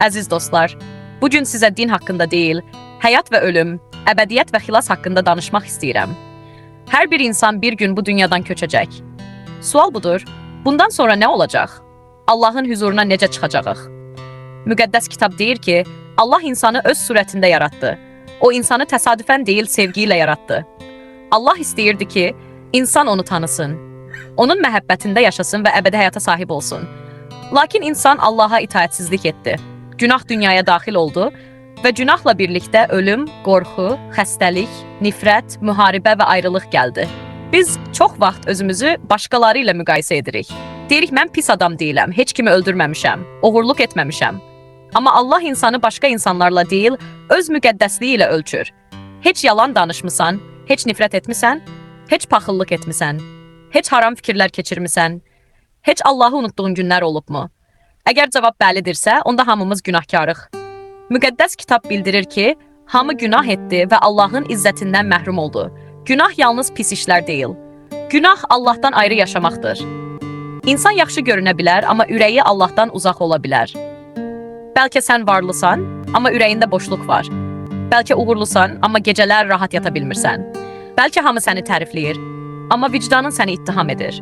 Əziz dostlar, bugün sizə din haqqında deyil, həyat və ölüm, əbədiyyət və xilas haqqında danışmaq istəyirəm. Hər bir insan bir gün bu dünyadan köçəcək. Sual budur, bundan sonra nə olacaq? Allahın huzuruna necə çıxacağıq? Müqəddəs kitab deyir ki, Allah insanı öz surətində yaratdı. O insanı təsadüfən deyil, sevgi ilə yaratdı. Allah istəyirdi ki, insan onu tanısın, onun məhəbbətində yaşasın və əbədi həyata sahib olsun. Lakin insan Allaha itaətsizlik etdi. Günah dünyaya daxil oldu və günahla birlikdə ölüm, qorxu, xəstəlik, nifrət, müharibə və ayrılıq gəldi. Biz çox vaxt özümüzü başqaları ilə müqayisə edirik. Deyirik, mən pis adam deyiləm, heç kimi öldürməmişəm, oğurluq etməmişəm. Amma Allah insanı başqa insanlarla deyil, öz müqəddəsliyi ilə ölçür. Heç yalan danışmısan, heç nifrət etmisən, heç paxıllıq etmisən, heç haram fikirlər keçirmisən, heç Allahı unutduğun günlər olubmu? Əgər cavab bəlidirsə, onda hamımız günahkarıq. Müqəddəs kitab bildirir ki, hamı günah etdi və Allahın izzətindən məhrum oldu. Günah yalnız pis işlər deyil. Günah Allahdan ayrı yaşamaqdır. İnsan yaxşı görünə bilər, amma ürəyi Allahdan uzaq ola bilər. Bəlkə sən varlısan, amma ürəyində boşluq var. Bəlkə uğurlusan, amma gecələr rahat yata bilmirsən. Bəlkə hamı səni tərifləyir, amma vicdanın səni ittiham edir.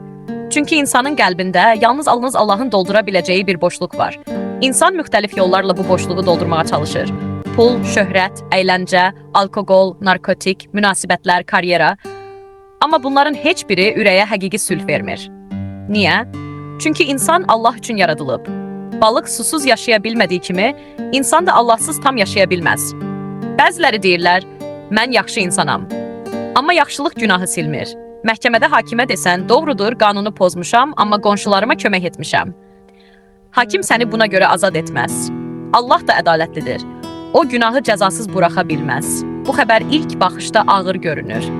Çünki insanın qəlbində yalnız Allahın doldura biləcəyi bir boşluq var. İnsan müxtəlif yollarla bu boşluğu doldurmağa çalışır. Pul, şöhrət, əyləncə, alkoqol, narkotik, münasibətlər, karyera. Amma bunların heç biri ürəyə həqiqi sülh vermir. Niyə? Çünki insan Allah üçün yaradılıb. Balıq susuz yaşaya bilmədiyi kimi, insan da Allahsız tam yaşaya bilməz. Bəziləri deyirlər, mən yaxşı insanam. Amma yaxşılıq günahı silmir. Məhkəmədə hakimə desən, doğrudur, qanunu pozmuşam, amma qonşularıma kömək etmişəm. Hakim səni buna görə azad etməz. Allah da ədalətlidir. O günahı cəzasız buraxa bilməz. Bu xəbər ilk baxışda ağır görünür.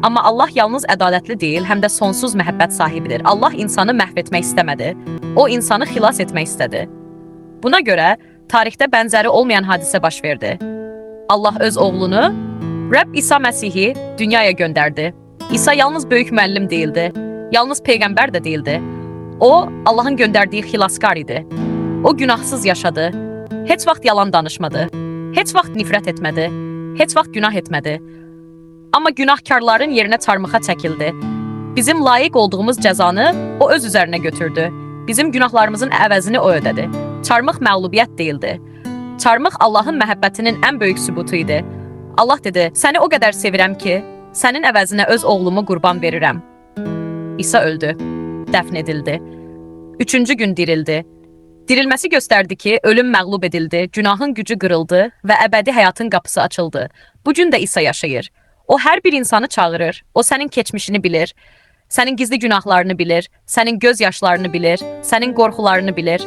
Amma Allah yalnız ədalətli deyil, həm də sonsuz məhəbbət sahibidir. Allah insanı məhv etmək istəmədi. O insanı xilas etmək istədi. Buna görə tarixdə bənzəri olmayan hadisə baş verdi. Allah öz oğlunu, Rəbb İsa Məsihi dünyaya göndərdi. İsa yalnız böyük müəllim deyildi, yalnız peyğəmbər də deyildi. O, Allahın göndərdiyi xilaskar idi. O günahsız yaşadı, heç vaxt yalan danışmadı, heç vaxt nifrət etmədi, heç vaxt günah etmədi. Amma günahkarların yerinə çarmıxa çəkildi. Bizim layiq olduğumuz cəzanı o öz üzərinə götürdü. Bizim günahlarımızın əvəzini o ödədi. Çarmıx məğlubiyyət deyildi. Çarmıx Allahın məhəbbətinin ən böyük sübutu idi. Allah dedi, səni o qədər sevirəm ki, sənin əvəzinə öz oğlumu qurban verirəm. İsa öldü, dəfn edildi. 3-cü gün dirildi. Dirilməsi göstərdi ki, ölüm məğlub edildi, günahın gücü qırıldı və əbədi həyatın qapısı açıldı. Bu gün də İsa yaşayır. O hər bir insanı çağırır. O sənin keçmişini bilir, sənin gizli günahlarını bilir, sənin göz yaşlarını bilir, sənin qorxularını bilir.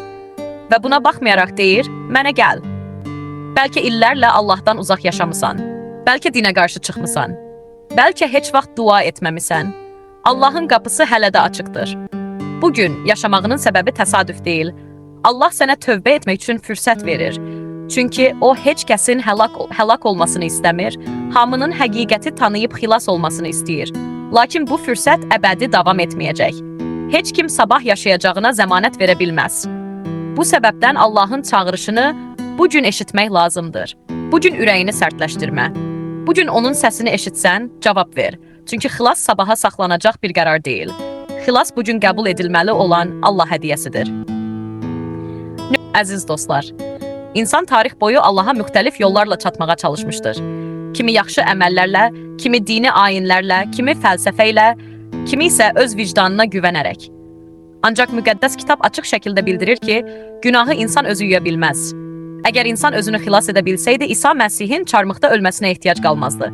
Və buna baxmayaraq deyir, mənə gəl. Bəlkə illərlə Allahdan uzaq yaşamısan. Bəlkə dinə qarşı çıxmısan. Bəlkə heç vaxt dua etməmisən. Allahın qapısı hələ də açıqdır. Bugün yaşamağının səbəbi təsadüf deyil. Allah sənə tövbə etmək üçün fürsət verir. Çünki o heç kəsin həlak olmasını istəmir, hamının həqiqəti tanıyıb xilas olmasını istəyir. Lakin bu fürsət əbədi davam etməyəcək. Heç kim sabah yaşayacağına zəmanət verə bilməz. Bu səbəbdən Allahın çağırışını bugün eşitmək lazımdır. Bugün ürəyini sərtləşdirmə. Bugün onun səsini eşitsən, cavab ver. Çünki xilas sabaha saxlanacaq bir qərar deyil. Xilas bugün qəbul edilməli olan Allah hədiyyəsidir. Əziz dostlar, İnsan tarix boyu Allaha müxtəlif yollarla çatmağa çalışmışdır. Kimi yaxşı əməllərlə, kimi dini ayinlərlə, kimi fəlsəfə ilə, kimi isə öz vicdanına güvənərək. Ancaq müqəddəs kitab açıq şəkildə bildirir ki, günahı insan özü yuya bilməz. Əgər insan özünü xilas edə bilsəydi, İsa Məsihin çarmıxda ölməsinə ehtiyac qalmazdı.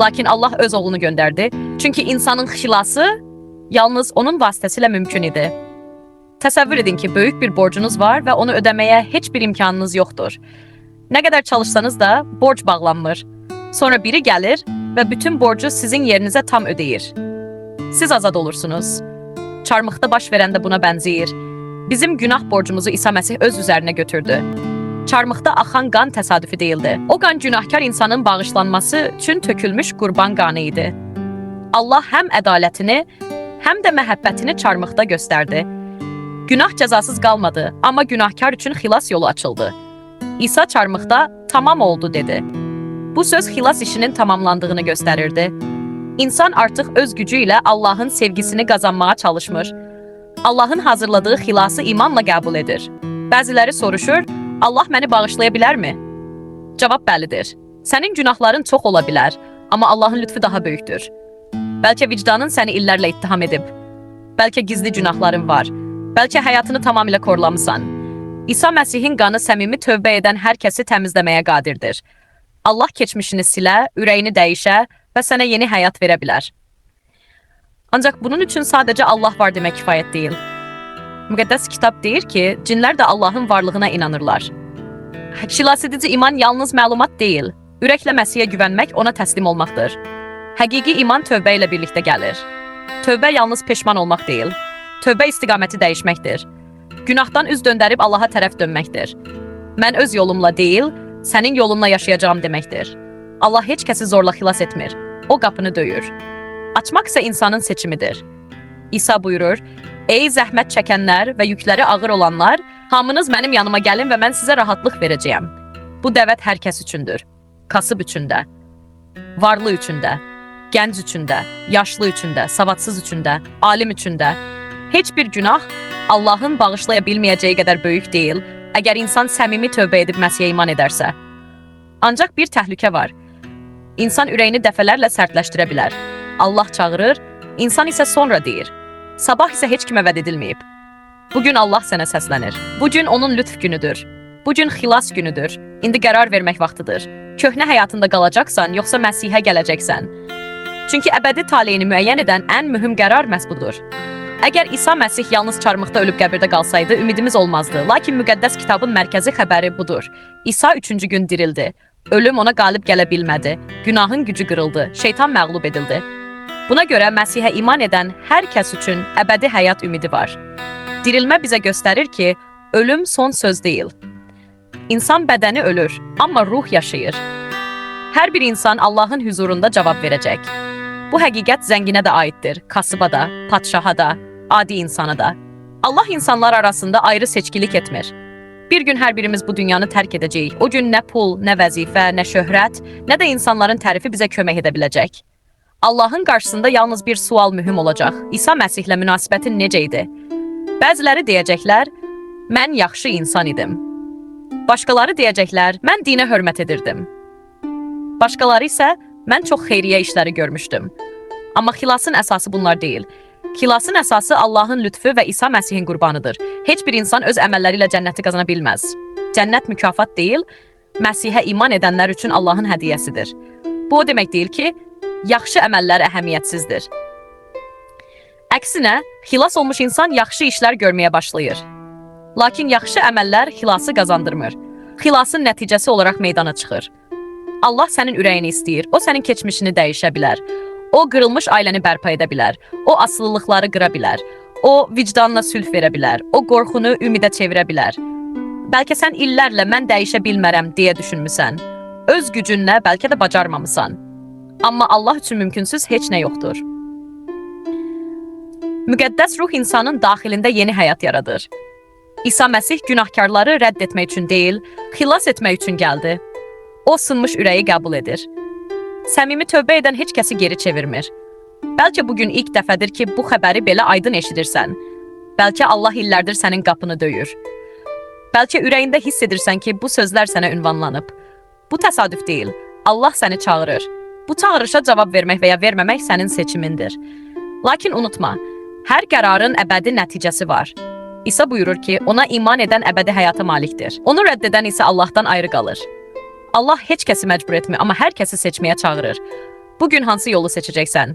Lakin Allah öz oğlunu göndərdi, çünki insanın xilası yalnız onun vasitəsilə mümkün idi. Təsəvvür edin ki, böyük bir borcunuz var və onu ödəməyə heç bir imkanınız yoxdur. Nə qədər çalışsanız da borc bağlanmır. Sonra biri gəlir və bütün borcu sizin yerinizə tam ödəyir. Siz azad olursunuz. Çarmıxda baş verən də buna bənzəyir. Bizim günah borcumuzu İsa Məsih öz üzərinə götürdü. Çarmıxda axan qan təsadüfi deyildi. O qan günahkar insanın bağışlanması üçün tökülmüş qurban qanı idi. Allah həm ədalətini, həm də məhəbbətini çarmıxda göstərdi. Günah cəzasız qalmadı, amma günahkar üçün xilas yolu açıldı. İsa çarmıhda tamam oldu dedi. Bu söz xilas işinin tamamlandığını gösterirdi. İnsan artıq öz gücü ilə Allahın sevgisini qazanmağa çalışmır. Allahın hazırladığı xilası imanla qəbul edir. Bəziləri soruşur, Allah məni bağışlaya bilərmi? Cavab bəlidir. Sənin günahların çox ola bilər, amma Allahın lütfu daha böyükdür. Bəlkə vicdanın səni illərlə ittiham edib. Bəlkə gizli günahların var. Bəlkə həyatını tamamilə korlamısan. İsa Məsihin qanı səmimi tövbə edən hər kəsi təmizləməyə qadirdir. Allah keçmişini silə, ürəyini dəyişə və sənə yeni həyat verə bilər. Ancaq bunun üçün sadəcə Allah var demək kifayət deyil. Müqəddəs kitab deyir ki, cinlər də Allahın varlığına inanırlar. Xilasedici iman yalnız məlumat deyil, ürəklə Məsihə güvənmək, ona təslim olmaqdır. Həqiqi iman tövbə ilə birlikdə gəlir. Tövbə yalnız peşman olmaq deyil, tövbə istiqaməti dəyişməkdir. Günahdan üz döndərib Allaha tərəf dönməkdir. Mən öz yolumla deyil, sənin yolunla yaşayacağım deməkdir. Allah heç kəsi zorla xilas etmir, o qapını döyür. Açmaq isə insanın seçimidir. İsa buyurur, ey zəhmət çəkənlər və yükləri ağır olanlar, hamınız mənim yanıma gəlin və mən sizə rahatlıq verəcəyəm. Bu dəvət hər kəs üçündür. Kasıb üçün də, varlı üçün də, gənc üçün də, yaşlı üçün də, savadsız üçün də, alim üçün də. Heç bir günah Allahın bağışlaya bilməyəcəyi qədər böyük deyil, əgər insan səmimi tövbə edib Məsihə iman edərsə. Ancaq bir təhlükə var. İnsan ürəyini dəfələrlə sərtləşdirə bilər. Allah çağırır, insan isə sonra deyir. Sabah isə heç kimə vəd edilməyib. Bugün Allah sənə səslənir. Bugün onun lütf günüdür. Bugün xilas günüdür. İndi qərar vermək vaxtıdır. Köhnə həyatında qalacaqsan, yoxsa Məsihə gələcəksən. Çünki əbədi taleyini müəyyən edən ən mühüm qərar məhz budur. Əgər İsa Məsih yalnız çarmıxda ölüb qəbirdə qalsaydı, ümidimiz olmazdı. Lakin müqəddəs kitabın mərkəzi xəbəri budur. İsa 3-cü gün dirildi. Ölüm ona qalib gələ bilmədi. Günahın gücü qırıldı. Şeytan məğlub edildi. Buna görə Məsihə iman edən hər kəs üçün əbədi həyat ümidi var. Dirilmə bizə göstərir ki, ölüm son söz deyil. İnsan bədəni ölür, amma ruh yaşayır. Hər bir insan Allahın huzurunda cavab verəcək. Bu həqiqət zənginə də aiddir, kasıba da, padşaha da, adi insana da. Allah insanlar arasında ayrı seçkilik etmir. Bir gün hər birimiz bu dünyanı tərk edəcəyik. O gün nə pul, nə vəzifə, nə şöhrət, nə də insanların tərifi bizə kömək edə biləcək. Allahın qarşısında yalnız bir sual mühüm olacaq. İsa Məsihlə münasibətin necə idi? Bəziləri deyəcəklər, mən yaxşı insan idim. Başqaları deyəcəklər, mən dinə hörmət edirdim. Başqaları isə, mən çox xeyriyyə işləri görmüşdüm. Amma xilasın əsası bunlar deyil. Xilasın əsası Allahın lütfü və İsa Məsihin qurbanıdır. Heç bir insan öz əməlləri ilə cənnəti qazana bilməz. Cənnət mükafat deyil, Məsihə iman edənlər üçün Allahın hədiyyəsidir. Bu o demək deyil ki, yaxşı əməllər əhəmiyyətsizdir. Əksinə, xilas olmuş insan yaxşı işlər görməyə başlayır. Lakin yaxşı əməllər xilası qazandırmır. Xilasın nəticəsi olaraq meydana çıxır. Allah sənin ürəyini istəyir, o sənin keçmişini dəyişə bilər. O qırılmış ailəni bərpa edə bilər. O asılılıqları qıra bilər. O vicdanla sülh verə bilər. O qorxunu ümidə çevirə bilər. Bəlkə sən illərlə mən dəyişə bilmərəm deyə düşünmüsən. Öz gücünlə bəlkə də bacarmamısan. Amma Allah üçün mümkünsüz heç nə yoxdur. Müqəddəs ruh insanın daxilində yeni həyat yaradır. İsa Məsih günahkarları rədd etmək üçün deyil, xilas etmək üçün gəldi. O sınmış ürəyi qəbul edir. Səmimi tövbə edən heç kəsi geri çevirmir. Bəlkə bugün ilk dəfədir ki, bu xəbəri belə aydın eşidirsən. Bəlkə Allah illərdir sənin qapını döyür. Bəlkə ürəyində hiss edirsən ki, bu sözlər sənə ünvanlanıb. Bu təsadüf deyil, Allah səni çağırır. Bu çağırışa cavab vermək və ya verməmək sənin seçimindir. Lakin unutma, hər qərarın əbədi nəticəsi var. İsa buyurur ki, ona iman edən əbədi həyata malikdir. Onu rədd edən isə Allahdan ayrı qalır. Allah heç kəsi məcbur etmir, amma hər kəsi seçməyə çağırır. Bugün hansı yolu seçəcəksən?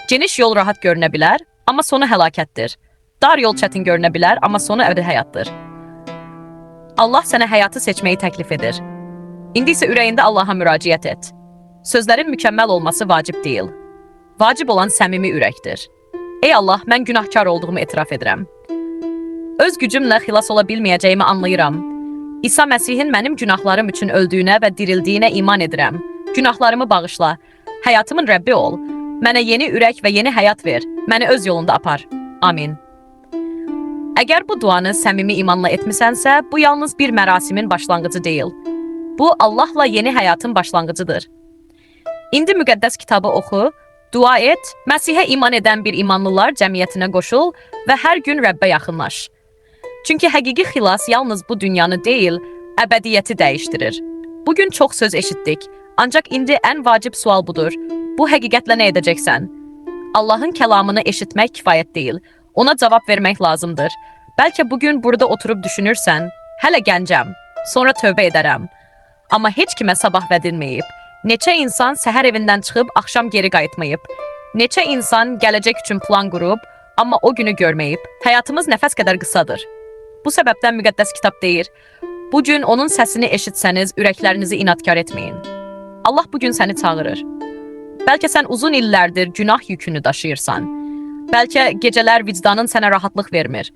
Geniş yol rahat görünə bilər, amma sonu həlakətdir. Dar yol çətin görünə bilər, amma sonu əbədi həyatdır. Allah sənə həyatı seçməyi təklif edir. İndi isə ürəyində Allaha müraciət et. Sözlərin mükəmməl olması vacib deyil. Vacib olan səmimi ürəkdir. Ey Allah, mən günahkar olduğumu etiraf edirəm. Öz gücümlə xilas ola bilməyəcəyimi anlayıram. İsa Məsihin mənim günahlarım üçün öldüyünə və dirildiyinə iman edirəm. Günahlarımı bağışla. Həyatımın Rəbbi ol. Mənə yeni ürək və yeni həyat ver. Məni öz yolunda apar. Amin. Əgər bu duanı səmimi imanla etmisənsə, bu yalnız bir mərasimin başlanğıcı deyil. Bu, Allahla yeni həyatın başlanğıcıdır. İndi müqəddəs kitabı oxu, dua et, Məsihə iman edən bir imanlılar cəmiyyətinə qoşul və hər gün Rəbbə yaxınlaş. Çünki həqiqi xilas yalnız bu dünyanı deyil, əbədiyyəti dəyişdirir. Bugün çox söz eşitdik, ancaq indi ən vacib sual budur. Bu həqiqətlə nə edəcəksən? Allahın kəlamını eşitmək kifayət deyil. Ona cavab vermək lazımdır. Bəlkə bugün burada oturub düşünürsən, hələ gəncəm, sonra tövbə edərəm. Amma heç kimə sabah vədilməyib. Neçə insan səhər evindən çıxıb axşam geri qayıtmayıb. Neçə insan gələcək üçün plan qurub, amma o günü görməyib. Həyatımız nəfəs qədər qısadır. Bu səbəbdən müqəddəs kitab deyir, bu gün onun səsini eşitsəniz, ürəklərinizi inadkar etməyin. Allah bugün səni çağırır. Bəlkə sən uzun illərdir günah yükünü daşıyırsan. Bəlkə gecələr vicdanın sənə rahatlıq vermir.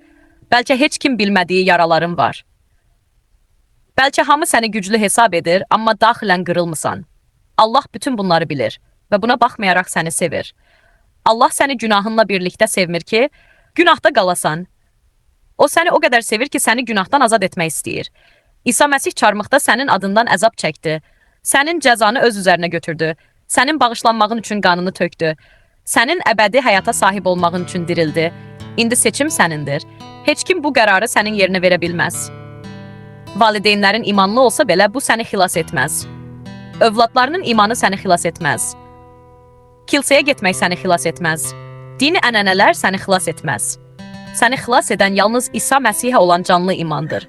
Bəlkə heç kim bilmədiyi yaraların var. Bəlkə hamı səni güclü hesab edir, amma daxilən qırılmısan. Allah bütün bunları bilir və buna baxmayaraq səni sevir. Allah səni günahınla birlikdə sevmir ki, günahda qalasan. O səni o qədər sevir ki, səni günahdan azad etmək istəyir. İsa Məsih çarmıxda sənin adından əzab çəkdi. Sənin cəzanı öz üzərinə götürdü. Sənin bağışlanmağın üçün qanını tökdü. Sənin əbədi həyata sahib olmağın üçün dirildi. İndi seçim sənindir. Heç kim bu qərarı sənin yerinə verə bilməz. Valideynlərin imanlı olsa belə bu səni xilas etməz. Övladlarının imanı səni xilas etməz. Kilsəyə getmək səni xilas etməz. Dini ənənələr səni xilas etməz. Səni xilas edən yalnız İsa Məsihə olan canlı imandır.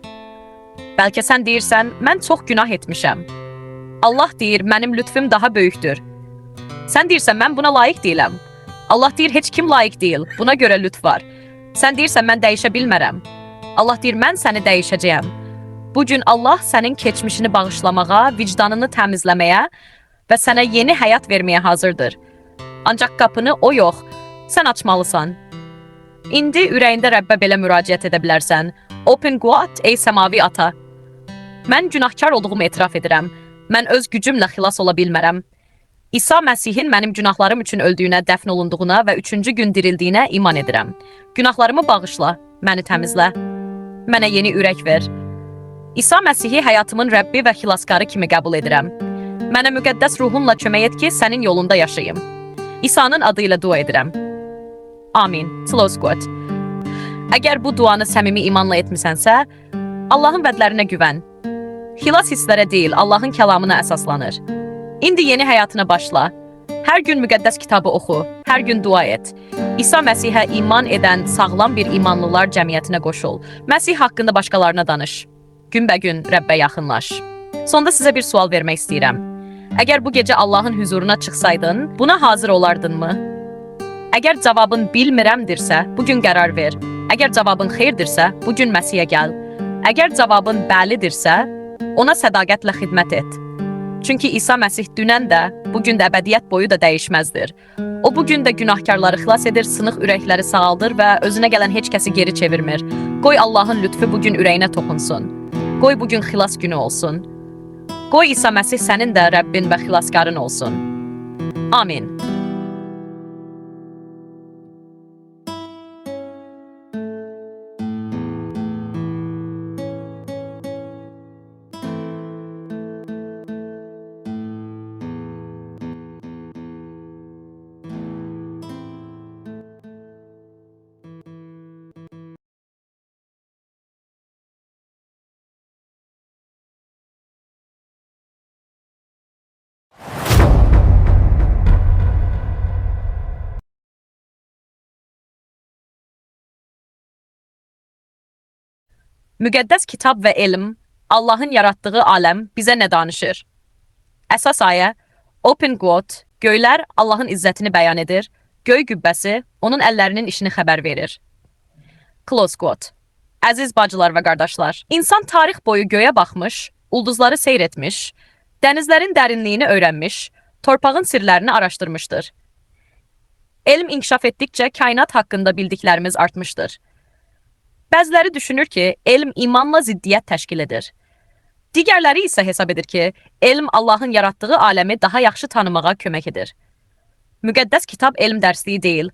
Bəlkə sən deyirsən, mən çox günah etmişəm. Allah deyir, mənim lütfüm daha böyükdür. Sən deyirsən, mən buna layiq deyiləm. Allah deyir, heç kim layiq deyil, buna görə lütf var. Sən deyirsən, mən dəyişə bilmərəm. Allah deyir, mən səni dəyişəcəyəm. Bugün Allah sənin keçmişini bağışlamağa, vicdanını təmizləməyə və sənə yeni həyat verməyə hazırdır. Ancaq qapını o yox, sən açmalısan. İndi ürəyində Rəbbə belə müraciət edə bilərsən. Open Quat, ey səmavi ata. Mən günahkar olduğumu etiraf edirəm. Mən öz gücümlə xilas ola bilmərəm. İsa Məsihin mənim günahlarım üçün öldüyünə, dəfn olunduğuna və 3-cü gün dirildiyinə iman edirəm. Günahlarımı bağışla, məni təmizlə. Mənə yeni ürək ver. İsa Məsihi həyatımın Rəbbi və xilaskarı kimi qəbul edirəm. Mənə müqəddəs ruhunla kömək et ki, sənin yolunda yaşayım. İsa'nın adıyla dua edirəm. Amin. Tlosquat. Əgər bu duanı səmimi imanla etmisənsə, Allahın vədlərinə güvən. Xilas hisslərə deyil, Allahın kəlamına əsaslanır. İndi yeni həyatına başla. Hər gün müqəddəs kitabı oxu, hər gün dua et. İsa Məsihə iman edən sağlam bir imanlılar cəmiyyətinə qoşul. Məsih haqqında başqalarına danış. Günbəgün Rəbbə yaxınlaş. Sonda sizə bir sual vermək istəyirəm. Əgər bu gecə Allahın huzuruna çıxsaydın, buna hazır olardınmı? Əgər cavabın bilmirəmdirsə, bugün qərar ver. Əgər cavabın xeyirdirsə, bugün Məsihə gəl. Əgər cavabın bəlidirsə, ona sədaqətlə xidmət et. Çünki İsa Məsih dünən də, bugün də əbədiyyət boyu da dəyişməzdir. O bugün də günahkarları xilas edir, sınıq ürəkləri sağaldır və özünə gələn heç kəsi geri çevirmir. Qoy Allahın lütfü bugün ürəyinə toxunsun. Qoy bugün xilas günü olsun. Qoy İsa Məsih sənin də Rəbbin və xilaskarın olsun. Amin. Müqəddəs kitab və elm, Allahın yaratdığı aləm bizə nə danışır? Əsas ayə, Open Quote, göylər Allahın izzətini bəyan edir, göy qübbəsi onun əllərinin işini xəbər verir. Close Quote. Əziz bacılar və qardaşlar, insan tarix boyu göyə baxmış, ulduzları seyr etmiş, dənizlərin dərinliyini öyrənmiş, torpağın sirlərini araşdırmışdır. Elm inkişaf etdikcə kainat haqqında bildiklərimiz artmışdır. Bəziləri düşünür ki, elm imanla ziddiyyət təşkil edir. Digərləri isə hesab edir ki, elm Allahın yaratdığı aləmi daha yaxşı tanımağa kömək edir. Müqəddəs kitab elm dərsliyi deyil,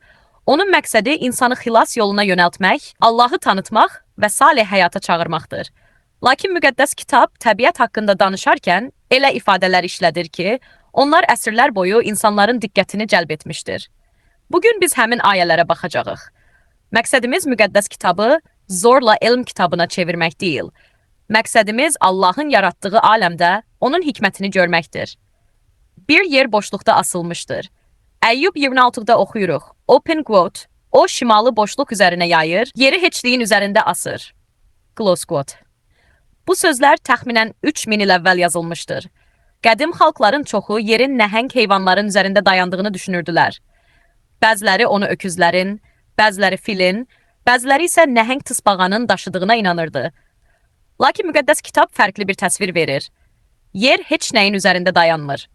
Onun məqsədi insanı xilas yoluna yönəltmək, Allahı tanıtmaq və salih həyata çağırmaqdır. Lakin müqəddəs kitab təbiət haqqında danışarkən elə ifadələr işlədir ki, onlar əsrlər boyu insanların diqqətini cəlb etmişdir. Bugün biz həmin ayələrə baxacağıq. Məqsədimiz müqəddəs kitabı zorla elm kitabına çevirmək deyil. Məqsədimiz Allahın yaratdığı aləmdə onun hikmətini görməkdir. Bir yer boşluqda asılmışdır. Əyyub 26-da oxuyuruq. Open quote. O şimalı boşluq üzərinə yayır, yeri heçliyin üzərində asır. Close quote. Bu sözlər təxminən 3000 il əvvəl yazılmışdır. Qədim xalqların çoxu yerin nəhəng heyvanların üzərində dayandığını düşünürdülər. Bəziləri onu öküzlərin, bəziləri filin, bəziləri isə nəhəng tısbağanın daşıdığına inanırdı. Lakin müqəddəs kitab fərqli bir təsvir verir. Yer heç nəyin üzərində dayanmır.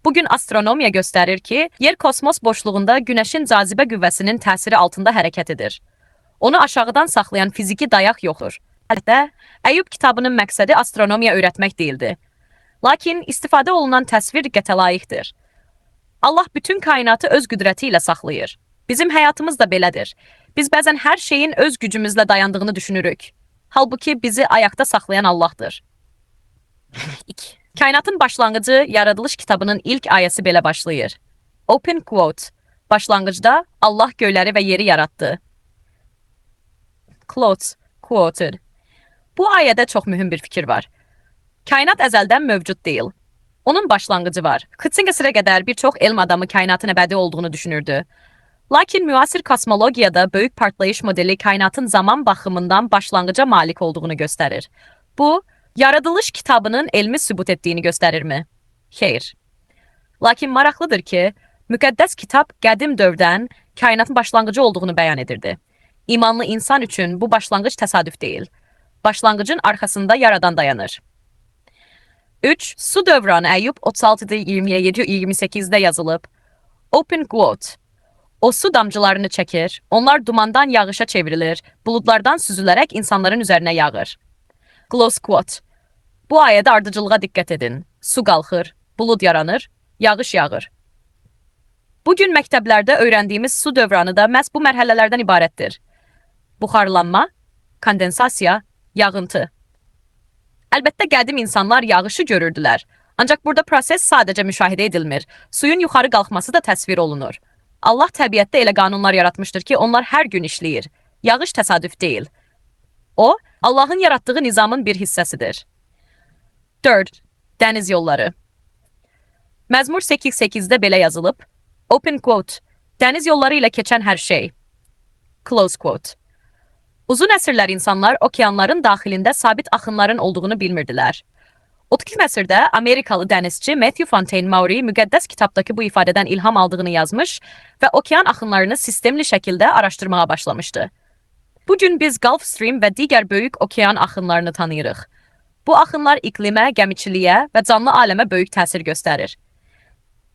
Bugün astronomiya göstərir ki, yer kosmos boşluğunda günəşin cazibə qüvvəsinin təsiri altında hərəkət edir. Onu aşağıdan saxlayan fiziki dayaq yoxdur. Əlbəttə, Əyyub kitabının məqsədi astronomiya öyrətmək deyildi. Lakin istifadə olunan təsvir diqqətə layiqdir. Allah bütün kainatı öz qüdrəti ilə saxlayır. Bizim həyatımız da belədir. Biz bəzən hər şeyin öz gücümüzlə dayandığını düşünürük. Halbuki bizi ayaqda saxlayan Allahdır. Kainatın başlanğıcı yaradılış kitabının ilk ayəsi belə başlayır. Open quote. Başlanğıcda Allah göyləri və yeri yaratdı. Close quoted. Bu ayədə çox mühüm bir fikir var. Kainat əzəldən mövcud deyil. Onun başlanğıcı var. Kıtsinqəsirə qədər bir çox elm adamı kainatın əbədi olduğunu düşünürdü. Lakin müasir kosmologiyada böyük partlayış modeli kainatın zaman baxımından başlanğıca malik olduğunu göstərir. Bu, yaradılış kitabının elmi sübut etdiyini göstərirmi? Xeyr. Lakin maraqlıdır ki, müqəddəs kitab qədim dövrdən kainatın başlanğıcı olduğunu bəyan edirdi. İmanlı insan üçün bu başlanğıc təsadüf deyil. Başlanğıcın arxasında yaradan dayanır. 3. Su dövranı Əyyub 36'da 27-28'de yazılıb. Open quote. O su damcılarını çəkir, onlar dumandan yağışa çevrilir, buludlardan süzülərək insanların üzərinə yağır. Close quote. Bu ayədə ardıcılığa diqqət edin. Su qalxır, bulud yaranır, yağış yağır. Bugün məktəblərdə öyrəndiyimiz su dövranı da məhz bu mərhələlərdən ibarətdir. Buxarlanma, kondensasiya, yağıntı. Əlbəttə qədim insanlar yağışı görürdülər. Ancaq burada proses sadəcə müşahidə edilmir. Suyun yuxarı qalxması da təsvir olunur. Allah təbiətdə elə qanunlar yaratmışdır ki, onlar hər gün işləyir. Yağış təsadüf deyil. O, Allahın yaratdığı nizamın bir hissəsidir. 4. Dəniz yolları. Məzmur 8:8-də belə yazılıb. Open quote. Dəniz yolları ilə keçən hər şey. Close quote. Uzun əsrlər insanlar okeanların daxilində sabit axınların olduğunu bilmirdilər. 32 əsrdə Amerikalı dənizçi Matthew Fontaine Maury müqəddəs kitabdakı bu ifadədən ilham aldığını yazmış və okean axınlarını sistemli şəkildə araşdırmağa başlamışdı. Bugün biz Gulf Stream və digər böyük okean axınlarını tanıyırıq. Bu axınlar iqlimə, gəmiçiliyə və canlı aləmə böyük təsir göstərir.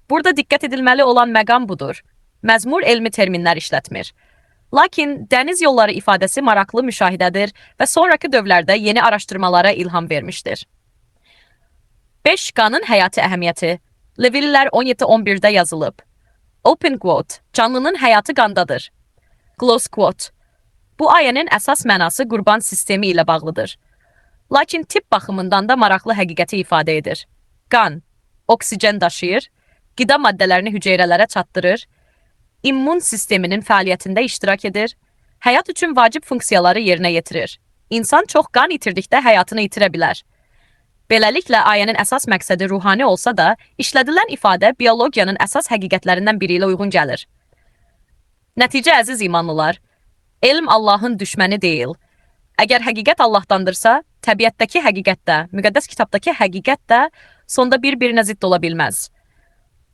Burada diqqət edilməli olan məqam budur. Məzmur elmi terminlər işlətmir. Lakin dəniz yolları ifadəsi maraqlı müşahidədir və sonraki dövrlərdə yeni araşdırmalara ilham vermişdir. 5. Qanın həyati əhəmiyyəti. Levililər 17:11-də yazılıb. Open quote. Canlının həyatı qandadır. Close quote. Bu ayənin əsas mənası qurban sistemi ilə bağlıdır. Lakin tip baxımından da maraqlı həqiqəti ifadə edir. Qan, oksigen daşıyır, qida maddələrini hüceyrələrə çatdırır, immun sisteminin fəaliyyətində iştirak edir, həyat üçün vacib funksiyaları yerinə yetirir. İnsan çox qan itirdikdə həyatını itirə bilər. Beləliklə, ayənin əsas məqsədi ruhani olsa da, işlədilən ifadə biologiyanın əsas həqiqətlərindən biri ilə uyğun gəlir. Nəticə, əziz imanlılar, elm Allahın düşməni deyil. Əgər həqiqət Allahdandırsa, təbiətdəki həqiqət də, müqəddəs kitabdakı həqiqət də sonda bir-birinə zidd ola bilməz.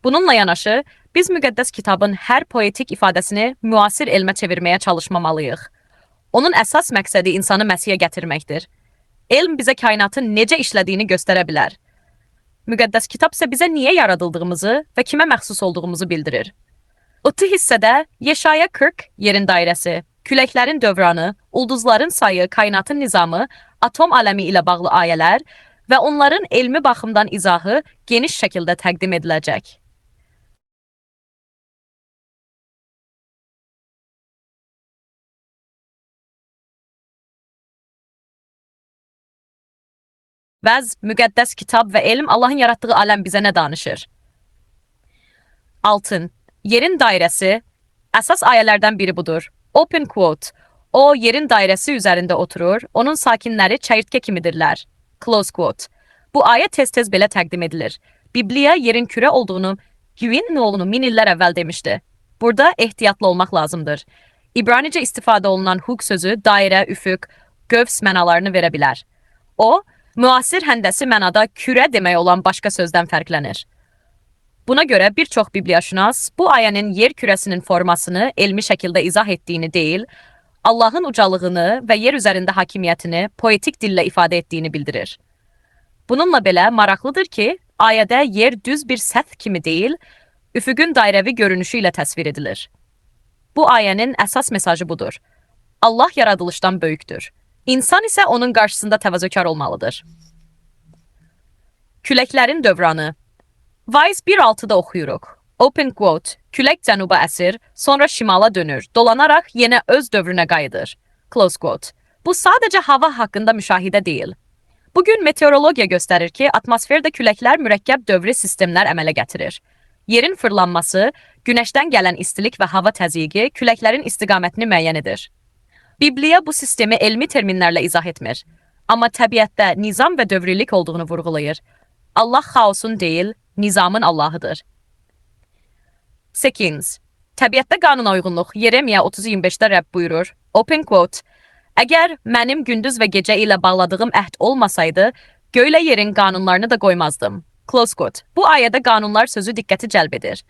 Bununla yanaşı, biz müqəddəs kitabın hər poetik ifadəsini müasir elmə çevirməyə çalışmamalıyıq. Onun əsas məqsədi insanı Məsihə gətirməkdir. Elm bizə kainatın necə işlədiyini göstərə bilər. Müqəddəs kitab isə bizə niyə yaradıldığımızı və kimə məxsus olduğumuzu bildirir. 6 hissədə Yeşaya 40, yerin dairəsi, küləklərin dövranı, ulduzların sayı, kainatın nizamı, atom aləmi ilə bağlı ayələr və onların elmi baxımdan izahı geniş şəkildə təqdim ediləcək. Vəz, müqəddəs kitab və elm Allahın yaratdığı aləm bizə nə danışır? Altın. Yerin dairəsi. Əsas ayələrdən biri budur. Open quote. O, yerin dairəsi üzərində oturur, onun sakinləri çəyirtkə kimidirlər. Close quote. Bu ayə tez-tez belə təqdim edilir. Bibliya yerin kürə olduğunu, Hüvin nə olduğunu min illər əvvəl demişdi. Burada ehtiyatlı olmaq lazımdır. İbranicə istifadə olunan hug sözü dairə, üfüq, gövs mənalarını verə bilər. O, müasir həndəsi mənada kürə demək olan başqa sözdən fərqlənir. Buna görə bir çox bibliyaşünas bu ayənin yer kürəsinin formasını elmi şəkildə izah etdiyini deyil, Allahın ucalığını və yer üzərində hakimiyyətini poetik dillə ifadə etdiyini bildirir. Bununla belə maraqlıdır ki, ayədə yer düz bir səth kimi deyil, üfüqün dairəvi görünüşü ilə təsvir edilir. Bu ayənin əsas mesajı budur. Allah yaradılışdan böyükdür. İnsan isə onun qarşısında təvazökar olmalıdır. Küləklərin dövranı. Vaiz 1.6-da oxuyuruq. Open quote. Külək cənuba əsir, sonra şimala dönür, dolanaraq yenə öz dövrünə qayıdır. Close quote. Bu sadəcə hava haqqında müşahidə deyil. Bugün meteorologiya göstərir ki, atmosferdə küləklər mürəkkəb dövrü sistemlər əmələ gətirir. Yerin fırlanması, günəşdən gələn istilik və hava təzyiqi küləklərin istiqamətini müəyyən edir. Bibliya bu sistemi elmi terminlərlə izah etmir. Amma təbiətdə nizam və dövrilik olduğunu vurğulayır. Allah xaosun deyil, nizamın Allahıdır. 8. Təbiətdə qanuna uyğunluq. Yeremiya 30:25-də Rəbb buyurur. Open quote. Əgər mənim gündüz və gecə ilə bağladığım əhd olmasaydı, göylə yerin qanunlarını da qoymazdım. Close quote. Bu ayədə qanunlar sözü diqqəti cəlb edir.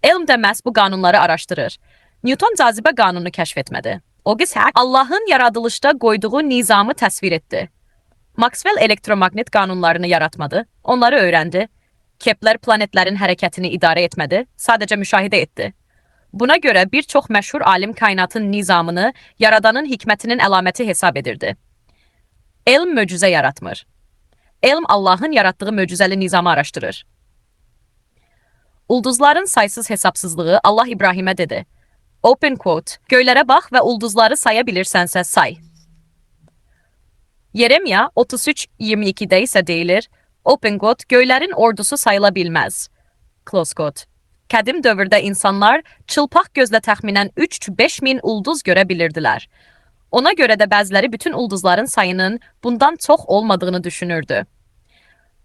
Elm də məhz bu qanunları araşdırır. Newton cazibə qanununu kəşf etmədi. O isə Allahın yaradılışda qoyduğu nizamı təsvir etdi. Maxwell elektromaqnet qanunlarını yaratmadı, onları öyrəndi. Kepler planetlərin hərəkətini idarə etmədi, sadəcə müşahidə etdi. Buna görə bir çox məşhur alim kainatın nizamını yaradanın hikmətinin əlaməti hesab edirdi. Elm möcüzə yaratmır. Elm Allahın yaratdığı möcüzəli nizamı araşdırır. Ulduzların saysız hesabsızlığı Allah İbrahimə dedi. Open quote. Göylərə bax və ulduzları saya bilirsənsə say. Yeremiya 33:22-də isə deyilir, Open quote, göylərin ordusu sayıla bilməz. Close quote. Qədim dövrdə insanlar çılpaq gözlə təxminən 3-5 min ulduz görə bilirdilər. Ona görə də bəziləri bütün ulduzların sayının bundan çox olmadığını düşünürdü.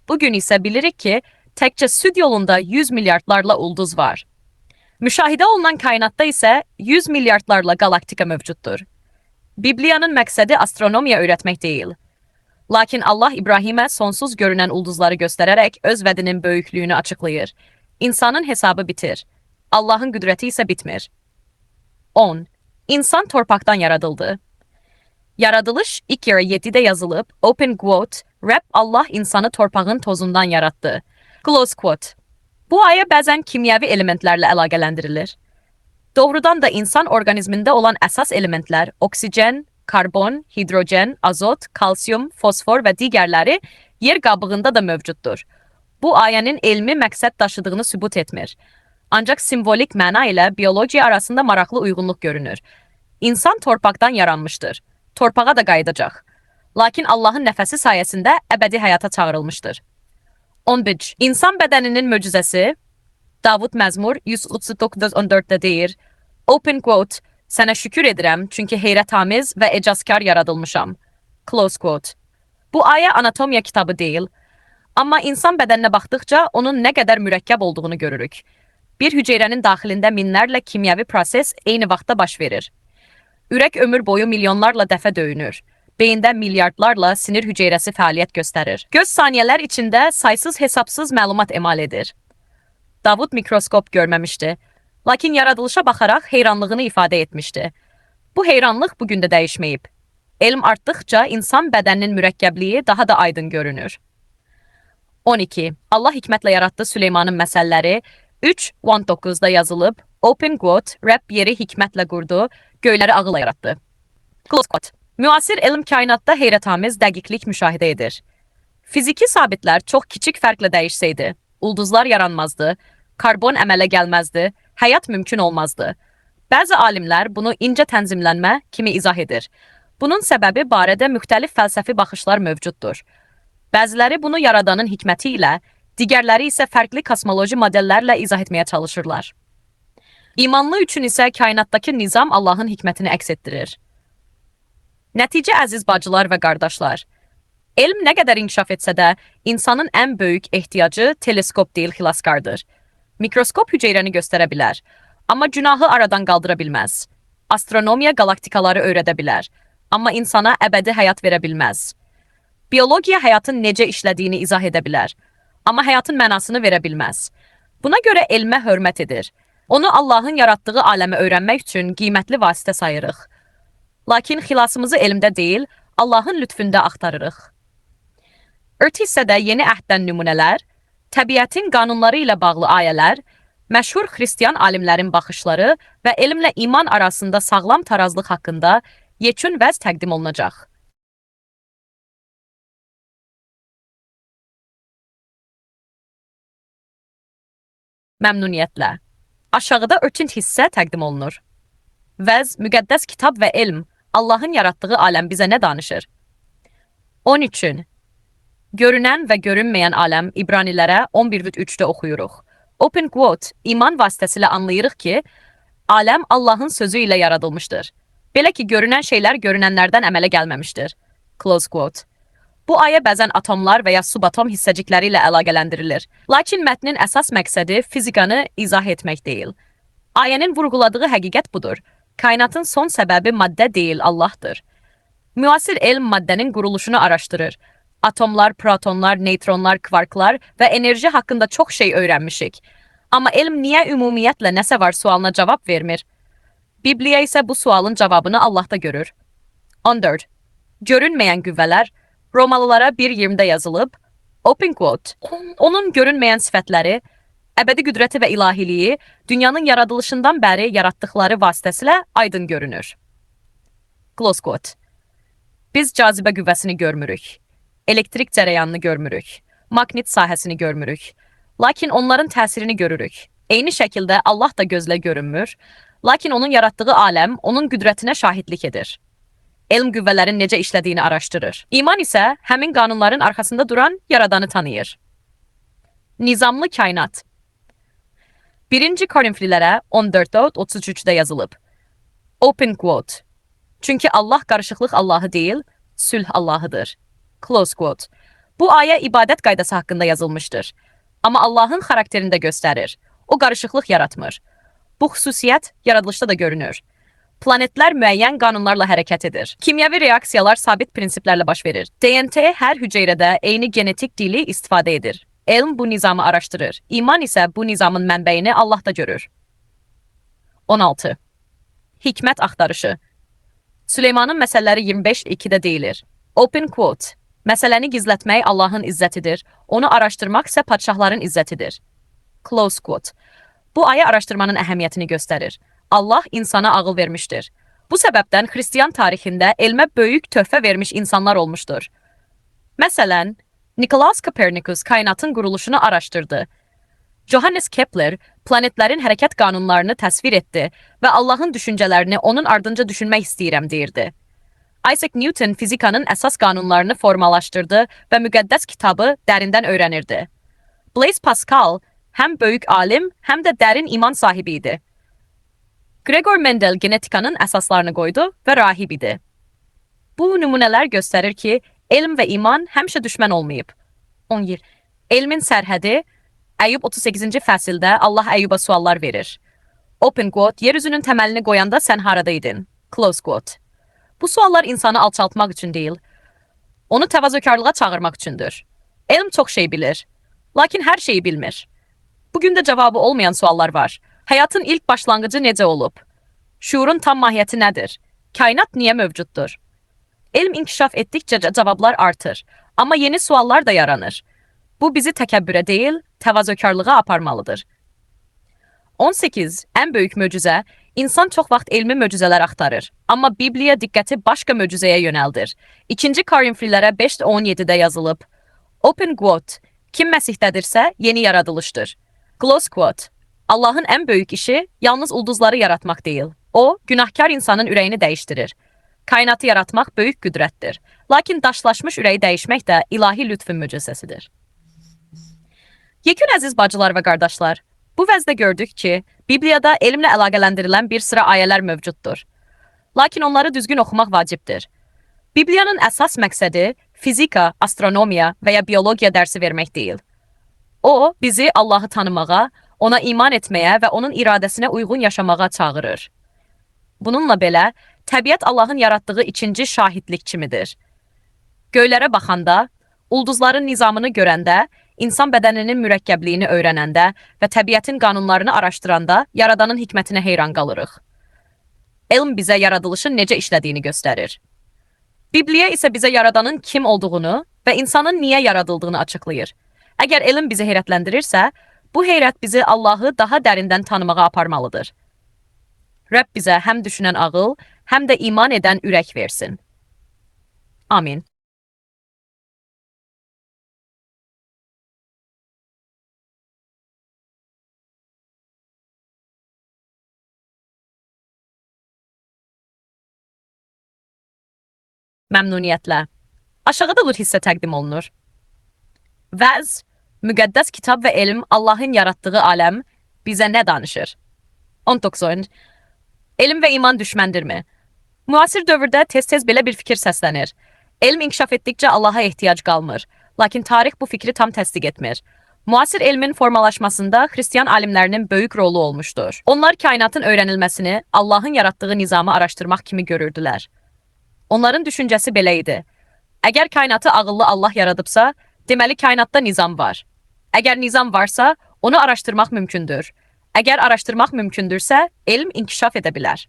Bugün isə bilirik ki, təkcə süd yolunda 100 milyardlarla ulduz var. Müşahidə olunan kainatda isə 100 milyardlarla galaktika mövcuddur. Bibliyanın məqsədi astronomiya öyrətmək deyil. Lakin Allah İbrahimə sonsuz görünən ulduzları göstərərək öz vədinin böyüklüyünü açıqlayır. İnsanın hesabı bitir. Allahın qüdrəti isə bitmir. 10. İnsan torpaqdan yaradıldı. Yaradılış ilk yarı 7-də yazılıb, Open quote, Rəbb Allah insanı torpağın tozundan yarattı. Close quote. Bu ayə bəzən kimyəvi elementlərlə əlaqələndirilir. Doğrudan da insan orqanizmində olan əsas elementlər oksigen, karbon, hidrogen, azot, kalsiyum, fosfor və digərləri yer qabığında da mövcuddur. Bu ayənin elmi məqsəd daşıdığını sübut etmir. Ancaq simvolik məna ilə biologiya arasında maraqlı uyğunluq görünür. İnsan torpaqdan yaranmışdır. Torpağa da qayıdacaq. Lakin Allahın nəfəsi sayəsində əbədi həyata çağırılmışdır. 11. İnsan bədəninin möcüzəsi. Davud Məzmur 139:14-də deyir, Open quote, sənə şükür edirəm, çünki heyrətamiz və ecazkar yaradılmışam. Close quote. Bu ayə anatomiya kitabı deyil, amma insan bədəninə baxdıqca onun nə qədər mürəkkəb olduğunu görürük. Bir hüceyrənin daxilində minlərlə kimyəvi proses eyni vaxtda baş verir. Ürək ömür boyu milyonlarla dəfə döyünür. Beyində milyardlarla sinir hüceyrəsi fəaliyyət göstərir. Göz saniyələr içində saysız hesabsız məlumat emal edir. Davud mikroskop görməmişdi, lakin yaradılışa baxaraq heyranlığını ifadə etmişdi. Bu heyranlıq bugün də dəyişməyib. Elm artdıqca insan bədəninin mürəkkəbliyi daha da aydın görünür. 12. Allah hikmətlə yaratdı Süleymanın məsəlləri 3:19-da yazılıb, Open quote, Rəbb yeri hikmətlə qurdu, göyləri ağılla yaratdı. Close quote. Müasir elm kainatda heyrətamiz dəqiqlik müşahidə edir. Fiziki sabitlər çox kiçik fərqlə dəyişsəydi, ulduzlar yaranmazdı, karbon əmələ gəlməzdi, həyat mümkün olmazdı. Bəzi alimlər bunu incə tənzimlənmə kimi izah edir. Bunun səbəbi barədə müxtəlif fəlsəfi baxışlar mövcuddur. Bəziləri bunu yaradanın hikməti ilə, digərləri isə fərqli kosmoloji modellərlə izah etməyə çalışırlar. İmanlı üçün isə kainatdakı nizam Allahın hikmətini əks etdirir. Nəticə əziz bacılar və qardaşlar, elm nə qədər inkişaf etsə də, insanın ən böyük ehtiyacı teleskop deyil xilaskardır. Mikroskop hüceyrəni göstərə bilər, amma günahı aradan qaldıra bilməz. Astronomiya galaktikaları öyrədə bilər, amma insana əbədi həyat verə bilməz. Biologiya həyatın necə işlədiyini izah edə bilər, amma həyatın mənasını verə bilməz. Buna görə elmə hörmət edir. Onu Allahın yaratdığı aləmi öyrənmək üçün qiymətli vasitə sayırıq. Lakin xilasımızı elmdə deyil, Allahın lütfündə axtarırıq. Ört hissədə yeni əhddən nümunələr, təbiətin qanunları ilə bağlı ayələr, məşhur xristiyan alimlərin baxışları və elmlə iman arasında sağlam tarazlıq haqqında yekun vəz təqdim olunacaq. Məmnuniyyətlə. Aşağıda örtünt hissə təqdim olunur. Vəz, müqəddəs kitab və elm, Allahın yaratdığı aləm bizə nə danışır? 13. Görünən və görünməyən aləm İbranilərə 11:3-də oxuyuruq. Open quote, iman vasitəsilə anlayırıq ki, aləm Allahın sözü ilə yaradılmışdır. Belə ki, görünən şeylər görünənlərdən əmələ gəlməmişdir. Close quote. Bu ayə bəzən atomlar və ya subatom hissəcikləri ilə əlaqələndirilir. Lakin mətnin əsas məqsədi fizikanı izah etmək deyil. Ayənin vurğuladığı həqiqət budur. Kainatın son səbəbi maddə deyil, Allahdır. Müasir elm maddənin quruluşunu araşdırır. Atomlar, protonlar, neytronlar, kvarklar və enerji haqqında çox şey öyrənmişik. Amma elm niyə ümumiyyətlə nəsə var sualına cavab vermir? Bibliya isə bu sualın cavabını Allahda görür. 14. Görünməyən qüvvələr Romalılara 1:20-də yazılıb, open quote, onun görünməyən sifətləri, əbədi qüdrəti və ilahiliyi dünyanın yaradılışından bəri yaratdıqları vasitəsilə aydın görünür. Close quote. Biz cazibə qüvvəsini görmürük, elektrik cərəyanını görmürük, maqnit sahəsini görmürük, lakin onların təsirini görürük. Eyni şəkildə Allah da gözlə görünmür, lakin onun yaratdığı aləm onun qüdrətinə şahidlik edir. Elm qüvvələrin necə işlədiyini araşdırır. İman isə həmin qanunların arxasında duran yaradanı tanıyır. Nizamlı kainat. 1. Korinflilərə 14:33-də yazılıb. Open quote. Çünki Allah qarışıqlıq Allahı deyil, sülh Allahıdır. Close quote. Bu ayə ibadət qaydası haqqında yazılmışdır. Amma Allahın xarakterində göstərir. O qarışıqlıq yaratmır. Bu xüsusiyyət yaradılışda da görünür. Planetlər müəyyən qanunlarla hərəkət edir. Kimyəvi reaksiyalar sabit prinsiplərlə baş verir. DNT hər hüceyrədə eyni genetik dili istifadə edir. Elm bu nizamı araşdırır. İman isə bu nizamın mənbəyini Allahda görür. 16. Hikmət axtarışı. Süleymanın məsələləri 25:2-də deyilir. Open quote. Məsələni gizlətmək Allahın izzətidir. Onu araşdırmaq isə padşahların izzətidir. Close quote. Bu ayə araşdırmanın əhəmiyyətini göstərir. Allah insana ağıl vermişdir. Bu səbəbdən xristiyan tarixində elmə böyük töhfə vermiş insanlar olmuşdur. Məsələn, Nikolaus Kopernikus kainatın quruluşunu araşdırdı. Johannes Kepler planetlərin hərəkət qanunlarını təsvir etdi və Allahın düşüncələrini onun ardınca düşünmək istəyirəm deyirdi. Isaac Newton fizikanın əsas qanunlarını formalaşdırdı və müqəddəs kitabı dərindən öyrənirdi. Blaise Pascal həm böyük alim, həm də dərin iman sahibi idi. Gregor Mendel genetikanın əsaslarını qoydu və rahib idi. Bu nümunələr göstərir ki, elm və iman həmişə düşmən olmayıb. 17. Elmin sərhədi, Əyyub 38-ci fəsildə Allah Əyyuba suallar verir. Open quote, yeryüzünün təməlini qoyanda sən haradaydın? Close quote. Bu suallar insanı alçaltmaq üçün deyil, onu təvazökarlığa çağırmaq üçündür. Elm çox şey bilir, lakin hər şeyi bilmir. Bugün də cavabı olmayan suallar var. Həyatın ilk başlanğıcı necə olub? Şuurun tam mahiyyəti nədir? Kainat niyə mövcuddur? Elm inkişaf etdikcə cavablar artır, amma yeni suallar da yaranır. Bu bizi təkəbbürə deyil, təvazökarlığa aparmalıdır. 18. Ən böyük möcüzə, insan çox vaxt elmi möcüzələr axtarır, amma Bibliya diqqəti başqa möcüzəyə yönəldir. 2. Korinflilərə 5:17-də yazılıb. Open quote, kim Məsihdədirsə yeni yaradılışdır. Close quote, Allahın ən böyük işi yalnız ulduzları yaratmaq deyil. O, günahkar insanın ürəyini dəyişdirir. Kainatı yaratmaq böyük qüdrətdir. Lakin daşlaşmış ürəyi dəyişmək də ilahi lütfün möcüzəsidir. Yekun əziz bacılar və qardaşlar, bu vəzdə gördük ki, Bibliyada elmlə əlaqələndirilən bir sıra ayələr mövcuddur. Lakin onları düzgün oxumaq vacibdir. Bibliyanın əsas məqsədi fizika, astronomiya və ya biologiya dərsi vermək deyil. O, bizi Allahı tanımağa, ona iman etməyə və onun iradəsinə uyğun yaşamağa çağırır. Bununla belə, təbiət Allahın yaratdığı ikinci şahidlik kimidir. Göylərə baxanda, ulduzların nizamını görəndə, insan bədəninin mürəkkəbliyini öyrənəndə və təbiətin qanunlarını araşdıranda Yaradanın hikmətinə heyran qalırıq. Elm bizə yaradılışın necə işlədiyini göstərir. Bibliya isə bizə Yaradanın kim olduğunu və insanın niyə yaradıldığını açıqlayır. Əgər elm bizi heyrətləndirirsə, bu heyrət bizi Allahı daha dərindən tanımağa aparmalıdır. Rəbb bizə həm düşünən ağıl, həm də iman edən ürək versin. Amin. Məmnuniyyətlə. Aşağıda bu hissə təqdim olunur. Vəz, müqəddəs kitab və elm Allahın yaratdığı aləm bizə nə danışır? 19. Elm və iman düşməndirmi? Müasir dövrdə tez-tez belə bir fikir səslənir. Elm inkişaf etdikcə Allaha ehtiyac qalmır. Lakin tarix bu fikri tam təsdiq etmir. Müasir elmin formalaşmasında xristiyan alimlərinin böyük rolu olmuşdur. Onlar kainatın öyrənilməsini Allahın yaratdığı nizamı araşdırmaq kimi görürdülər. Onların düşüncəsi belə idi. Əgər kainatı ağıllı Allah yaradıbsa, deməli kainatda nizam var. Əgər nizam varsa, onu araşdırmaq mümkündür. Əgər araşdırmaq mümkündürsə, elm inkişaf edə bilər.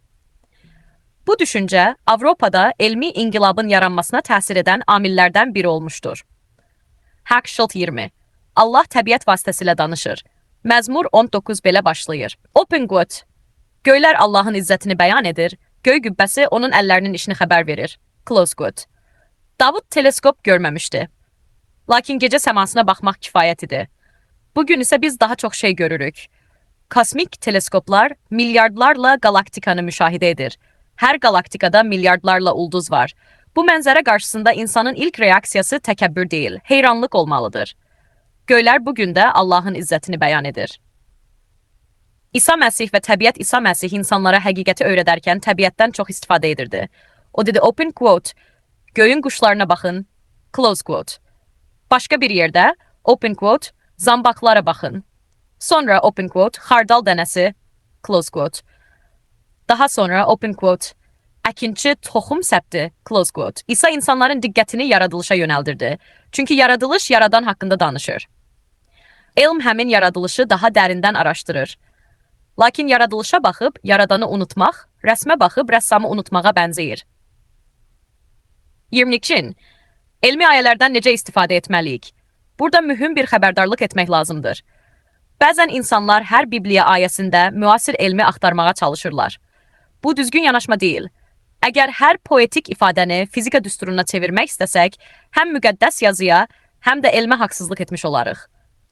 Bu düşüncə Avropada elmi inqilabın yaranmasına təsir edən amillərdən biri olmuşdur. Hackshot 20. Allah təbiət vasitəsilə danışır. Məzmur 19 belə başlayır. Open quote. Göylər Allahın izzətini bəyan edir. Göy qübbəsi onun əllərinin işini xəbər verir. Close quote. Davud teleskop görməmişdi. Lakin gecə səmasına baxmaq kifayət idi. Bugün isə biz daha çox şey görürük. Kosmik teleskoplar milyardlarla galaktikanı müşahidə edir. Hər galaktikada milyardlarla ulduz var. Bu mənzərə qarşısında insanın ilk reaksiyası təkəbbür deyil, heyranlıq olmalıdır. Göylər bugün də Allahın izzətini bəyan edir. İsa Məsih və təbiət İsa Məsih insanlara həqiqəti öyrədərkən təbiətdən çox istifadə edirdi. O dedi, open quote, göyün quşlarına baxın, close quote. Başqa bir yerdə, open quote, zambaqlara baxın. Sonra, open quote, xardal dənəsi, close quote. Daha sonra, open quote, əkinçi toxum səpdi, close quote. İsa insanların diqqətini yaradılışa yönəldirdi. Çünki yaradılış yaradan haqqında danışır. Elm həmin yaradılışı daha dərindən araşdırır. Lakin yaradılışa baxıb, yaradanı unutmaq, rəsmə baxıb, rəssamı unutmağa bənzəyir. 22. Elmi ayələrdən necə istifadə etməliyik? Burada mühüm bir xəbərdarlıq etmək lazımdır. Bəzən insanlar hər Bibliya ayəsində müasir elmi axtarmağa çalışırlar. Bu düzgün yanaşma deyil. Əgər hər poetik ifadəni fizika düsturuna çevirmək istəsək, həm müqəddəs yazıya, həm də elmə haqsızlıq etmiş olarıq.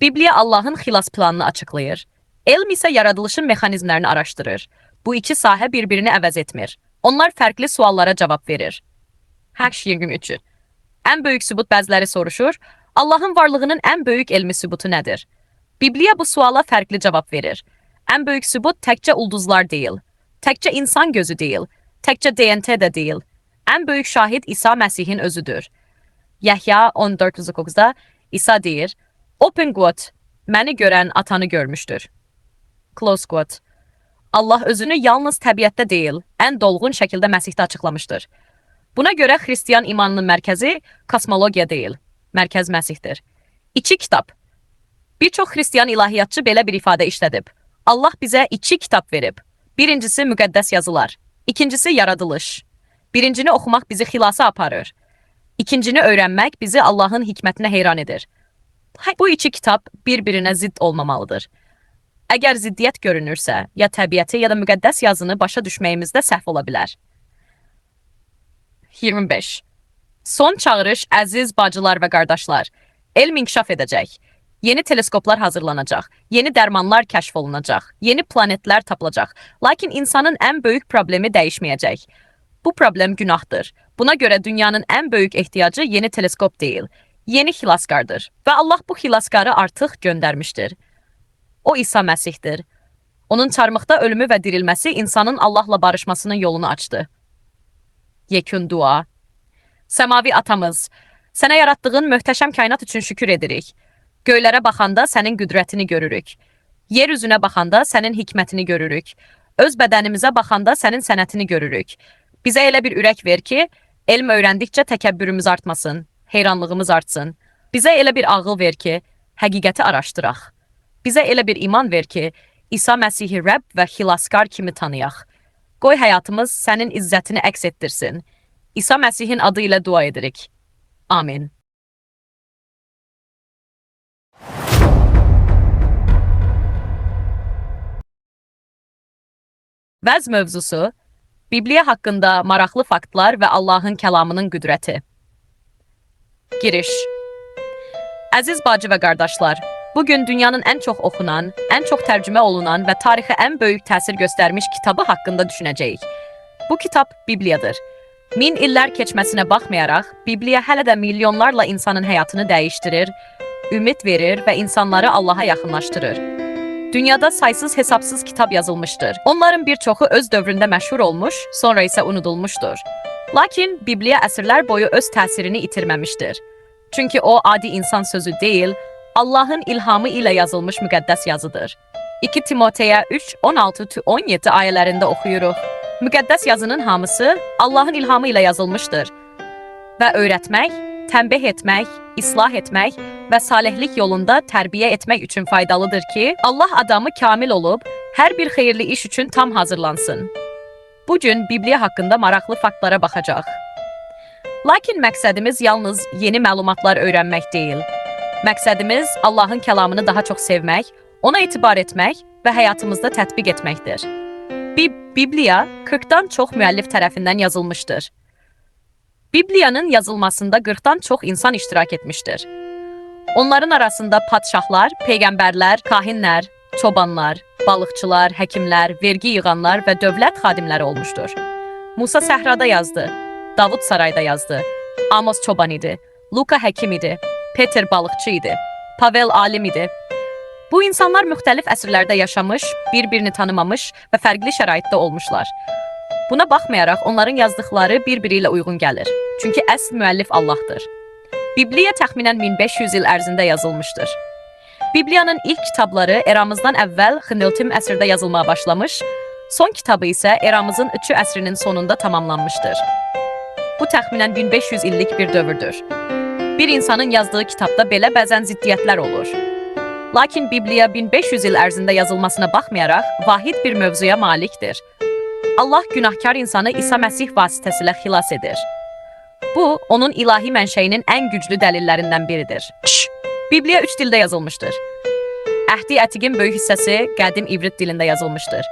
Bibliya Allahın xilas planını açıqlayır. Elm isə yaradılışın mexanizmlərini araşdırır. Bu iki sahə bir-birini əvəz etmir. Onlar fərqli suallara cavab verir. Hack 23. Ən böyük sübut bəziləri soruşur, Allahın varlığının ən böyük elmi sübutu nədir? Bibliya bu suala fərqli cavab verir. Ən böyük sübut təkcə ulduzlar deyil, təkcə insan gözü deyil, təkcə DNT də deyil. Ən böyük şahid İsa Məsihin özüdür. Yəhya 14:9-da İsa deyir, open quote, məni görən atanı görmüşdür. Close quote. Allah özünü yalnız təbiətdə deyil, ən dolğun şəkildə Məsihdə açıqlamışdır. Buna görə xristiyan imanının mərkəzi kosmologiya deyil, mərkəz Məsihdir. İki kitab. Bir çox xristiyan ilahiyyatçı belə bir ifadə işlədib. Allah bizə iki kitab verib. Birincisi müqəddəs yazılar, ikincisi yaradılış. Birincini oxumaq bizi xilasa aparır. İkincini öyrənmək bizi Allahın hikmətinə heyran edir. Bu iki kitab bir-birinə zidd olmamalıdır. Əgər ziddiyyət görünürsə, ya təbiəti ya da müqəddəs yazını başa düşməyimizdə səhv ola bilər. 25. Son çağırış əziz bacılar və qardaşlar. Elm inkişaf edəcək. Yeni teleskoplar hazırlanacaq. Yeni dərmanlar kəşf olunacaq. Yeni planetlər tapılacaq. Lakin insanın ən böyük problemi dəyişməyəcək. Bu problem günahdır. Buna göre dünyanın en büyük ihtiyacı yeni teleskop değil, yeni xilaskardır. Ve Allah bu xilaskarı artık göndermiştir. O İsa Məsihdir. Onun çarmıhta ölümü ve dirilmesi insanın Allah'la barışmasının yolunu açtı. Yekün dua. Semavi atamız, sənə yaratdığın möhtəşəm kainat üçün şükür edirik. Göylərə baxanda sənin qüdrətini görürük. Yer üzünə baxanda sənin hikmətini görürük. Öz bədənimizə baxanda sənin sənətini görürük. Bizə elə bir ürək ver ki, elm öyrəndikcə təkəbbürümüz artmasın, heyranlığımız artsın. Bizə elə bir ağıl ver ki, həqiqəti araşdıraq. Bizə elə bir iman ver ki, İsa Məsihi Rəbb və xilaskar kimi tanıyaq. Qoy həyatımız sənin izzətini əks etdirsin. İsa Məsihin adı ilə dua edirik. Amin. Vəz mövzusu, Bibliya haqqında maraqlı faktlar və Allahın kəlamının qüdrəti. Giriş. Əziz bacı və qardaşlar, bugün dünyanın ən çox oxunan, ən çox tərcümə olunan və tarixə ən böyük təsir göstərmiş kitabı haqqında düşünəcəyik. Bu kitab Bibliyadır. 1000 illər keçməsinə baxmayaraq, Bibliya hələ də milyonlarla insanın həyatını dəyişdirir, ümid verir və insanları Allaha yaxınlaşdırır. Dünyada saysız hesapsız kitap yazılmıştır. Onların birçoğu öz dövründə məşhur olmuş, sonra isə unudulmuşdur. Lakin Bibliya əsrlər boyu öz təsirini itirməmişdir. Çünki o adi insan sözü deyil, Allahın ilhamı ilə yazılmış müqəddəs yazıdır. 2 Timoteya 3, 16-17 ayələrində oxuyuruq. Müqəddəs yazının hamısı Allahın ilhamı ilə yazılmışdır və öyrətmək, tənbih etmək, islah etmək və salihlik yolunda tərbiyə etmək üçün faydalıdır ki, Allah adamı kamil olub, hər bir xeyirli iş üçün tam hazırlansın. Bugün Bibliya haqqında maraqlı faktlara baxacaq. Lakin məqsədimiz yalnız yeni məlumatlar öyrənmək deyil. Məqsədimiz Allahın kəlamını daha çox sevmək, ona etibar etmək və həyatımızda tətbiq etməkdir. Bibliya 40-dan çox müəllif tərəfindən yazılmışdır. Bibliyanın yazılmasında 40-dan çox insan iştirak etmiştir. Onların arasında padşahlar, peyğəmbərlər, kahinlər, çobanlar, balıqçılar, həkimlər, vergi yığanlar və dövlət xadimləri olmuşdur. Musa səhrada yazdı, Davud sarayda yazdı, Amos çoban idi, Luka həkim idi, Peter balıqçı idi, Pavel alim idi. Bu insanlar müxtəlif əsrlərdə yaşamış, bir-birini tanımamış və fərqli şəraitdə olmuşlar. Buna baxmayaraq onların yazdıqları bir-biri ilə uyğun gəlir. Çünki əsl müəllif Allahdır. Bibliya təxminən 1500 il ərzində yazılmışdır. Bibliyanın ilk kitabları eramızdan əvvəl Xınıltim əsrdə yazılmaya başlamış, son kitabı isə eramızın 3 əsrinin sonunda tamamlanmışdır. Bu təxminən 1500 illik bir dövrdür. Bir insanın yazdığı kitabda belə bəzən ziddiyyətlər olur. Lakin Bibliya 1500 il ərzində yazılmasına baxmayaraq vahid bir mövzuya malikdir. Allah günahkar insanı İsa Məsih vasitəsilə xilas edir. Bu, onun ilahi mənşəyinin ən güclü dəlillərindən biridir. Bibliya 3 dildə yazılmışdır. Əhdi Ətiqin böyük hissəsi qədim İbrit dilində yazılmışdır.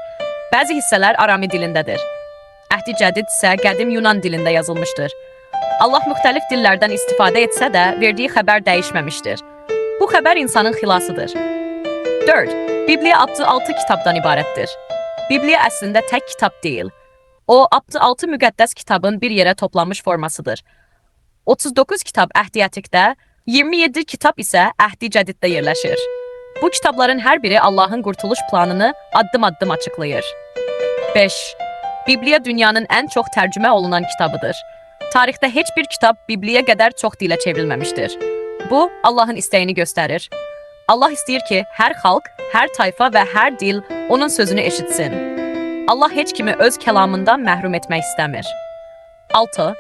Bəzi hissələr Arami dilindədir. Əhdi Cədid isə qədim Yunan dilində yazılmışdır. Allah müxtəlif dillərdən istifadə etsə də, verdiyi xəbər dəyişməmişdir. Bu xəbər insanın xilasıdır. 4. Bibliya 66 kitabdan ibarətdir. Bibliya əslində tək kitab deyil. O, 66 müqəddəs kitabın bir yerə toplanmış formasıdır. 39 kitab Əhdi Ətiqdə, 27 kitab isə Əhdi Cədiddə yerləşir. Bu kitabların hər biri Allahın qurtuluş planını addım-addım açıqlayır. 5. Bibliya dünyanın ən çox tərcümə olunan kitabıdır. Tarixdə heç bir kitab Bibliya qədər çox dilə çevrilməmişdir. Bu, Allahın istəyini göstərir. Allah istəyir ki, hər xalq, hər tayfa və hər dil onun sözünü eşitsin. Allah heç kimi öz kəlamından məhrum etmək istəmir. 6.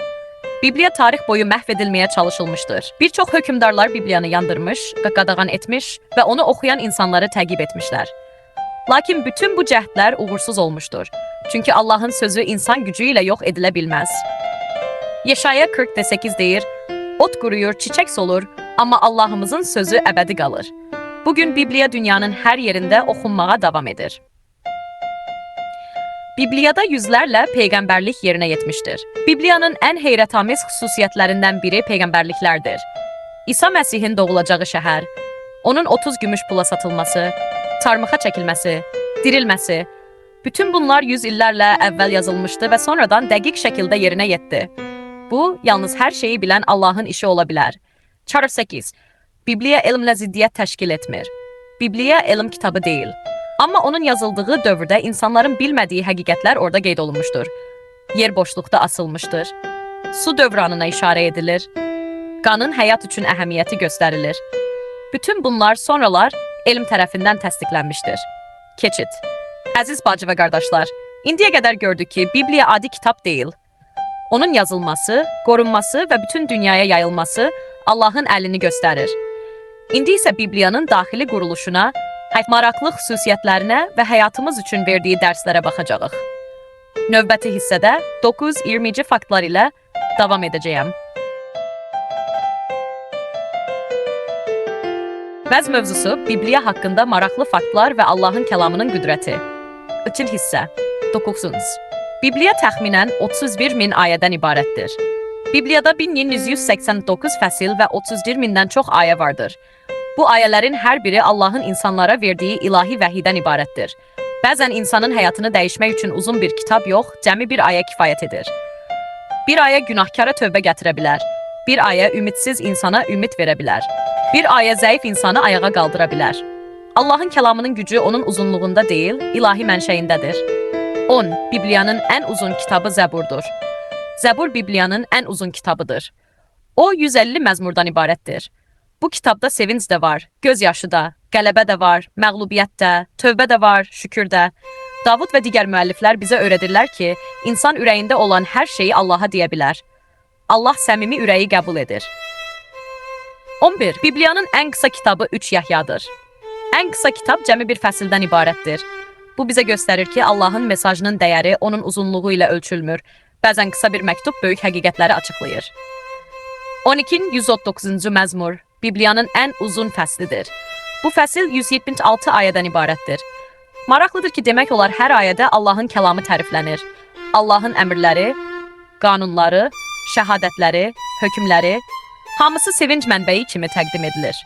Bibliya tarix boyu məhv edilməyə çalışılmışdır. Bir çox hökmdarlar Bibliyanı yandırmış və qadağan etmiş və onu oxuyan insanları təqib etmişlər. Lakin bütün bu cəhdlər uğursuz olmuşdur. Çünki Allahın sözü insan gücü ilə yox edilə bilməz. Yeşaya 40:8 deyir, ot quruyur, çiçək solur, amma Allahımızın sözü əbədi qalır. Bugün Bibliya dünyanın hər yerində oxunmağa davam edir. Bibliyada yüzlərlə peyğəmbərlik yerinə yetmişdir. Bibliyanın ən heyrətamiz xüsusiyyətlərindən biri peyğəmbərliklərdir. İsa Məsihin doğulacağı şəhər, onun 30 gümüş pula satılması, çarmıxa çəkilməsi, dirilməsi Bütün bunlar yüz illərlə əvvəl yazılmışdı və sonradan dəqiq şəkildə yerinə yetdi. Bu, yalnız hər şeyi bilən Allahın işi ola bilər. Çarı 8. Bibliya elmlə ziddiyyət təşkil etmir. Bibliya elm kitabı deyil. Amma onun yazıldığı dövrdə insanların bilmədiyi həqiqətlər orada qeyd olunmuşdur. Yer boşluqda asılmışdır. Su dövranına işarə edilir. Qanın həyat üçün əhəmiyyəti göstərilir. Bütün bunlar sonralar elm tərəfindən təsdiqlənmişdir. Keçid. Əziz bacı və qardaşlar, indiyə qədər gördük ki, Bibliya adi kitab deyil. Onun yazılması, qorunması və bütün dünyaya yayılması Allahın əlini göstərir. İndi isə Bibliyanın daxili quruluşuna, maraqlı xüsusiyyətlərinə və həyatımız üçün verdiyi dərslərə baxacağıq. Növbəti hissədə 9-20-ci faktlar ilə davam edəcəyəm. Bəz mövzusu Bibliya haqqında maraqlı faktlar və Allahın kəlamının qüdrəti. Üçün hissə 9. Bibliya təxminən 31 min ayədən ibarətdir. Bibliyada 1189 fəsil və 31 mindən çox ayə vardır. Bu ayələrin hər biri Allahın insanlara verdiyi ilahi vəhiydən ibarətdir. Bəzən insanın həyatını dəyişmək üçün uzun bir kitab yox, cəmi bir ayə kifayət edir. Bir ayə günahkara tövbə gətirə bilər. Bir ayə ümidsiz insana ümid verə bilər. Bir ayə zəif insanı ayağa qaldıra bilər. Allahın kəlamının gücü onun uzunluğunda deyil, ilahi mənşəyindədir. 10. Bibliyanın ən uzun kitabı Zəburdur. Zəbur Bibliyanın ən uzun kitabıdır. O 150 məzmurdan ibarətdir. Bu kitabda sevinc də var, gözyaşı da, qələbə də var, məğlubiyyət də, tövbə də var, şükür də. Davud və digər müəlliflər bizə öyrədirlər ki, insan ürəyində olan hər şeyi Allaha deyə bilər. Allah səmimi ürəyi qəbul edir. 11. Bibliyanın ən qısa kitabı 3 Yəhyadır. Ən qısa kitab cəmi bir fəsildən ibarətdir. Bu bizə göstərir ki, Allahın mesajının dəyəri onun uzunluğu ilə ölçülmür. Bəzən qısa bir məktub böyük həqiqətləri açıqlayır. 12. 139-cu məzmur Bibliyanın ən uzun fəslidir. Bu fəsil 176 ayədən ibarətdir. Maraqlıdır ki, demək olar hər ayədə Allahın kəlamı təriflənir. Allahın əmrləri, qanunları, şəhadətləri, hökmləri, hamısı sevinc mənbəyi kimi təqdim edilir.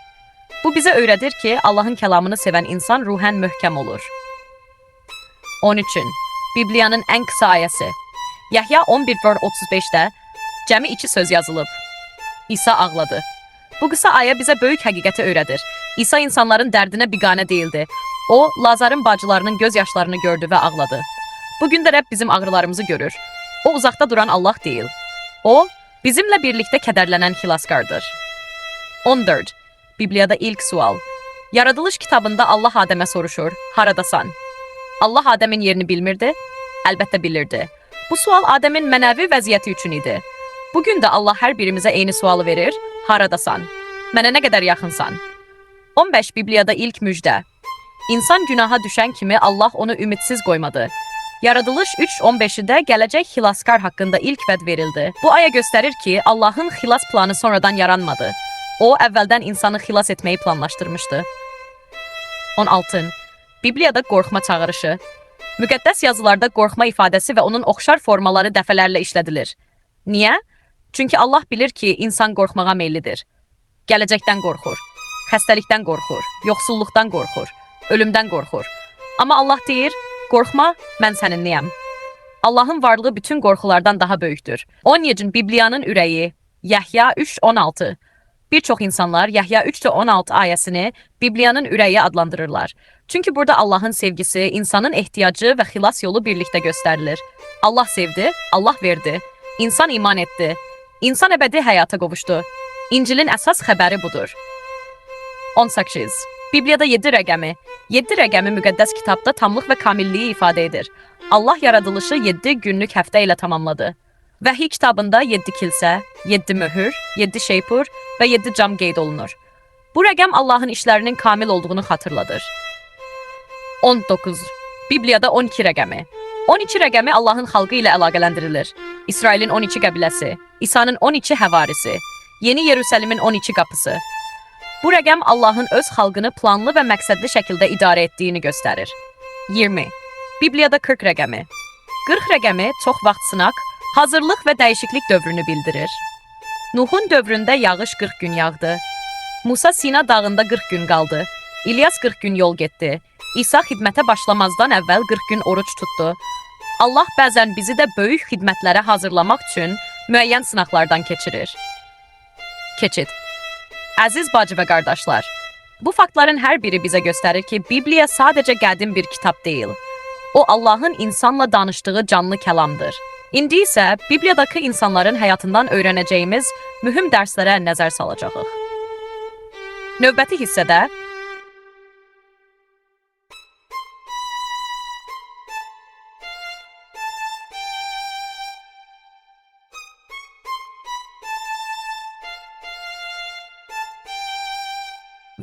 Bu bizə öyrədir ki, Allahın kəlamını sevən insan ruhən möhkəm olur. 13. Bibliyanın ən qısa ayəsi. Yəhya 11:35-də cəmi 2 söz yazılıb. İsa ağladı. Bu qısa ayə bizə böyük həqiqəti öyrədir. İsa insanların dərdinə biganə deyildi. O, Lazarın bacılarının göz yaşlarını gördü və ağladı. Bugün də Rəbb bizim ağrılarımızı görür. O, uzaqda duran Allah deyil. O, bizimlə birlikdə kədərlənən xilaskardır. 14. Bibliyada ilk sual. Yaradılış kitabında Allah Adəmə soruşur, haradasan? Allah Adəmin yerini bilmirdi? Əlbəttə bilirdi. Bu sual Adəmin mənəvi vəziyyəti üçün idi. Bugün də Allah hər birimizə eyni sualı verir, haradasan? Mənə nə qədər yaxınsan? 15. Bibliyada ilk müjdə. İnsan günaha düşən kimi Allah onu ümidsiz qoymadı. Yaradılış 3:15-də gələcək xilaskar haqqında ilk vəd verildi. Bu ayə göstərir ki, Allahın xilas planı sonradan yaranmadı. O, əvvəldən insanı xilas etməyi planlaşdırmışdı. 16. Bibliyada qorxma çağırışı. Müqəddəs yazılarda qorxma ifadəsi və onun oxşar formaları dəfələrlə işlədilir. Niyə? Çünki Allah bilir ki, insan qorxmağa meyillidir. Gələcəkdən qorxur, xəstəlikdən qorxur, yoxsulluqdan qorxur, ölümdən qorxur. Amma Allah deyir, qorxma, mən səninliyəm. Allahın varlığı bütün qorxulardan daha böyükdür. 17. Bibliyanın ürəyi. Yəhya 3:16. Bir çox insanlar Yəhya 3:16 ayəsini Bibliyanın ürəyi adlandırırlar. Çünki burada Allahın sevgisi, insanın ehtiyacı və xilas yolu birlikdə göstərilir. Allah sevdi, Allah verdi. İnsan iman etdi. İnsan əbədi həyata qovuşdu. İncilin əsas xəbəri budur. 18. Bibliyada 7 rəqəmi. 7 rəqəmi müqəddəs kitabda tamlıq və kamilliyi ifadə edir. Allah yaradılışı 7 günlük həftə ilə tamamladı. Vəhiy kitabında 7 kilsə, 7 möhür, 7 şeypur və 7 cam qeyd olunur. Bu rəqəm Allahın işlərinin kamil olduğunu xatırladır. 19. Bibliyada 12 rəqəmi. 12 rəqəmi Allahın xalqı ilə əlaqələndirilir. İsrailin 12 qəbiləsi, İsa'nın 12 həvarisi, Yeni Yerusəlimin 12 qapısı. Bu rəqəm Allahın öz xalqını planlı və məqsədli şəkildə idarə etdiyini göstərir. 20. Bibliyada 40 rəqəmi. 40 rəqəmi çox vaxt sınaq, hazırlıq və dəyişiklik dövrünü bildirir. Nuhun dövründə yağış 40 gün yağdı. Musa Sina dağında 40 gün qaldı. İlyas 40 gün yol getdi. İsa xidmətə başlamazdan əvvəl 40 gün oruç tutdu. Allah bəzən bizi də böyük xidmətlərə hazırlamaq üçün müəyyən sınaqlardan keçirir. Keçid. Əziz bacı və qardaşlar, bu faktların hər biri bizə göstərir ki, Bibliya sadəcə qədim bir kitab deyil. O, Allahın insanla danışdığı canlı kəlamdır. İndi isə Bibliyadakı insanların həyatından öyrənəcəyimiz mühüm dərslərə nəzər salacağıq. Növbəti hissədə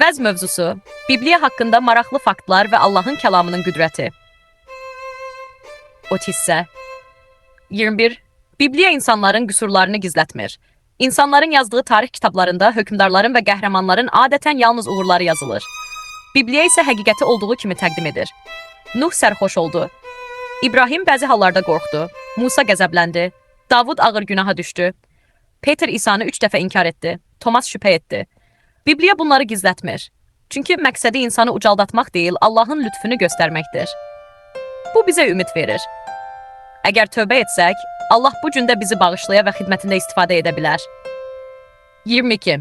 vəz mövzusu, Bibliya haqqında maraqlı faktlar və Allahın kəlamının qüdrəti. Ot hissə 21. Bibliya insanların qüsurlarını gizlətmir. İnsanların yazdığı tarix kitablarında hökmdarların və qəhrəmanların adətən yalnız uğurları yazılır. Bibliya isə həqiqəti olduğu kimi təqdim edir. Nuh sərxoş oldu. İbrahim bəzi hallarda qorxdu. Musa qəzəbləndi. Davud ağır günaha düşdü. Peter İsanı 3 dəfə inkar etdi. Thomas şübhə etdi. Bibliya bunları gizlətmir. Çünki məqsədi insanı ucaldatmaq deyil, Allahın lütfünü göstərməkdir. Bu bizə ümid verir. Əgər tövbə etsək, Allah bu gün də bizi bağışlaya və xidmətində istifadə edə bilər. 22.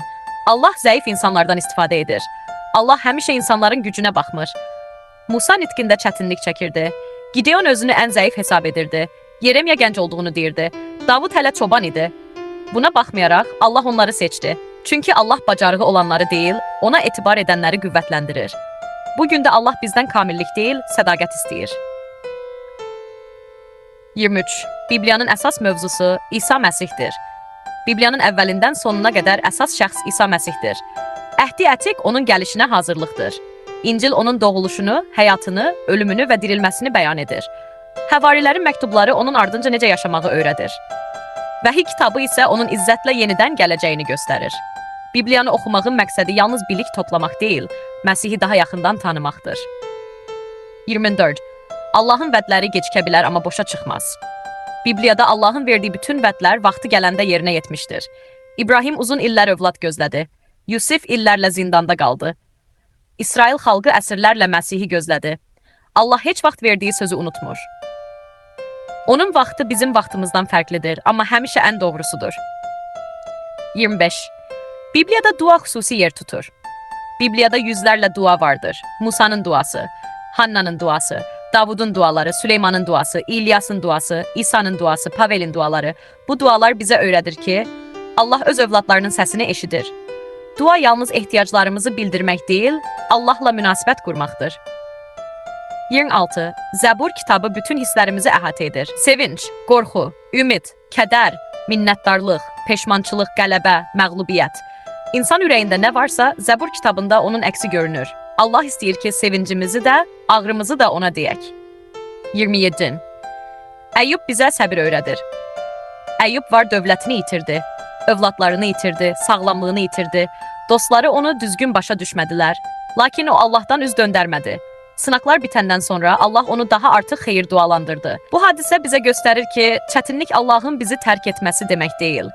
Allah zəif insanlardan istifadə edir. Allah həmişə insanların gücünə baxmır. Musa nitqində çətinlik çəkirdi. Gideon özünü ən zəif hesab edirdi. Yeremya gənc olduğunu deyirdi. Davud hələ çoban idi. Buna baxmayaraq Allah onları seçdi. Çünki Allah bacarığı olanları deyil, ona etibar edənləri qüvvətləndirir. Bugün də Allah bizdən kamillik deyil, sədaqət istəyir. 23. Bibliyanın əsas mövzusu İsa Məsihdir. Bibliyanın əvvəlindən sonuna qədər əsas şəxs İsa Məsihdir. Əhdi Ətiq onun gəlişinə hazırlıqdır. İncil onun doğuluşunu, həyatını, ölümünü və dirilməsini bəyan edir. Həvarilərin məktubları onun ardınca necə yaşamağı öyrədir. Vəhiy kitabı isə onun izzətlə yenidən gələcəyini göstərir. Bibliyanı oxumağın məqsədi yalnız bilik toplamaq deyil, Məsihi daha yaxından tanımaqdır. 24. Allahın vədləri gecikə bilər, amma boşa çıxmaz. Bibliyada Allahın verdiyi bütün vədlər vaxtı gələndə yerinə yetmişdir. İbrahim uzun illər övlad gözlədi. Yusif illərlə zindanda qaldı. İsrail xalqı əsrlərlə Məsihi gözlədi. Allah heç vaxt verdiyi sözü unutmur. Onun vaxtı bizim vaxtımızdan fərqlidir, amma həmişə ən doğrusudur. 25. Bibliyada dua xüsusi yer tutur. Bibliyada yüzlərlə dua vardır. Musa'nın duası, Hanna'nın duası, Davudun duaları, Süleymanın duası, İlyasın duası, İsa'nın duası, Pavelin duaları. Bu dualar bizə öyrədir ki, Allah öz övladlarının səsini eşidir. Dua yalnız ehtiyaclarımızı bildirmək deyil, Allahla münasibət qurmaqdır. 26. Zəbur kitabı bütün hisslərimizi əhatə edir. Sevinç, qorxu, ümid, kədər, minnətdarlıq, peşmançılıq, qələbə, məğlubiyyət. İnsan ürəyində nə varsa, Zəbur kitabında onun əksi görünür. Allah istəyir ki, sevincimizi də, ağrımızı da ona deyək. 27. Əyyub bizə səbir öyrədir. Əyyub var dövlətini itirdi, övladlarını itirdi, sağlamlığını itirdi. Dostları onu düzgün başa düşmədilər. Lakin o Allahdan üz döndərmədi. Sınaqlar bitəndən sonra Allah onu daha artıq xeyir dualandırdı. Bu hadisə bizə göstərir ki, çətinlik Allahın bizi tərk etməsi demək deyil.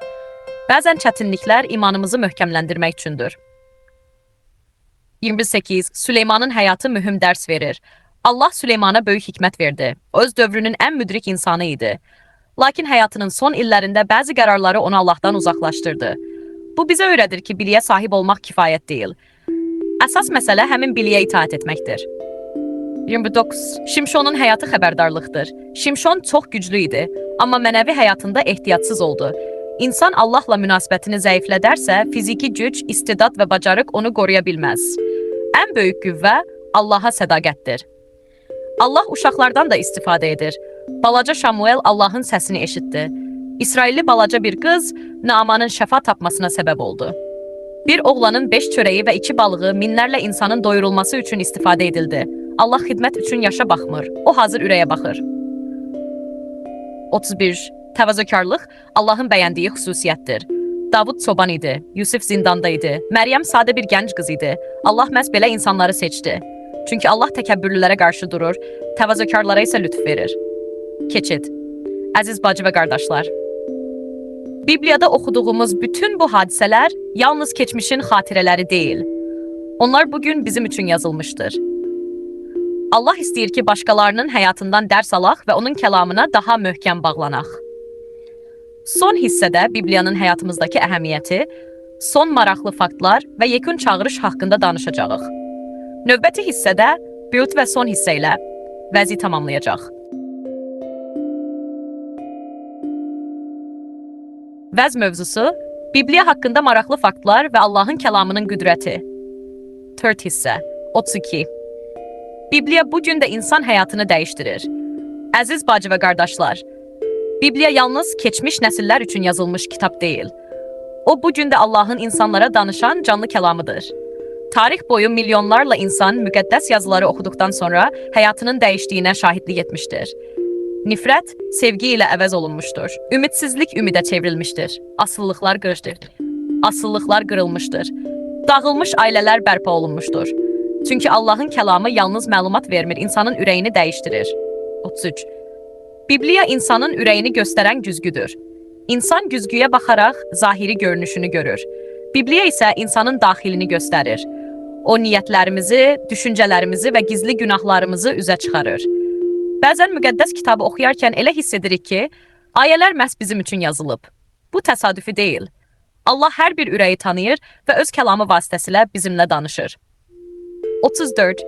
Bəzən çətinliklər imanımızı möhkəmləndirmək üçündür. 28. Süleymanın həyatı mühüm dərs verir. Allah Süleymana böyük hikmət verdi. O öz dövrünün ən müdrik insanı idi. Lakin həyatının son illərində bəzi qərarları onu Allahdan uzaqlaşdırdı. Bu bizə öyrədir ki, biliyə sahib olmaq kifayət deyil. Əsas məsələ həmin biliyə itaat etməkdir. 29. Şimşonun həyatı xəbərdarlıqdır. Şimşon çox güclü idi, amma mənəvi həyatında ehtiyatsız oldu. İnsan Allahla münasibətini zəiflədərsə, fiziki güc, istedad və bacarıq onu qoruya bilməz. Ən böyük qüvvə Allaha sədaqətdir. Allah uşaqlardan da istifadə edir. Balaca Şamuel Allahın səsini eşitdi. İsrailli balaca bir qız Naamanın şəfa tapmasına səbəb oldu. Bir oğlanın 5 çörəyi və 2 balığı minlərlə insanın doyurulması üçün istifadə edildi. Allah xidmət üçün yaşa baxmır, o hazır ürəyə baxır. 31. Təvazökarlıq Allahın bəyəndiyi xüsusiyyətdir. Davud çoban idi, Yusuf zindanda idi, Məryəm sadə bir gənc qız idi. Allah məhz belə insanları seçdi. Çünki Allah təkəbbürlülərə qarşı durur, təvazökarlara isə lütf verir. Keçid. Əziz bacı və qardaşlar, Bibliyada oxuduğumuz bütün bu hadisələr yalnız keçmişin xatirələri deyil. Onlar bugün bizim üçün yazılmışdır. Allah istəyir ki, başqalarının həyatından dərs alaq və onun kəlamına daha möhkəm bağlanaq. Son hissədə Bibliyanın həyatımızdakı əhəmiyyəti, son maraqlı faktlar və yekun çağırış haqqında danışacağıq. Növbəti hissədə build və son hissə ilə vəzi tamamlayacaq. Vəz mövzusu, Bibliya haqqında maraqlı faktlar və Allahın kəlamının qüdrəti. 4 hissə, 32. Bibliya bugün də insan həyatını dəyişdirir. Əziz bacı və qardaşlar, Bibliya yalnız keçmiş nəsillər üçün yazılmış kitab deyil. O, bugün də Allahın insanlara danışan canlı kəlamıdır. Tarix boyu milyonlarla insan müqəddəs yazıları oxuduqdan sonra həyatının dəyişdiyinə şahidlik etmişdir. Nifrət sevgi ilə əvəz olunmuşdur. Ümidsizlik ümidə çevrilmişdir. Asıllıqlar qırılmışdır. Dağılmış ailələr bərpa olunmuşdur. Çünki Allahın kəlamı yalnız məlumat vermir, insanın ürəyini dəyişdirir. 33. Bibliya insanın ürəyini göstərən güzgüdür. İnsan güzgüyə baxaraq zahiri görünüşünü görür. Bibliya isə insanın daxilini göstərir. O, niyyətlərimizi, düşüncələrimizi və gizli günahlarımızı üzə çıxarır. Bəzən müqəddəs kitabı oxuyarkən elə hiss edirik ki, ayələr məhz bizim üçün yazılıb. Bu təsadüfi deyil. Allah hər bir ürəyi tanıyır və öz kəlamı vasitəsilə bizimlə danışır. 34.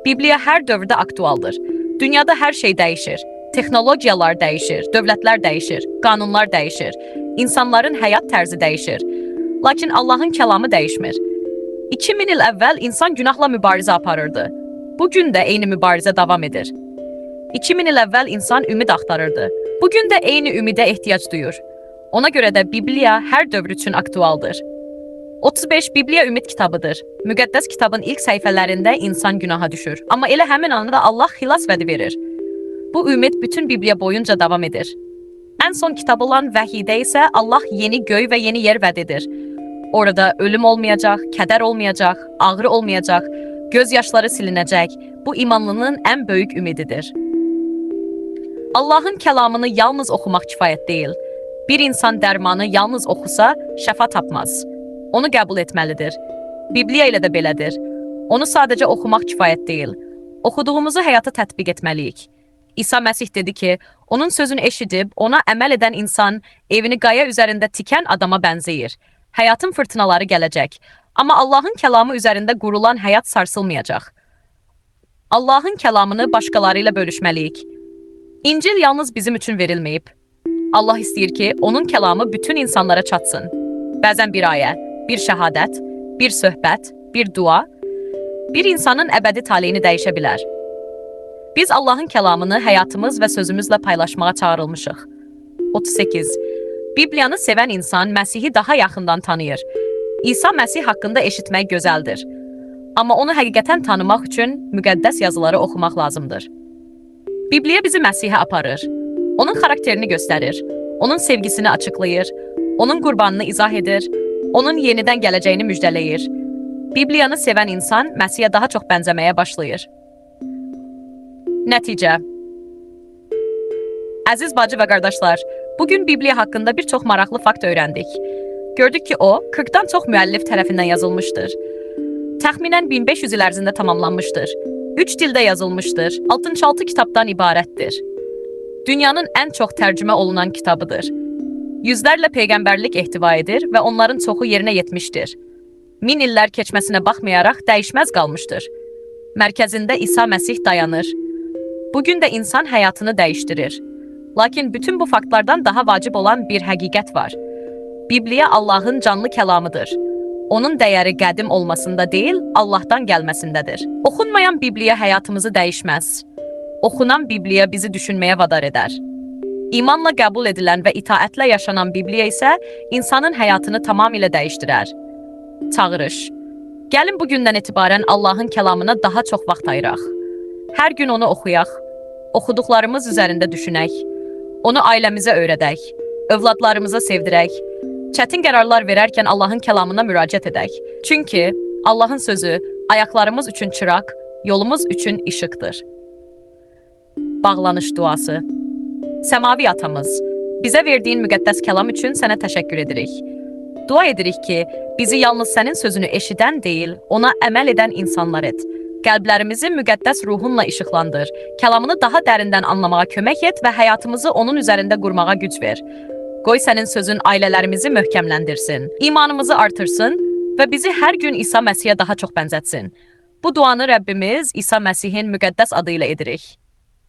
Bibliya hər dövrdə aktualdır. Dünyada hər şey dəyişir. Texnologiyalar dəyişir, dövlətlər dəyişir, qanunlar dəyişir, insanların həyat tərzi dəyişir. Lakin Allahın kəlamı dəyişmir. 2000 il əvvəl insan günahla mübarizə aparırdı. Bugün də eyni mübarizə davam edir. 2000 il əvvəl insan ümid axtarırdı. Bugün də eyni ümidə ehtiyac duyur. Ona görə də Bibliya hər dövr üçün aktualdır. 35. Bibliya ümid kitabıdır. Müqəddəs kitabın ilk səhifələrində insan günaha düşür. Amma elə həmin anda Allah xilas vədi verir. Bu ümid bütün Bibliya boyunca davam edir. Ən son kitab olan Vəhidə isə Allah yeni göy və yeni yer vəd edir. Orada ölüm olmayacaq, kədər olmayacaq, ağrı olmayacaq, göz yaşları silinəcək. Bu imanlının ən böyük ümididir. Allahın kəlamını yalnız oxumaq kifayət deyil. Bir insan dərmanı yalnız oxusa şəfa tapmaz. Onu qəbul etməlidir. Bibliya ilə də belədir. Onu sadəcə oxumaq kifayət deyil. Oxuduğumuzu həyata tətbiq etməliyik. İsa Məsih dedi ki, onun sözünü eşidib, ona əməl edən insan evini qaya üzərində tikən adama bənzəyir. Həyatın fırtınaları gələcək. Amma Allahın kəlamı üzərində qurulan həyat sarsılmayacaq. Allahın kəlamını başqaları ilə bölüşməliyik. İncil yalnız bizim üçün verilməyib. Allah istəyir ki, onun kəlamı bütün insanlara çatsın. Bəzən bir ayə, bir şəhadət, bir söhbət, bir dua, bir insanın əbədi taleyini dəyişə bilər. Biz Allahın kəlamını həyatımız və sözümüzlə paylaşmağa çağırılmışıq. 38. Bibliyanı sevən insan Məsihi daha yaxından tanıyır. İsa Məsih haqqında eşitmək gözəldir. Amma onu həqiqətən tanımaq üçün müqəddəs yazıları oxumaq lazımdır. Bibliya bizi Məsihə aparır. Onun xarakterini göstərir. Onun sevgisini açıqlayır. Onun qurbanını izah edir. Onun yenidən gələcəyini müjdələyir. Bibliyanı sevən insan Məsihə daha çox bənzəməyə başlayır. Nəticə. Əziz bacı və qardaşlar, bugün Bibliya haqqında bir çox maraqlı fakt öyrəndik. Gördük ki, o, 40-dan çox müəllif tərəfindən yazılmışdır. Təxminən 1500 il ərzində tamamlanmışdır. 3 dildə yazılmışdır. 66 kitabdan ibarətdir. Dünyanın ən çox tərcümə olunan kitabıdır. Yüzlərlə peyğəmbərlik ehtiva edir və onların çoxu yerinə yetmişdir. 1000 illər keçməsinə baxmayaraq dəyişməz qalmışdır. Mərkəzində İsa Məsih dayanır. Bugün də insan həyatını dəyişdirir. Lakin bütün bu faktlardan daha vacib olan bir həqiqət var. Bibliya Allahın canlı kəlamıdır. Onun dəyəri qədim olmasında deyil, Allahdan gəlməsindədir. Oxunmayan Bibliya həyatımızı dəyişməz. Oxunan Bibliya bizi düşünməyə vadar edər. İmanla qəbul edilən və itaətlə yaşanan Bibliya isə insanın həyatını tamamilə dəyişdirər. Çağırış. Gəlin bugündən etibarən Allahın kəlamına daha çox vaxt ayıraq. Hər gün onu oxuyaq. Oxuduqlarımız üzərində düşünək. Onu ailəmizə öyrədək. Övladlarımıza sevdirək. Çətin qərarlar verərkən Allahın kəlamına müraciət edək. Çünki Allahın sözü ayaqlarımız üçün çıraq, yolumuz üçün işıqdır. Bağlanış duası. Səmavi atamız, bizə verdiyin müqəddəs kəlam üçün sənə təşəkkür edirik. Dua edirik ki, bizi yalnız sənin sözünü eşidən deyil, ona əməl edən insanlar et. Qəlblərimizi müqəddəs ruhunla işıqlandır. Kəlamını daha dərindən anlamağa kömək et və həyatımızı onun üzərində qurmağa güc ver. Qoy sənin sözün ailələrimizi möhkəmləndirsin, imanımızı artırsın və bizi hər gün İsa Məsihə daha çox bənzətsin. Bu duanı Rəbbimiz İsa Məsihin müqəddəs adı ilə edirik.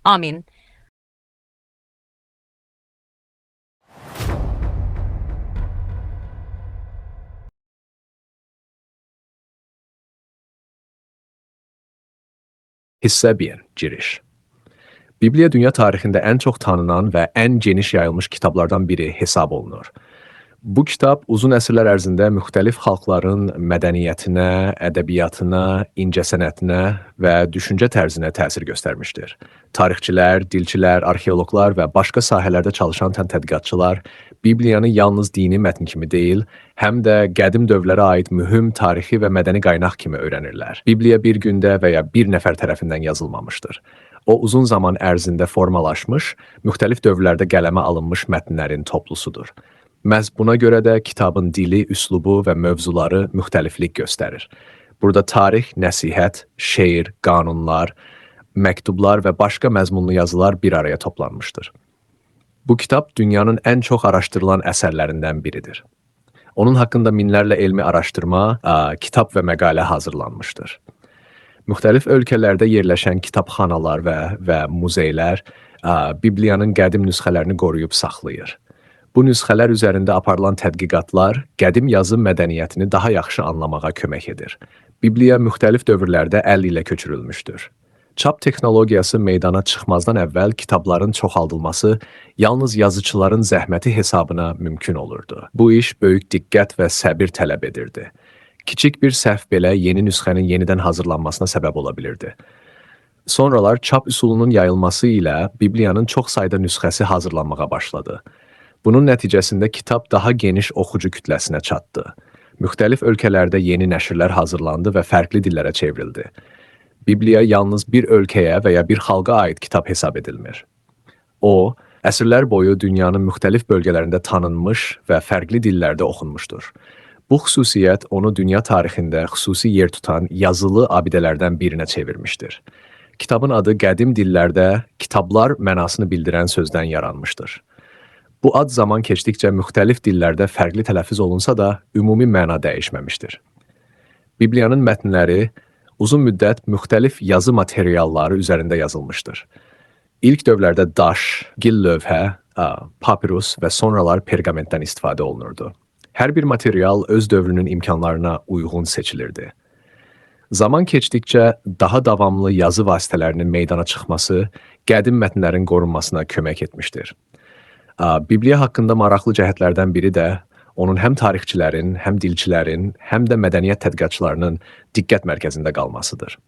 Amin. Hissə 1. Giriş. Bibliya dünya tarixində ən çox tanınan və ən geniş yayılmış kitablardan biri hesab olunur. Bu kitab uzun əsrlər ərzində müxtəlif xalqların mədəniyyətinə, ədəbiyyatına, incəsənətinə və düşüncə tərzinə təsir göstərmişdir. Tarixçilər, dilçilər, arxeoloqlar və başqa sahələrdə çalışan tədqiqatçılar Bibliyanı yalnız dini mətn kimi deyil, həm də qədim dövrlərə aid mühüm tarixi və mədəni qaynaq kimi öyrənirlər. Bibliya bir gündə və ya bir nəfər tərəfindən yazılmamışdır. O, uzun zaman ərzində formalaşmış, müxtəlif dövrlərdə qələmə alınmış mətnlərin toplusudur. Məhz buna görə də kitabın dili, üslubu və mövzuları müxtəliflik göstərir. Burada tarix, nəsihət, şeir, qanunlar, məktublar və başqa məzmunlu yazılar bir araya toplanmışdır. Bu kitab dünyanın ən çox araşdırılan əsərlərindən biridir. Onun haqqında minlərlə elmi araşdırma, kitab və məqalə hazırlanmışdır. Müxtəlif ölkələrdə yerləşən kitabxanalar və muzeylər Bibliyanın qədim nüsxələrini qoruyub saxlayır. Bu nüsxələr üzərində aparılan tədqiqatlar qədim yazı mədəniyyətini daha yaxşı anlamağa kömək edir. Bibliya müxtəlif dövrlərdə əl ilə köçürülmüşdür. Çap texnologiyası meydana çıxmazdan əvvəl kitabların çoxaldılması yalnız yazıçıların zəhməti hesabına mümkün olurdu. Bu iş böyük diqqət və səbir tələb edirdi. Kiçik bir səhv belə yeni nüsxənin yenidən hazırlanmasına səbəb ola bilirdi. Sonralar çap üsulunun yayılması ilə Bibliyanın çox sayda nüsxəsi hazırlanmağa başladı. Bunun nəticəsində kitab daha geniş oxucu kütləsinə çatdı. Müxtəlif ölkələrdə yeni nəşrlər hazırlandı və fərqli dillərə çevrildi. Bibliya yalnız bir ölkəyə və ya bir xalqa aid kitab hesab edilmir. O, əsrlər boyu dünyanın müxtəlif bölgələrində tanınmış və fərqli dillərdə oxunmuşdur. Bu xüsusiyyət onu dünya tarixində xüsusi yer tutan yazılı abidələrdən birinə çevirmişdir. Kitabın adı qədim dillərdə kitablar mənasını bildirən sözdən yaranmışdır. Bu ad zaman keçdikcə müxtəlif dillərdə fərqli tələffüz olunsa da, ümumi məna dəyişməmişdir. Bibliyanın mətnləri uzun müddət müxtəlif yazı materialları üzərində yazılmışdır. İlk dövrlərdə daş, gil lövhə, papirus və sonralar perqamentdən istifadə olunurdu. Hər bir material öz dövrünün imkanlarına uyğun seçilirdi. Zaman keçdikcə daha davamlı yazı vasitələrinin meydana çıxması qədim mətnlərin qorunmasına kömək etmişdir. Bibliya haqqında maraqlı cəhətlərdən biri də onun həm tarixçilərin, həm dilçilərin, həm də mədəniyyət tədqiqatçılarının diqqət mərkəzində qalmasıdır.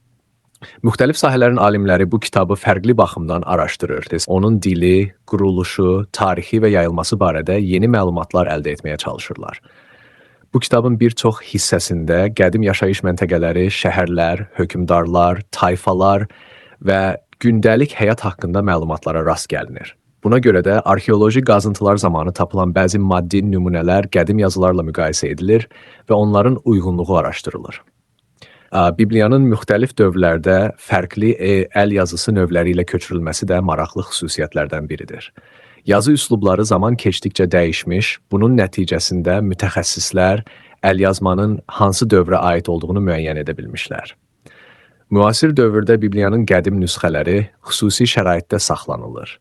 Müxtəlif sahələrin alimləri bu kitabı fərqli baxımdan araşdırır. Onun dili, quruluşu, tarixi və yayılması barədə yeni məlumatlar əldə etməyə çalışırlar. Bu kitabın bir çox hissəsində qədim yaşayış məntəqələri, şəhərlər, hökmdarlar, tayfalar və gündəlik həyat haqqında məlumatlara rast gəlinir. Buna görə də arxeoloji qazıntılar zamanı tapılan bəzi maddi nümunələr qədim yazılarla müqayisə edilir və onların uyğunluğu araşdırılır. Bibliyanın müxtəlif dövrlərdə fərqli əl yazısı növləri ilə köçürülməsi də maraqlı xüsusiyyətlərdən biridir. Yazı üslubları zaman keçdikcə dəyişmiş, bunun nəticəsində mütəxəssislər əlyazmanın hansı dövrə aid olduğunu müəyyən edə bilmişlər. Müasir dövrdə Bibliyanın qədim nüsxələri xüsusi şəraitdə saxlanılır.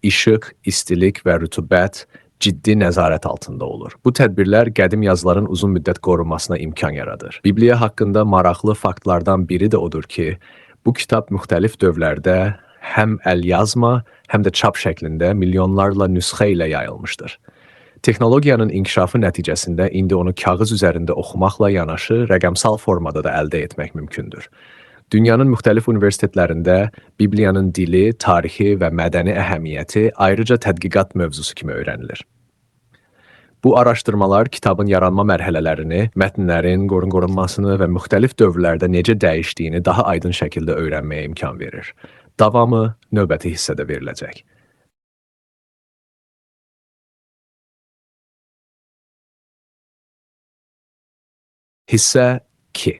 İşıq, istilik və rütubət ciddi nəzarət altında olur. Bu tədbirlər qədim yazıların uzun müddət qorunmasına imkan yaradır. Bibliya haqqında maraqlı faktlardan biri də odur ki, bu kitab müxtəlif dövrlərdə həm əl yazma, həm də çap şəklində milyonlarla nüsxə ilə yayılmışdır. Texnologiyanın inkişafı nəticəsində indi onu kağız üzərində oxumaqla yanaşı rəqəmsal formada da əldə etmək mümkündür. Dünyanın müxtəlif universitetlərində Bibliyanın dili, tarixi və mədəni əhəmiyyəti ayrıca tədqiqat mövzusu kimi öyrənilir. Bu araşdırmalar kitabın yaranma mərhələlərini, mətnlərin qorunmasını və müxtəlif dövrlərdə necə dəyişdiyini daha aydın şəkildə öyrənməyə imkan verir. Davamı növbəti hissədə veriləcək. Hissə 2.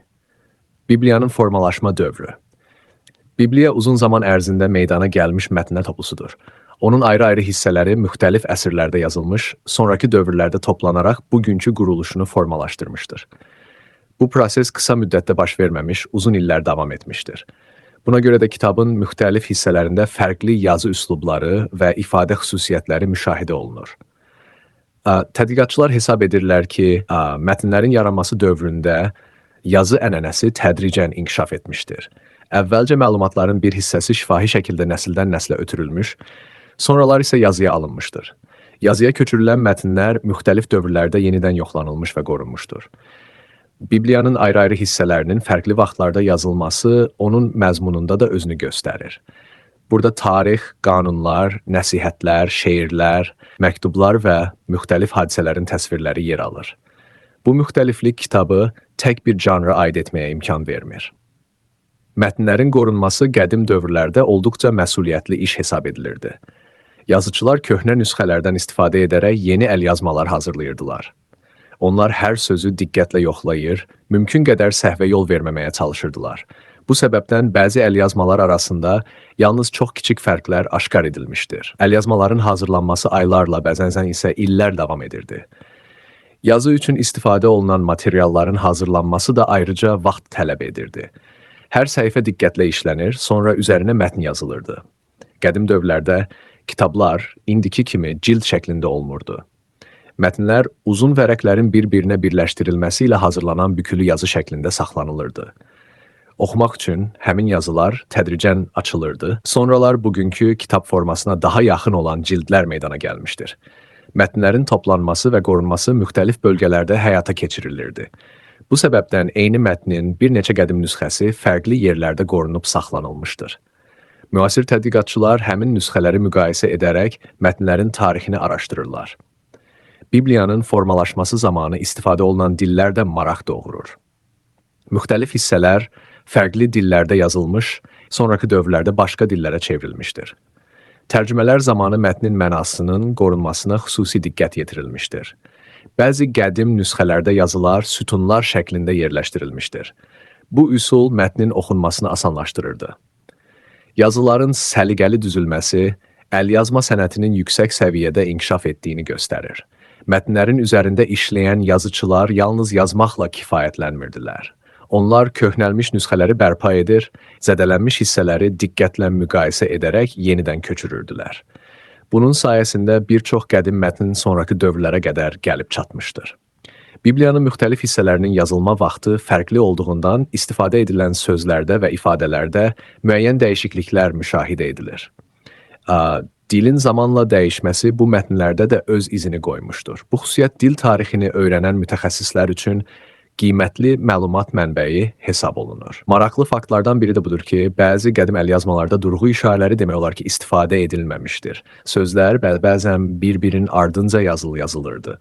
Bibliyanın formalaşma dövrü. Bibliya uzun zaman ərzində meydana gəlmiş mətnlər toplusudur. Onun ayrı-ayrı hissələri müxtəlif əsrlərdə yazılmış, sonraki dövrlərdə toplanaraq bugünkü quruluşunu formalaşdırmışdır. Bu proses qısa müddətdə baş verməmiş, uzun illər davam etmişdir. Buna görə də kitabın müxtəlif hissələrində fərqli yazı üslubları və ifadə xüsusiyyətləri müşahidə olunur. Tədqiqatçılar hesab edirlər ki, mətnlərin yaranması dövründə yazı ənənəsi tədricən inkişaf etmişdir. Əvvəlcə məlumatların bir hissəsi şifahi şəkildə nəsildən nəslə ötürülmüş, sonralar isə yazıya alınmışdır. Yazıya köçürülən mətnlər müxtəlif dövrlərdə yenidən yoxlanılmış və qorunmuşdur. Bibliyanın ayrı-ayrı hissələrinin fərqli vaxtlarda yazılması onun məzmununda da özünü göstərir. Burada tarix, qanunlar, nəsihətlər, şeirlər, məktublar və müxtəlif hadisələrin təsvirləri yer alır. Bu müxtəliflik kitabı tək bir janra aid etməyə imkan vermir. Mətnlərin qorunması qədim dövrlərdə olduqca məsuliyyətli iş hesab edilirdi. Yazıçılar köhnə nüsxələrdən istifadə edərək yeni əlyazmalar hazırlayırdılar. Onlar hər sözü diqqətlə yoxlayır, mümkün qədər səhvə yol verməməyə çalışırdılar. Bu səbəbdən bəzi əlyazmalar arasında yalnız çox kiçik fərqlər aşkar edilmişdir. Əlyazmaların hazırlanması aylarla, bəzən isə illər davam edirdi. Yazı üçün istifadə olunan materialların hazırlanması da ayrıca vaxt tələb edirdi. Hər səhifə diqqətlə işlənir, sonra üzərinə mətn yazılırdı. Qədim dövrlərdə kitablar indiki kimi cild şəklində olmurdu. Mətnlər uzun vərəqlərin bir-birinə birləşdirilməsi ilə hazırlanan bükülü yazı şəklində saxlanılırdı. Oxumaq üçün həmin yazılar tədricən açılırdı. Sonralar bugünkü kitab formasına daha yaxın olan cildlər meydana gəlmişdir. Mətnlərin toplanması və qorunması müxtəlif bölgələrdə həyata keçirilirdi. Bu səbəbdən eyni mətnin bir neçə qədim nüsxəsi fərqli yerlərdə qorunub saxlanılmışdır. Müasir tədqiqatçılar həmin nüsxələri müqayisə edərək mətnlərin tarixini araşdırırlar. Bibliyanın formalaşması zamanı istifadə olunan dillər də maraq doğurur. Müxtəlif hissələr fərqli dillərdə yazılmış, sonraki dövrlərdə başqa dillərə çevrilmişdir. Tərcümələr zamanı mətnin mənasının qorunmasına xüsusi diqqət yetirilmişdir. Bəzi qədim nüsxələrdə yazılar sütunlar şəklində yerləşdirilmişdir. Bu üsul mətnin oxunmasını asanlaşdırırdı. Yazıların səliqəli düzülməsi əlyazma sənətinin yüksək səviyyədə inkişaf etdiyini göstərir. Mətnlərin üzərində işləyən yazıçılar yalnız yazmaqla kifayətlənmirdilər. Onlar köhnəlmiş nüsxələri bərpa edir, zədələnmiş hissələri diqqətlə müqayisə edərək yenidən köçürürdülər. Bunun sayəsində bir çox qədim mətn sonraki dövrlərə qədər gəlib çatmışdır. Bibliyanın müxtəlif hissələrinin yazılma vaxtı fərqli olduğundan istifadə edilən sözlərdə və ifadələrdə müəyyən dəyişikliklər müşahidə edilir. Dilin zamanla dəyişməsi bu mətnlərdə də öz izini qoymuşdur. Bu xüsusiyyət dil tarixini öyrənən mütəxəssislər üçün qiymətli məlumat mənbəyi hesab olunur. Maraqlı faktlardan biri də budur ki, bəzi qədim əlyazmalarda durğu işarələri demək olar ki, istifadə edilməmişdir. Sözlər bəzən bir-birinin ardınca yazılırdı.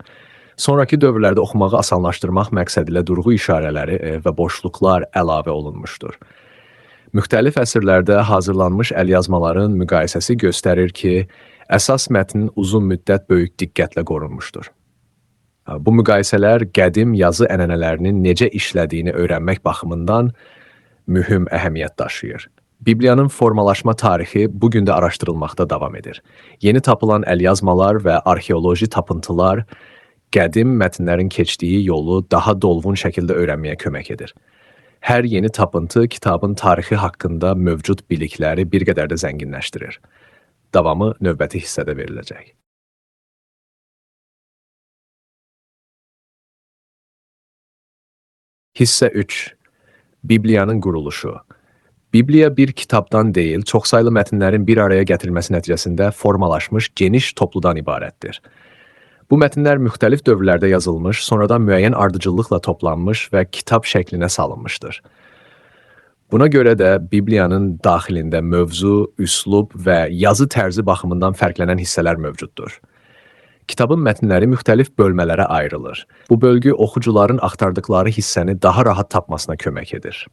Sonraki dövrlərdə oxumağı asanlaşdırmaq məqsədilə durğu işarələri və boşluqlar əlavə olunmuşdur. Müxtəlif əsrlərdə hazırlanmış əlyazmaların müqayisəsi göstərir ki, əsas mətn uzun müddət böyük diqqətlə qorunmuşdur. Bu müqayisələr qədim yazı ənənələrinin necə işlədiyini öyrənmək baxımından mühüm əhəmiyyət daşıyır. Bibliyanın formalaşma tarixi bugün də araşdırılmaqda davam edir. Yeni tapılan əlyazmalar və arxeoloji tapıntılar qədim mətnlərin keçdiyi yolu daha dolğun şəkildə öyrənməyə kömək edir. Hər yeni tapıntı kitabın tarixi haqqında mövcud bilikləri bir qədər də zənginləşdirir. Davamı növbəti hissədə veriləcək. Hissə 3. Bibliyanın quruluşu. Bibliya bir kitabdan deyil, çoxsaylı mətnlərin bir araya gətirilməsi nəticəsində formalaşmış geniş topludan ibarətdir. Bu mətnlər müxtəlif dövrlərdə yazılmış, sonradan müəyyən ardıcıllıqla toplanmış və kitab şəklinə salınmışdır. Buna görə də Bibliyanın daxilində mövzu, üslub və yazı tərzi baxımından fərqlənən hissələr mövcuddur. Kitabın mətnləri müxtəlif bölmələrə ayrılır. Bu bölgü oxucuların axtardıqları hissəni daha rahat tapmasına kömək edir.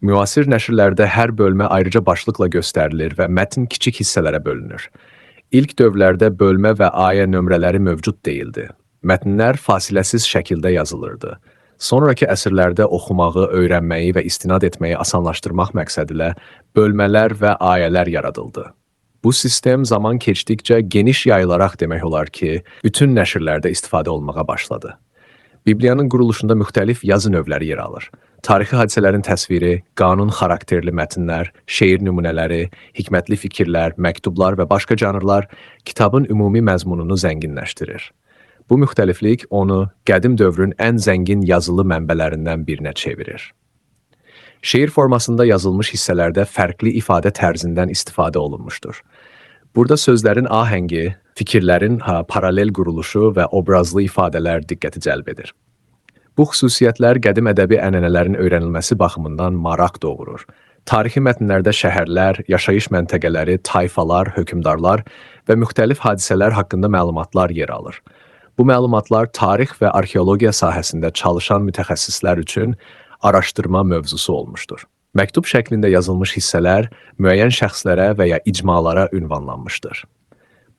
Müasir nəşrlərdə hər bölmə ayrıca başlıqla göstərilir və mətn kiçik hissələrə bölünür. İlk dövrlərdə bölmə və ayə nömrələri mövcud deyildi. Mətnlər fasiləsiz şəkildə yazılırdı. Sonrakı əsrlərdə oxumağı, öyrənməyi və istinad etməyi asanlaşdırmaq məqsədilə bölmələr və ayələr yaradıldı. Bu sistem zaman keçdikcə geniş yayılaraq demək olar ki, bütün nəşrlərdə istifadə olmağa başladı. Bibliyanın quruluşunda müxtəlif yazı növləri yer alır. Tarixi hadisələrin təsviri, qanun xarakterli mətnlər, şeir nümunələri, hikmətli fikirlər, məktublar və başqa janrlar kitabın ümumi məzmununu zənginləşdirir. Bu müxtəliflik onu qədim dövrün ən zəngin yazılı mənbələrindən birinə çevirir. Şeir formasında yazılmış hissələrdə fərqli ifadə tərzindən istifadə olunmuşdur. Burada sözlərin ahəngi, fikirlərin paralel quruluşu və obrazlı ifadələr diqqəti cəlb edir. Bu xüsusiyyətlər qədim ədəbi ənənələrin öyrənilməsi baxımından maraq doğurur. Tarixi mətnlərdə şəhərlər, yaşayış məntəqələri, tayfalar, hökmdarlar və müxtəlif hadisələr haqqında məlumatlar yer alır. Bu məlumatlar tarix və arxeologiya sahəsində çalışan mütəxəssislər üçün araşdırma mövzusu olmuşdur. Məktub şəklində yazılmış hissələr müəyyən şəxslərə və ya icmalara ünvanlanmışdır.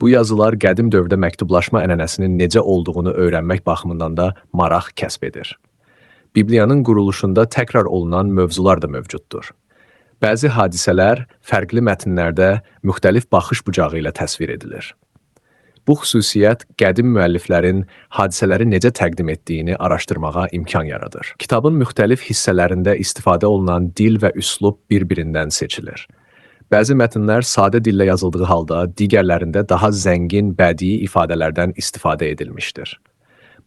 Bu yazılar qədim dövrdə məktublaşma ənənəsinin necə olduğunu öyrənmək baxımından da maraq kəsb edir. Bibliyanın quruluşunda təkrar olunan mövzular da mövcuddur. Bəzi hadisələr fərqli mətnlərdə müxtəlif baxış bucağı ilə təsvir edilir. Bu xüsusiyyət qədim müəlliflərin hadisələri necə təqdim etdiyini araşdırmağa imkan yaradır. Kitabın müxtəlif hissələrində istifadə olunan dil və üslub bir-birindən seçilir. Bəzi mətnlər sadə dillə yazıldığı halda, digərlərində daha zəngin bədii ifadələrdən istifadə edilmişdir.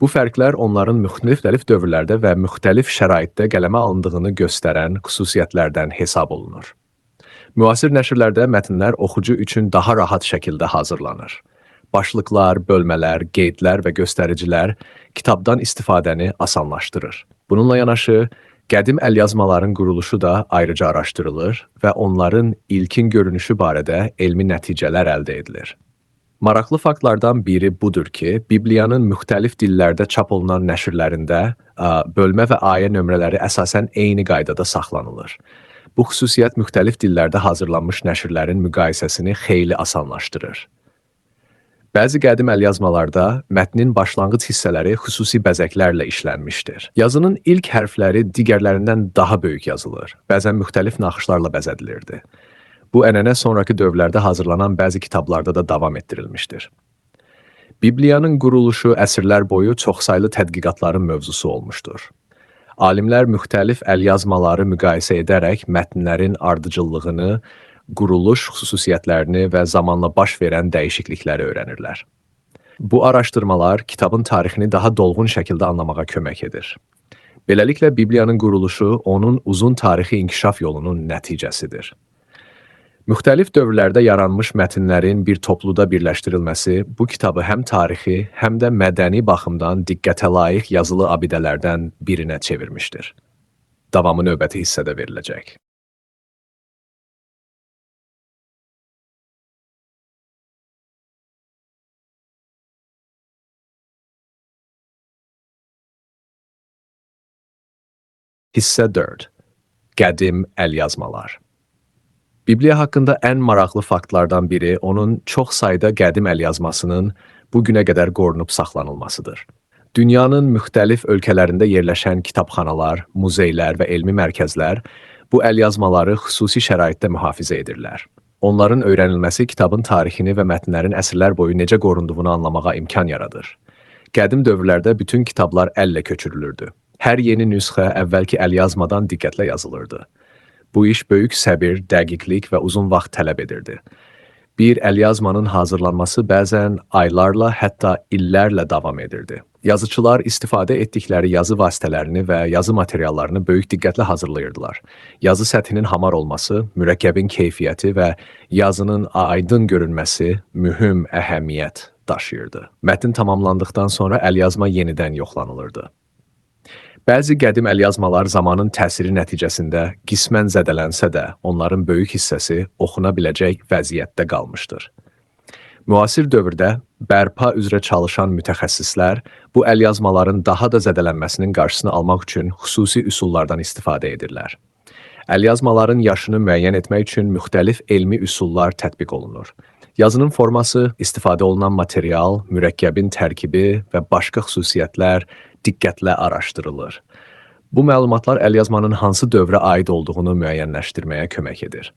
Bu fərqlər onların müxtəlif dövrlərdə və müxtəlif şəraitdə qələmə alındığını göstərən xüsusiyyətlərdən hesab olunur. Müasir nəşrlərdə mətnlər oxucu üçün daha rahat şəkildə hazırlanır. Başlıqlar, bölmələr, qeydlər və göstəricilər kitabdan istifadəni asanlaşdırır. Bununla yanaşı, qədim əlyazmaların quruluşu da ayrıca araşdırılır və onların ilkin görünüşü barədə elmi nəticələr əldə edilir. Maraqlı faktlardan biri budur ki, Bibliyanın müxtəlif dillərdə çap olunan nəşrlərində bölmə və ayə nömrələri əsasən eyni qaydada saxlanılır. Bu xüsusiyyət müxtəlif dillərdə hazırlanmış nəşrlərin müqayisəsini xeyli asanlaşdırır. Bəzi qədim əlyazmalarda mətnin başlanğıc hissələri xüsusi bəzəklərlə işlənmişdir. Yazının ilk hərfləri digərlərindən daha böyük yazılır, bəzən müxtəlif naxışlarla bəzədilirdi. Bu ənənə sonrakı dövrlərdə hazırlanan bəzi kitablarda da davam etdirilmişdir. Bibliyanın quruluşu əsrlər boyu çoxsaylı tədqiqatların mövzusu olmuşdur. Alimlər müxtəlif əlyazmaları müqayisə edərək mətnlərin ardıcıllığını, quruluş xüsusiyyətlərini və zamanla baş verən dəyişiklikləri öyrənirlər. Bu araşdırmalar kitabın tarixini daha dolğun şəkildə anlamağa kömək edir. Beləliklə, Bibliyanın quruluşu onun uzun tarixi inkişaf yolunun nəticəsidir. Müxtəlif dövrlərdə yaranmış mətnlərin bir topluda birləşdirilməsi bu kitabı həm tarixi, həm də mədəni baxımdan diqqətə layiq yazılı abidələrdən birinə çevirmişdir. Davamı növbəti hissədə veriləcək. Hissə 4. Qədim əlyazmalar. Bibliya haqqında ən maraqlı faktlardan biri onun çox sayda qədim əlyazmasının bu günə qədər qorunub saxlanılmasıdır. Dünyanın müxtəlif ölkələrində yerləşən kitabxanalar, muzeylər və elmi mərkəzlər bu əlyazmaları xüsusi şəraitdə mühafizə edirlər. Onların öyrənilməsi kitabın tarixini və mətnlərin əsrlər boyu necə qorunduğunu anlamağa imkan yaradır. Qədim dövrlərdə bütün kitablar əllə köçürülürdü. Hər yeni nüsxə əvvəlki əlyazmadan diqqətlə yazılırdı. Bu iş böyük səbir, dəqiqlik və uzun vaxt tələb edirdi. Bir əlyazmanın hazırlanması bəzən aylarla, hətta illərlə davam edirdi. Yazıçılar istifadə etdikləri yazı vasitələrini və yazı materiallarını böyük diqqətlə hazırlayırdılar. Yazı səthinin hamar olması, mürəkkəbin keyfiyyəti və yazının aydın görünməsi mühüm əhəmiyyət daşıyırdı. Mətn tamamlandıqdan sonra əlyazma yenidən yoxlanılırdı. Bəzi qədim əlyazmalar zamanın təsiri nəticəsində qismən zədələnsə də, onların böyük hissəsi oxuna biləcək vəziyyətdə qalmışdır. Müasir dövrdə bərpa üzrə çalışan mütəxəssislər bu əlyazmaların daha da zədələnməsinin qarşısını almaq üçün xüsusi üsullardan istifadə edirlər. Əlyazmaların yaşını müəyyən etmək üçün müxtəlif elmi üsullar tətbiq olunur. Yazının forması, istifadə olunan material, mürəkkəbin tərkibi və başqa xüsusiyyətlər diqqətlə araşdırılır. Bu məlumatlar əlyazmanın hansı dövrə aid olduğunu müəyyənləşdirməyə kömək edir.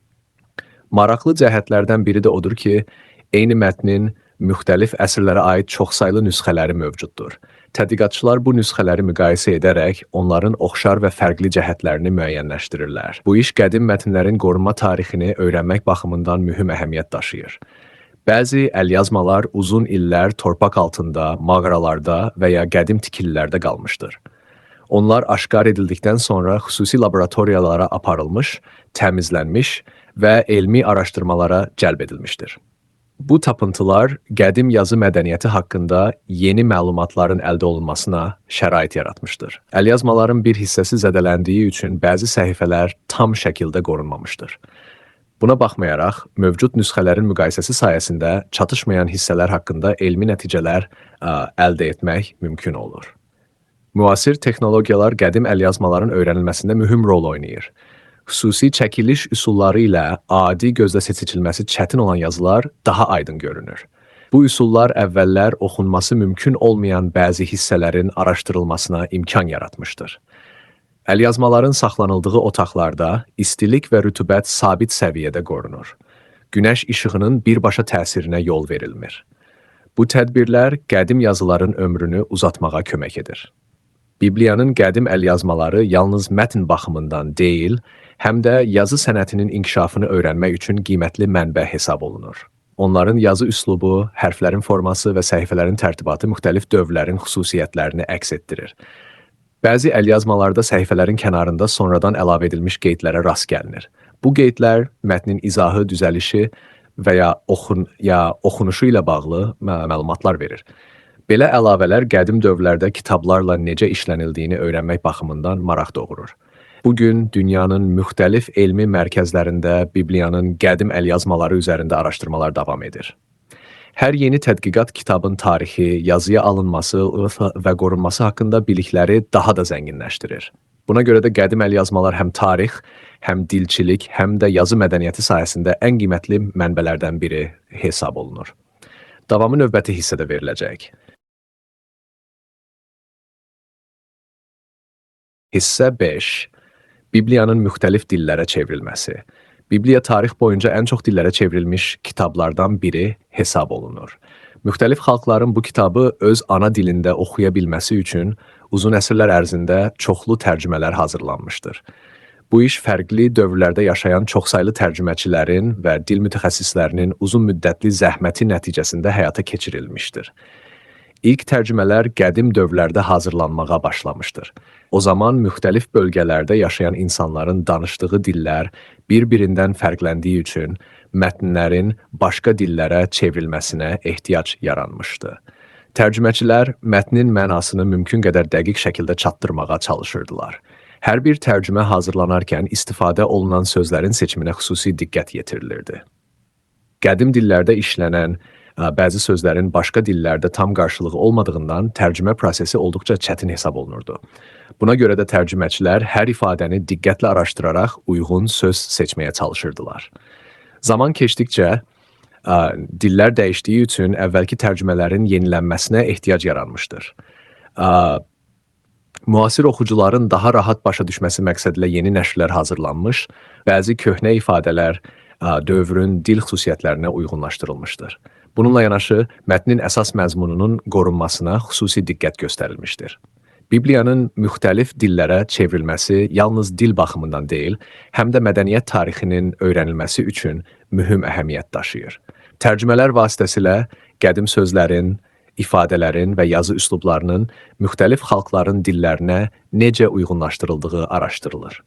Maraqlı cəhətlərdən biri də odur ki, eyni mətnin müxtəlif əsrlərə aid çoxsaylı nüsxələri mövcuddur. Tədqiqatçılar bu nüsxələri müqayisə edərək onların oxşar və fərqli cəhətlərini müəyyənləşdirirlər. Bu iş qədim mətnlərin qorunma tarixini öyrənmək baxımından mühüm əhəmiyyət daşıyır. Bəzi əlyazmalar uzun illər torpaq altında, mağaralarda və ya qədim tikililərdə qalmışdır. Onlar aşkar edildikdən sonra xüsusi laboratoriyalara aparılmış, təmizlənmiş və elmi araşdırmalara cəlb edilmişdir. Bu tapıntılar qədim yazı mədəniyyəti haqqında yeni məlumatların əldə olunmasına şərait yaratmışdır. Əlyazmaların bir hissəsi zədələndiyi üçün bəzi səhifələr tam şəkildə qorunmamışdır. Buna baxmayaraq, mövcud nüsxələrin müqayisəsi sayəsində çatışmayan hissələr haqqında elmi nəticələr əldə etmək mümkün olur. Müasir texnologiyalar qədim əlyazmaların öyrənilməsində mühüm rol oynayır. Xüsusi çəkiliş üsulları ilə adi gözlə seçilməsi çətin olan yazılar daha aydın görünür. Bu üsullar əvvəllər oxunması mümkün olmayan bəzi hissələrin araşdırılmasına imkan yaratmışdır. Əlyazmaların saxlanıldığı otaqlarda istilik və rütubət sabit səviyyədə qorunur. Günəş işığının birbaşa təsirinə yol verilmir. Bu tədbirlər qədim yazıların ömrünü uzatmağa kömək edir. Bibliyanın qədim əlyazmaları yalnız mətn baxımından deyil, həm də yazı sənətinin inkişafını öyrənmək üçün qiymətli mənbə hesab olunur. Onların yazı üslubu, hərflərin forması və səhifələrin tərtibatı müxtəlif dövrlərin xüsusiyyətlərini əks etdirir. Bəzi əlyazmalarda səhifələrin kənarında sonradan əlavə edilmiş qeydlərə rast gəlinir. Bu qeydlər mətnin izahı, düzəlişi və ya oxunuşu ilə bağlı məlumatlar verir. Belə əlavələr qədim dövrlərdə kitablarla necə işlənildiyini öyrənmək baxımından maraq doğurur. Bugün dünyanın müxtəlif elmi mərkəzlərində Bibliyanın qədim əlyazmaları üzərində araşdırmalar davam edir. Hər yeni tədqiqat kitabın tarixi, yazıya alınması və qorunması haqqında bilikləri daha da zənginləşdirir. Buna görə də qədim əlyazmalar həm tarix, həm dilçilik, həm də yazı mədəniyyəti sayəsində ən qiymətli mənbələrdən biri hesab olunur. Davamı növbəti hissədə veriləcək. Hissə 5. Bibliyanın müxtəlif dillərə çevrilməsi. Bibliya tarix boyunca ən çox dillərə çevrilmiş kitablardan biri hesab olunur. Müxtəlif xalqların bu kitabı öz ana dilində oxuya bilməsi üçün uzun əsrlər ərzində çoxlu tərcümələr hazırlanmışdır. Bu iş fərqli dövrlərdə yaşayan çoxsaylı tərcüməçilərin və dil mütəxəssislərinin uzun müddətli zəhməti nəticəsində həyata keçirilmişdir. İlk tərcümələr qədim dövrlərdə hazırlanmağa başlamışdır. O zaman müxtəlif bölgələrdə yaşayan insanların danışdığı dillər bir-birindən fərqləndiyi üçün mətnlərin başqa dillərə çevrilməsinə ehtiyac yaranmışdı. Tərcüməçilər mətnin mənasını mümkün qədər dəqiq şəkildə çatdırmağa çalışırdılar. Hər bir tərcümə hazırlanarkən istifadə olunan sözlərin seçiminə xüsusi diqqət yetirilirdi. Qədim dillərdə işlənən bəzi sözlərin başqa dillərdə tam qarşılığı olmadığından tərcümə prosesi olduqca çətin hesab olunurdu. Buna görə də tərcüməçilər hər ifadəni diqqətlə araşdıraraq uyğun söz seçməyə çalışırdılar. Zaman keçdikcə dillər dəyişdiyi üçün əvvəlki tərcümələrin yenilənməsinə ehtiyac yaranmışdır. Müasir oxucuların daha rahat başa düşməsi məqsədilə yeni nəşrlər hazırlanmış, bəzi köhnə ifadələr dövrün dil xüsusiyyətlərinə uyğunlaşdırılmışdır. Bununla yanaşı, mətnin əsas məzmununun qorunmasına xüsusi diqqət göstərilmişdir. Bibliyanın müxtəlif dillərə çevrilməsi yalnız dil baxımından deyil, həm də mədəniyyət tarixinin öyrənilməsi üçün mühüm əhəmiyyət daşıyır. Tərcümələr vasitəsilə qədim sözlərin, ifadələrin və yazı üslublarının müxtəlif xalqların dillərinə necə uyğunlaşdırıldığı araşdırılır.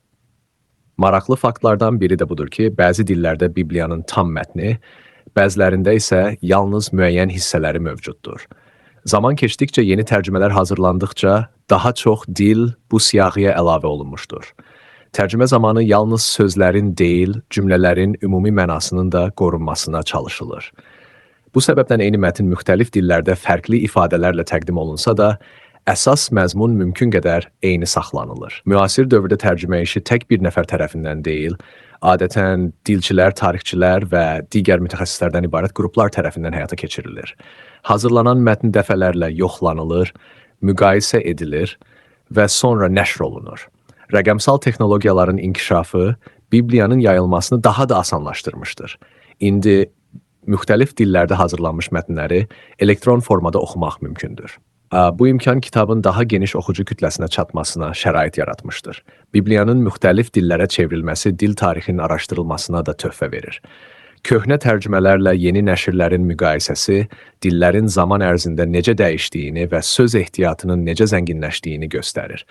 Maraqlı faktlardan biri də budur ki, bəzi dillərdə Bibliyanın tam mətni, bəzilərində isə yalnız müəyyən hissələri mövcuddur. Zaman keçdikcə yeni tərcümələr hazırlandıqca daha çox dil bu siyahıya əlavə olunmuşdur. Tərcümə zamanı yalnız sözlərin deyil, cümlələrin ümumi mənasının da qorunmasına çalışılır. Bu səbəbdən eyni mətn müxtəlif dillərdə fərqli ifadələrlə təqdim olunsa da, əsas məzmun mümkün qədər eyni saxlanılır. Müasir dövrdə tərcümə işi tək bir nəfər tərəfindən deyil, Adətən dilçilər, tarixçilər və digər mütəxəssislərdən ibarət qruplar tərəfindən həyata keçirilir. Hazırlanan mətn dəfələrlə yoxlanılır, müqayisə edilir və sonra nəşr olunur. Rəqəmsal texnologiyaların inkişafı Bibliyanın yayılmasını daha da asanlaşdırmışdır. İndi müxtəlif dillərdə hazırlanmış mətnləri elektron formada oxumaq mümkündür. Bu imkan kitabın daha geniş oxucu kütləsinə çatmasına şərait yaratmışdır. Bibliyanın müxtəlif dillərə çevrilməsi dil tarixinin araşdırılmasına da töhfə verir. Köhnə tərcümələrlə yeni nəşrlərin müqayisəsi dillərin zaman ərzində necə dəyişdiyini və söz ehtiyatının necə zənginləşdiyini göstərir.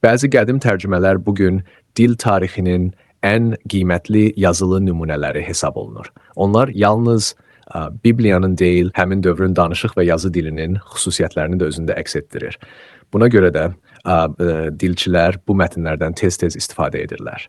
Bəzi qədim tərcümələr bugün dil tarixinin ən qiymətli yazılı nümunələri hesab olunur. Onlar yalnız Bibliyanın deyil, həmin dövrün danışıq və yazı dilinin xüsusiyyətlərini də özündə əks etdirir. Buna görə də dilçilər bu mətnlərdən tez-tez istifadə edirlər.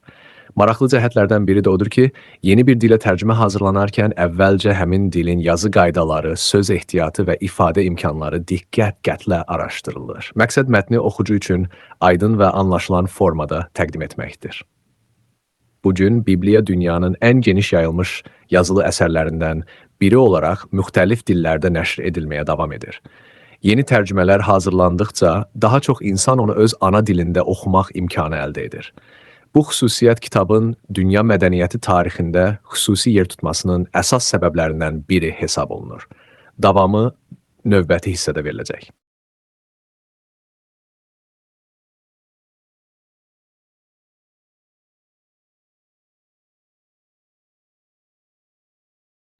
Maraqlı cəhətlərdən biri də odur ki, yeni bir dilə tərcümə hazırlanarkən əvvəlcə həmin dilin yazı qaydaları, söz ehtiyatı və ifadə imkanları diqqətlə araşdırılır. Məqsəd mətni oxucu üçün aydın və anlaşılan formada təqdim etməkdir. Bugün Bibliya dünyanın ən geniş yayılmış yazılı əsərlərindən biri olaraq müxtəlif dillərdə nəşr edilməyə davam edir. Yeni tərcümələr hazırlandıqca daha çox insan onu öz ana dilində oxumaq imkanı əldə edir. Bu xüsusiyyət kitabın dünya mədəniyyəti tarixində xüsusi yer tutmasının əsas səbəblərindən biri hesab olunur. Davamı növbəti hissədə veriləcək.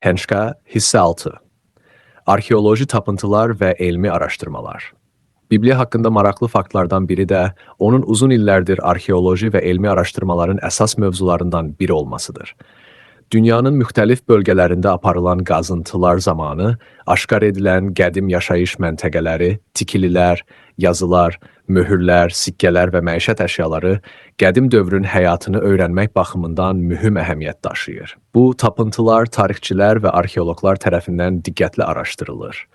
Henşka, hissə 6. Arxeoloji tapıntılar və elmi araşdırmalar. Bibliya haqqında maraqlı faktlardan biri də onun uzun illərdir arxeoloji və elmi araşdırmaların əsas mövzularından biri olmasıdır. Dünyanın müxtəlif bölgələrində aparılan qazıntılar zamanı aşkar edilən qədim yaşayış məntəqələri, tikililər, yazılar, möhürlər, sikkələr və məişət əşyaları qədim dövrün həyatını öyrənmək baxımından mühüm əhəmiyyət daşıyır. Bu tapıntılar tarixçilər və arxeoloqlar tərəfindən diqqətlə araşdırılır.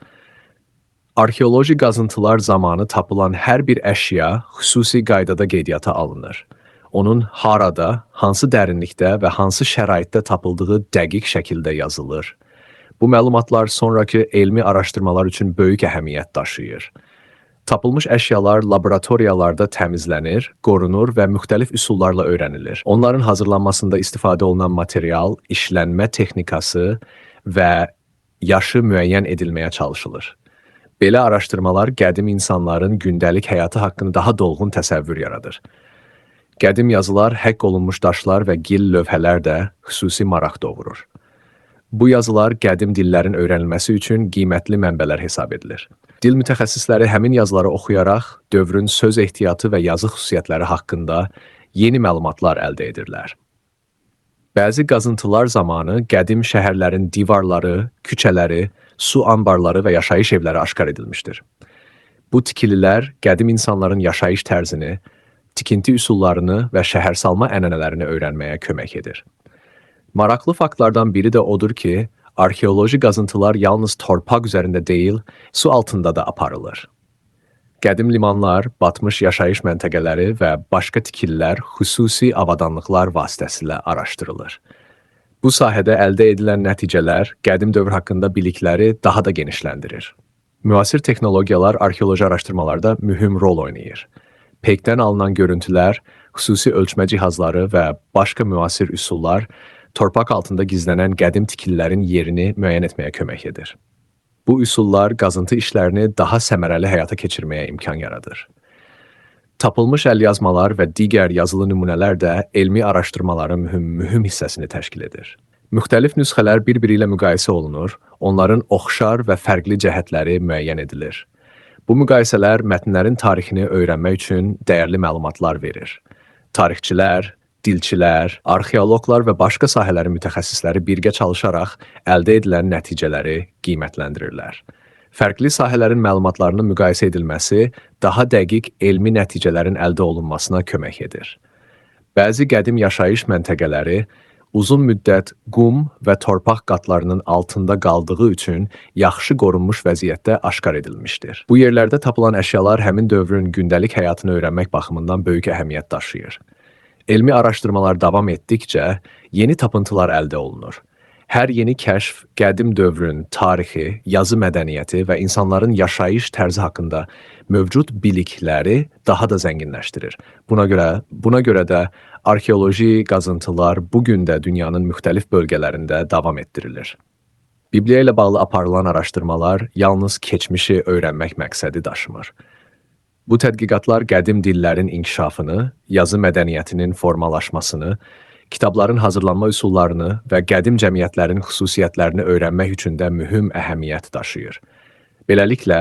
Arxeoloji qazıntılar zamanı tapılan hər bir əşya xüsusi qaydada qeydiyyata alınır. Onun harada, hansı dərinlikdə və hansı şəraitdə tapıldığı dəqiq şəkildə yazılır. Bu məlumatlar sonraki elmi araşdırmalar üçün böyük əhəmiyyət daşıyır. Tapılmış əşyalar laboratoriyalarda təmizlənir, qorunur və müxtəlif üsullarla öyrənilir. Onların hazırlanmasında istifadə olunan material, işlənmə texnikası və yaşı müəyyən edilməyə çalışılır. Belə araşdırmalar qədim insanların gündəlik həyatı haqqında daha dolğun təsəvvür yaradır. Qədim yazılar, həkk olunmuş daşlar və gil lövhələr də xüsusi maraq doğurur. Bu yazılar qədim dillərin öyrənilməsi üçün qiymətli mənbələr hesab edilir. Dil mütəxəssisləri həmin yazıları oxuyaraq dövrün söz ehtiyatı və yazı xüsusiyyətləri haqqında yeni məlumatlar əldə edirlər. Bəzi qazıntılar zamanı qədim şəhərlərin divarları, küçələri, su anbarları və yaşayış evləri aşkar edilmişdir. Bu tikililər qədim insanların yaşayış tərzini, tikinti üsullarını və şəhərsalma ənənələrini öyrənməyə kömək edir. Maraqlı faktlardan biri də odur ki, arxeoloji qazıntılar yalnız torpaq üzərində deyil, su altında da aparılır. Qədim limanlar, batmış yaşayış məntəqələri və başqa tikililər xüsusi avadanlıqlar vasitəsilə araşdırılır. Bu sahədə əldə edilən nəticələr qədim dövr haqqında bilikləri daha da genişləndirir. Müasir texnologiyalar arxeoloji araşdırmalarda mühüm rol oynayır. Peykdən alınan görüntülər, xüsusi ölçmə cihazları və başqa müasir üsullar torpaq altında gizlənən qədim tikililərin yerini müəyyən etməyə kömək edir. Bu üsullar qazıntı işlərini daha səmərəli həyata keçirməyə imkan yaradır. Tapılmış əlyazmalar və digər yazılı nümunələr də elmi araşdırmaların mühüm hissəsini təşkil edir. Müxtəlif nüsxələr bir-biri ilə müqayisə olunur, onların oxşar və fərqli cəhətləri müəyyən edilir. Bu müqayisələr mətnlərin tarixini öyrənmək üçün dəyərli məlumatlar verir. Tarixçilər, dilçilər, arxeoloqlar və başqa sahələrin mütəxəssisləri birgə çalışaraq əldə edilən nəticələri qiymətləndirirlər. Fərqli sahələrin məlumatlarının müqayisə edilməsi daha dəqiq elmi nəticələrin əldə olunmasına kömək edir. Bəzi qədim yaşayış məntəqələri uzun müddət qum və torpaq qatlarının altında qaldığı üçün yaxşı qorunmuş vəziyyətdə aşkar edilmişdir. Bu yerlərdə tapılan əşyalar həmin dövrün gündəlik həyatını öyrənmək baxımından böyük əhəmiyyət daşıyır. Elmi araşdırmalar davam etdikcə yeni tapıntılar əldə olunur. Hər yeni kəşf qədim dövrün tarixi, yazı mədəniyyəti və insanların yaşayış tərzi haqqında mövcud bilikləri daha da zənginləşdirir. Buna görə də arxeoloji qazıntılar bu gün də dünyanın müxtəlif bölgələrində davam etdirilir. Bibliya ilə bağlı aparılan araşdırmalar yalnız keçmişi öyrənmək məqsədi daşımır. Bu tədqiqatlar qədim dillərin inkişafını, yazı mədəniyyətinin formalaşmasını, kitabların hazırlanma üsullarını və qədim cəmiyyətlərin xüsusiyyətlərini öyrənmək üçün də mühüm əhəmiyyət daşıyır. Beləliklə,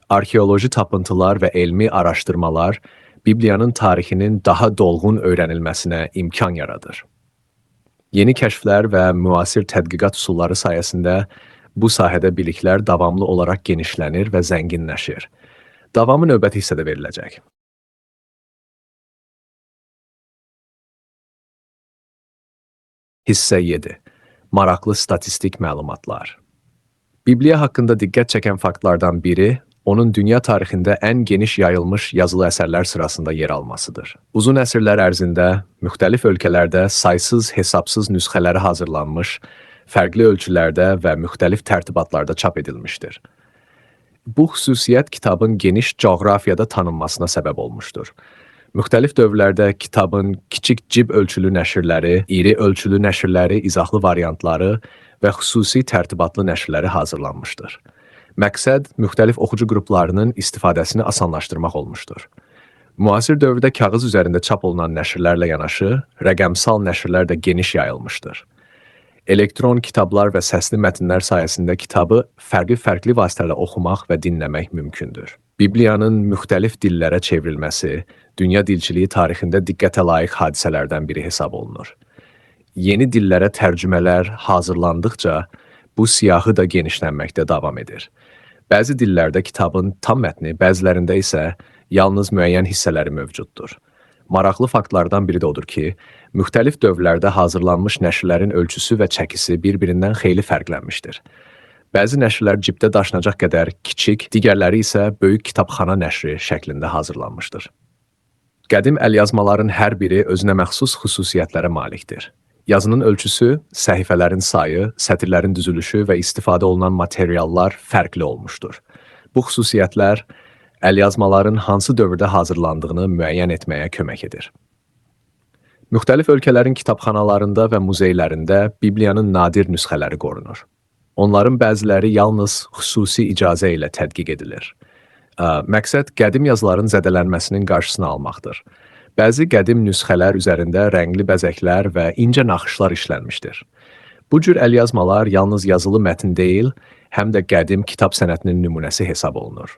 arxeoloji tapıntılar və elmi araşdırmalar Bibliyanın tarixinin daha dolğun öyrənilməsinə imkan yaradır. Yeni kəşflər və müasir tədqiqat üsulları sayəsində bu sahədə biliklər davamlı olaraq genişlənir və zənginləşir. Davamı növbəti hissədə veriləcək. Hissə 7. Maraqlı statistik məlumatlar. Bibliya haqqında diqqət çəkən faktlardan biri, onun dünya tarixində ən geniş yayılmış yazılı əsərlər sırasında yer almasıdır. Uzun əsrlər ərzində müxtəlif ölkələrdə saysız-hesabsız nüsxələri hazırlanmış, fərqli ölçülərdə və müxtəlif tərtibatlarda çap edilmişdir. Bu xüsusiyyət kitabın geniş coğrafiyada tanınmasına səbəb olmuşdur. Müxtəlif dövrlərdə kitabın kiçik cib ölçülü nəşrləri, iri ölçülü nəşrləri, izahlı variantları və xüsusi tərtibatlı nəşrləri hazırlanmışdır. Məqsəd müxtəlif oxucu qruplarının istifadəsini asanlaşdırmaq olmuşdur. Müasir dövrdə kağız üzərində çap olunan nəşrlərlə yanaşı, rəqəmsal nəşrlər də geniş yayılmışdır. Elektron kitablar və səsli mətnlər sayəsində kitabı fərqli vasitələrlə oxumaq və dinləmək mümkündür. Bibliyanın müxtəlif dillərə çevrilməsi, dünya dilçiliyi tarixində diqqətə layiq hadisələrdən biri hesab olunur. Yeni dillərə tərcümələr hazırlandıqca, bu siyahı da genişlənməkdə davam edir. Bəzi dillərdə kitabın tam mətni, bəzilərində isə yalnız müəyyən hissələri mövcuddur. Maraqlı faktlardan biri də odur ki, müxtəlif dövrlərdə hazırlanmış nəşrlərin ölçüsü və çəkisi bir-birindən xeyli fərqlənmişdir. Bəzi nəşrlər cibdə daşınacaq qədər kiçik, digərləri isə böyük kitabxana nəşri şəklində hazırlanmışdır. Qədim əlyazmaların hər biri özünə məxsus xüsusiyyətlərə malikdir. Yazının ölçüsü, səhifələrin sayı, sətirlərin düzülüşü və istifadə olunan materiallar fərqli olmuşdur. Bu xüsusiyyətlər əlyazmaların hansı dövrdə hazırlandığını müəyyən etməyə kömək edir. Müxtəlif ölkələrin kitabxanalarında və muzeylərində Bibliyanın nadir nüsxələri qorunur. Onların bəziləri yalnız xüsusi icazə ilə tədqiq edilir. Məqsəd qədim yazıların zədələnməsinin qarşısını almaqdır. Bəzi qədim nüsxələr üzərində rəngli bəzəklər və incə naxışlar işlənmişdir. Bu cür əlyazmalar yalnız yazılı mətn deyil, həm də qədim kitab sənətinin nümunəsi hesab olunur.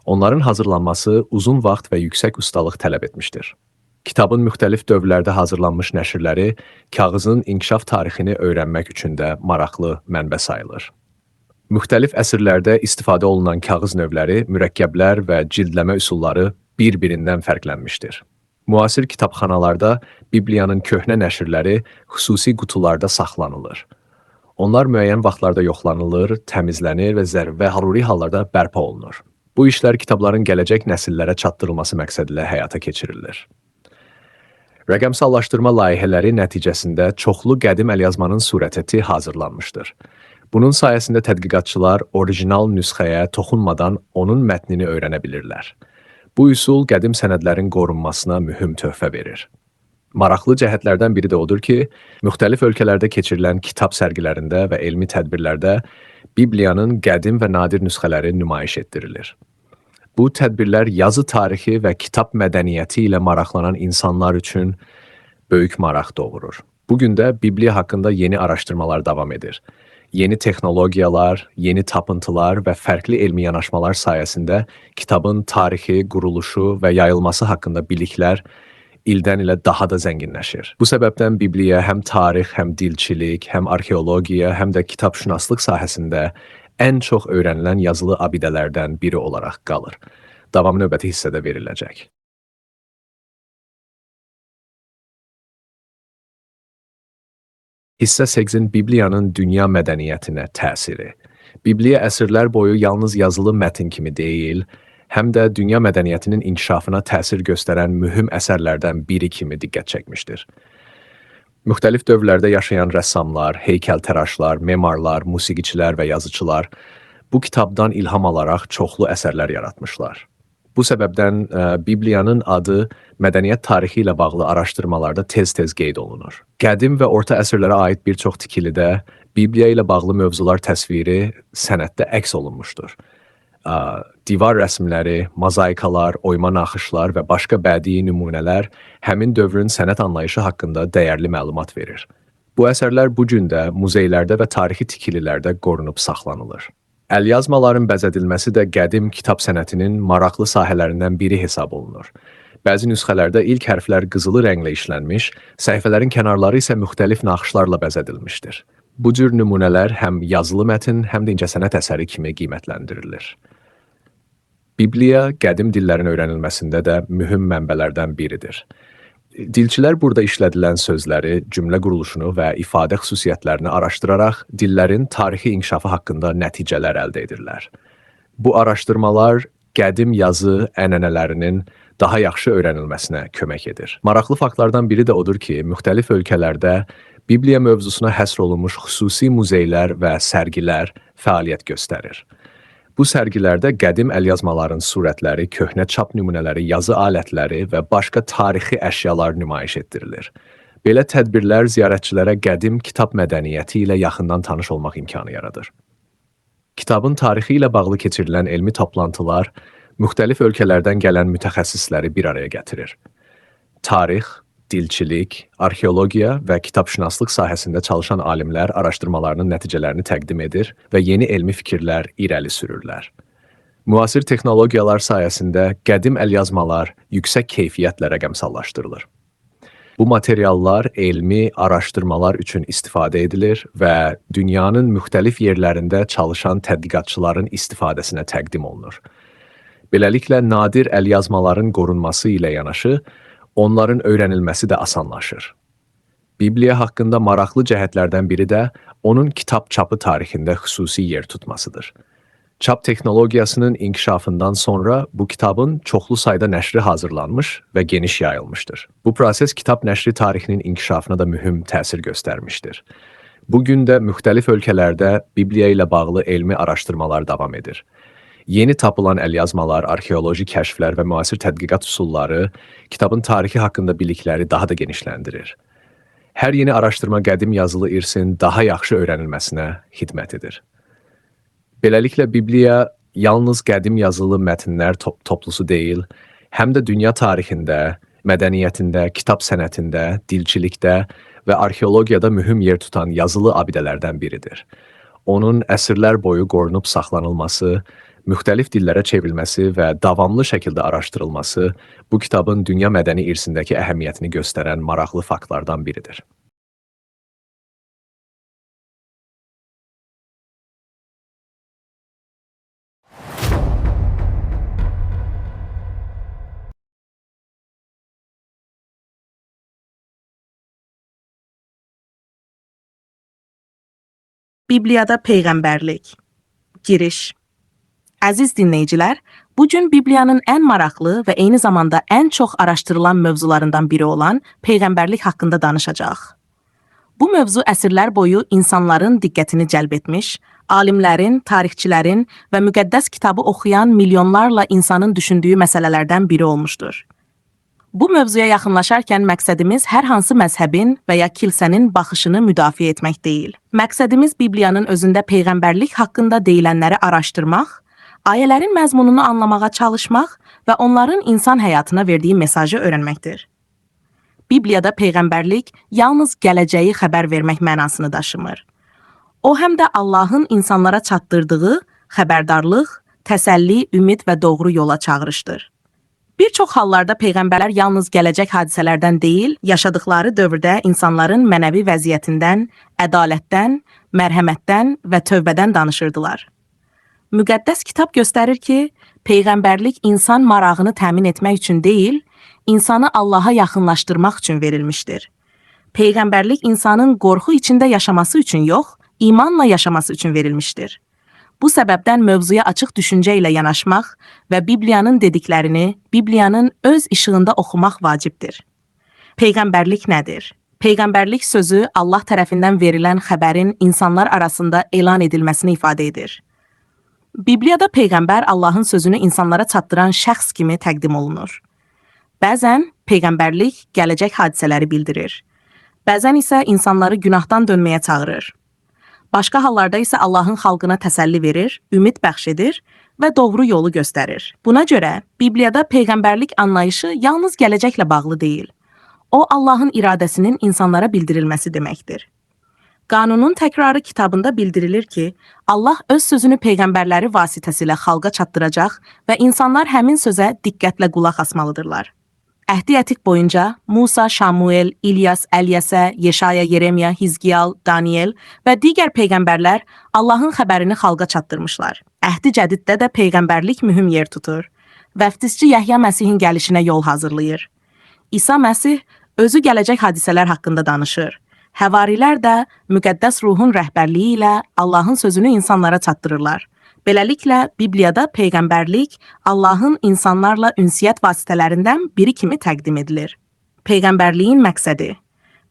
Onların hazırlanması uzun vaxt və yüksək ustalıq tələb etmişdir. Kitabın müxtəlif dövrlərdə hazırlanmış nəşrləri kağızın inkişaf tarixini öyrənmək üçün də maraqlı mənbə sayılır. Müxtəlif əsrlərdə istifadə olunan kağız növləri, mürəkkəblər və cildləmə üsulları bir-birindən fərqlənmişdir. Müasir kitabxanalarda Bibliyanın köhnə nəşrləri xüsusi qutularda saxlanılır. Onlar müəyyən vaxtlarda yoxlanılır, təmizlənir və zəruri hallarda bərpa olunur. Bu işlər kitabların gələcək nəsillərə çatdırılması məqsədilə həyata keçirilir. Rəqəmsallaşdırma layihələri nəticəsində çoxlu qədim əlyazmanın surəti hazırlanmışdır. Bunun sayəsində tədqiqatçılar orijinal nüsxəyə toxunmadan onun mətnini öyrənə bilirlər. Bu üsul qədim sənədlərin qorunmasına mühüm töhfə verir. Maraqlı cəhətlərdən biri də odur ki, müxtəlif ölkələrdə keçirilən kitab sərgilərində və elmi tədbirlərdə Bibliyanın qədim və nadir nüsxələri nümayiş etdirilir. Bu tədbirlər yazı tarixi və kitab mədəniyyəti ilə maraqlanan insanlar üçün böyük maraq doğurur. Bugün də Bibliya haqqında yeni araşdırmalar davam edir. Yeni texnologiyalar, yeni tapıntılar və fərqli elmi yanaşmalar sayəsində kitabın tarixi, quruluşu və yayılması haqqında biliklər ildən ilə daha da zənginləşir. Bu səbəbdən Bibliya həm tarix, həm dilçilik, həm arxeologiya, həm də kitabşünaslıq sahəsində ən çox öyrənilən yazılı abidələrdən biri olaraq qalır. Davamı növbəti hissədə veriləcək. Hissə 8-in Bibliyanın dünya mədəniyyətinə təsiri. Bibliya əsrlər boyu yalnız yazılı mətn kimi deyil, həm də dünya mədəniyyətinin inkişafına təsir göstərən mühüm əsərlərdən biri kimi diqqət çəkmişdir. Müxtəlif dövrlərdə yaşayan rəssamlar, heykəltəraşlar, memarlar, musiqiçilər və yazıçılar bu kitabdan ilham alaraq çoxlu əsərlər yaratmışlar. Bu səbəbdən Bibliyanın adı mədəniyyət tarixi ilə bağlı araşdırmalarda tez-tez qeyd olunur. Qədim və orta əsrlərə aid bir çox tikilidə Bibliya ilə bağlı mövzular təsviri sənətdə əks olunmuşdur. Divar rəsmləri, mozaikalar, oyma naxışlar və başqa bədii nümunələr həmin dövrün sənət anlayışı haqqında dəyərli məlumat verir. Bu əsərlər bu gün də muzeylərdə və tarixi tikililərdə qorunub saxlanılır. Əlyazmaların bəzədilməsi də qədim kitab sənətinin maraqlı sahələrindən biri hesab olunur. Bəzi nüsxələrdə ilk hərflər qızılı rənglə işlənmiş, səhifələrin kənarları isə müxtəlif naxışlarla bəzədilmişdir. Bu cür nümunələr həm yazılı mətn, həm də incəsənət əsəri kimi qiymətləndirilir. Bibliya qədim dillərin öyrənilməsində də mühüm mənbələrdən biridir. Dilçilər burada işlədilən sözləri, cümlə quruluşunu və ifadə xüsusiyyətlərini araşdıraraq dillərin tarixi inkişafı haqqında nəticələr əldə edirlər. Bu araşdırmalar qədim yazı ənənələrinin daha yaxşı öyrənilməsinə kömək edir. Maraqlı faktlardan biri də odur ki, müxtəlif ölkələrdə Bibliya mövzusuna həsr olunmuş xüsusi muzeylər və sərgilər fəaliyyət göstərir. Bu sərgilərdə qədim əlyazmaların surətləri, köhnə çap nümunələri, yazı alətləri və başqa tarixi əşyalar nümayiş etdirilir. Belə tədbirlər ziyarətçilərə qədim kitab mədəniyyəti ilə yaxından tanış olmaq imkanı yaradır. Kitabın tarixi ilə bağlı keçirilən elmi toplantılar müxtəlif ölkələrdən gələn mütəxəssisləri bir araya gətirir. Tarix, dilçilik, arxeologiya və kitabşünaslıq sahəsində çalışan alimlər araşdırmalarının nəticələrini təqdim edir və yeni elmi fikirlər irəli sürürlər. Müasir texnologiyalar sayəsində qədim əlyazmalar yüksək keyfiyyətlə rəqəmsallaşdırılır. Bu materiallar elmi araşdırmalar üçün istifadə edilir və dünyanın müxtəlif yerlərində çalışan tədqiqatçıların istifadəsinə təqdim olunur. Beləliklə, nadir əlyazmaların qorunması ilə yanaşı, onların öyrənilməsi də asanlaşır. Bibliya haqqında maraqlı cəhətlərdən biri də onun kitab çapı tarixində xüsusi yer tutmasıdır. Çap texnologiyasının inkişafından sonra bu kitabın çoxlu sayda nəşri hazırlanmış və geniş yayılmışdır. Bu proses kitab nəşri tarixinin inkişafına da mühüm təsir göstərmişdir. Bugün də müxtəlif ölkələrdə Bibliya ilə bağlı elmi araşdırmalar davam edir. Yeni tapılan əlyazmalar, arxeoloji kəşflər və müasir tədqiqat üsulları kitabın tarixi haqqında bilikləri daha da genişləndirir. Hər yeni araşdırma qədim yazılı irsin daha yaxşı öyrənilməsinə xidmət edir. Beləliklə, Bibliya yalnız qədim yazılı mətnlər toplusu deyil, həm də dünya tarixində, mədəniyyətində, kitab sənətində, dilçilikdə və arxeologiyada mühüm yer tutan yazılı abidələrdən biridir. Onun əsrlər boyu qorunub saxlanılması, müxtəlif dillərə çevrilməsi və davamlı şəkildə araşdırılması bu kitabın dünya mədəni irsindəki əhəmiyyətini göstərən maraqlı faktlardan biridir. Bibliyada Peyğəmbərlik. Giriş. Əziz dinləyicilər, bu gün Bibliyanın ən maraqlı və eyni zamanda ən çox araşdırılan mövzularından biri olan Peyğəmbərlik haqqında danışacağıq. Bu mövzu əsrlər boyu insanların diqqətini cəlb etmiş, alimlərin, tarixçilərin və müqəddəs kitabı oxuyan milyonlarla insanın düşündüyü məsələlərdən biri olmuşdur. Bu mövzuya yaxınlaşarkən məqsədimiz hər hansı məzhəbin və ya kilsənin baxışını müdafiə etmək deyil. Məqsədimiz Bibliyanın özündə Peyğəmbərlik haqqında deyilənləri araşdırmaq, ayələrin məzmununu anlamağa çalışmaq və onların insan həyatına verdiyi mesajı öyrənməkdir. Bibliyada Peyğəmbərlik yalnız gələcəyi xəbər vermək mənasını daşımır. O, həm də Allahın insanlara çatdırdığı xəbərdarlıq, təsəlli, ümid və doğru yola çağırışdır. Bir çox hallarda Peyğəmbərlər yalnız gələcək hadisələrdən deyil, yaşadıkları dövrdə insanların mənəvi vəziyyətindən, ədalətdən, mərhəmətdən və tövbədən danışırdılar. Müqəddəs kitab göstərir ki, Peyğəmbərlik insan marağını təmin etmək üçün deyil, insanı Allaha yaxınlaşdırmaq üçün verilmişdir. Peyğəmbərlik insanın qorxu içində yaşaması üçün yox, imanla yaşaması üçün verilmişdir. Bu səbəbdən mövzuya açıq düşüncə ilə yanaşmaq və Bibliyanın dediklərini Bibliyanın öz işığında oxumaq vacibdir. Peyğəmbərlik nədir? Peyğəmbərlik sözü Allah tərəfindən verilən xəbərin insanlar arasında elan edilməsini ifadə edir. Bibliyada Peyğəmbər Allahın sözünü insanlara çatdıran şəxs kimi təqdim olunur. Bəzən Peyğəmbərlik gələcək hadisələri bildirir. Bəzən isə insanları günahdan dönməyə çağırır. Başqa hallarda isə Allahın xalqına təsəlli verir, ümid bəxş edir və doğru yolu göstərir. Buna görə Bibliyada Peyğəmbərlik anlayışı yalnız gələcəklə bağlı deyil. O, Allahın iradəsinin insanlara bildirilməsi deməkdir. Qanunun təkrarı kitabında bildirilir ki, Allah öz sözünü peyğəmbərləri vasitəsilə xalqa çatdıracaq və insanlar həmin sözə diqqətlə qulaq asmalıdırlar. Əhdi Ətiq boyunca Musa, Şamuel, İlyas, Əlyəsə, Yeşaya, Yeremiya, Hizqiyal, Daniel və digər peyğəmbərlər Allahın xəbərini xalqa çatdırmışlar. Əhdi Cədiddə də peyğəmbərlik mühüm yer tutur. Vəftizçi Yəhya Məsihin gəlişinə yol hazırlayır. İsa Məsih özü gələcək hadisələr haqqında danışır. Həvarilər də müqəddəs ruhun rəhbərliyi ilə Allahın sözünü insanlara çatdırırlar. Beləliklə, Bibliyada peyğəmbərlik Allahın insanlarla ünsiyyət vasitələrindən biri kimi təqdim edilir. Peyğəmbərliyin məqsədi.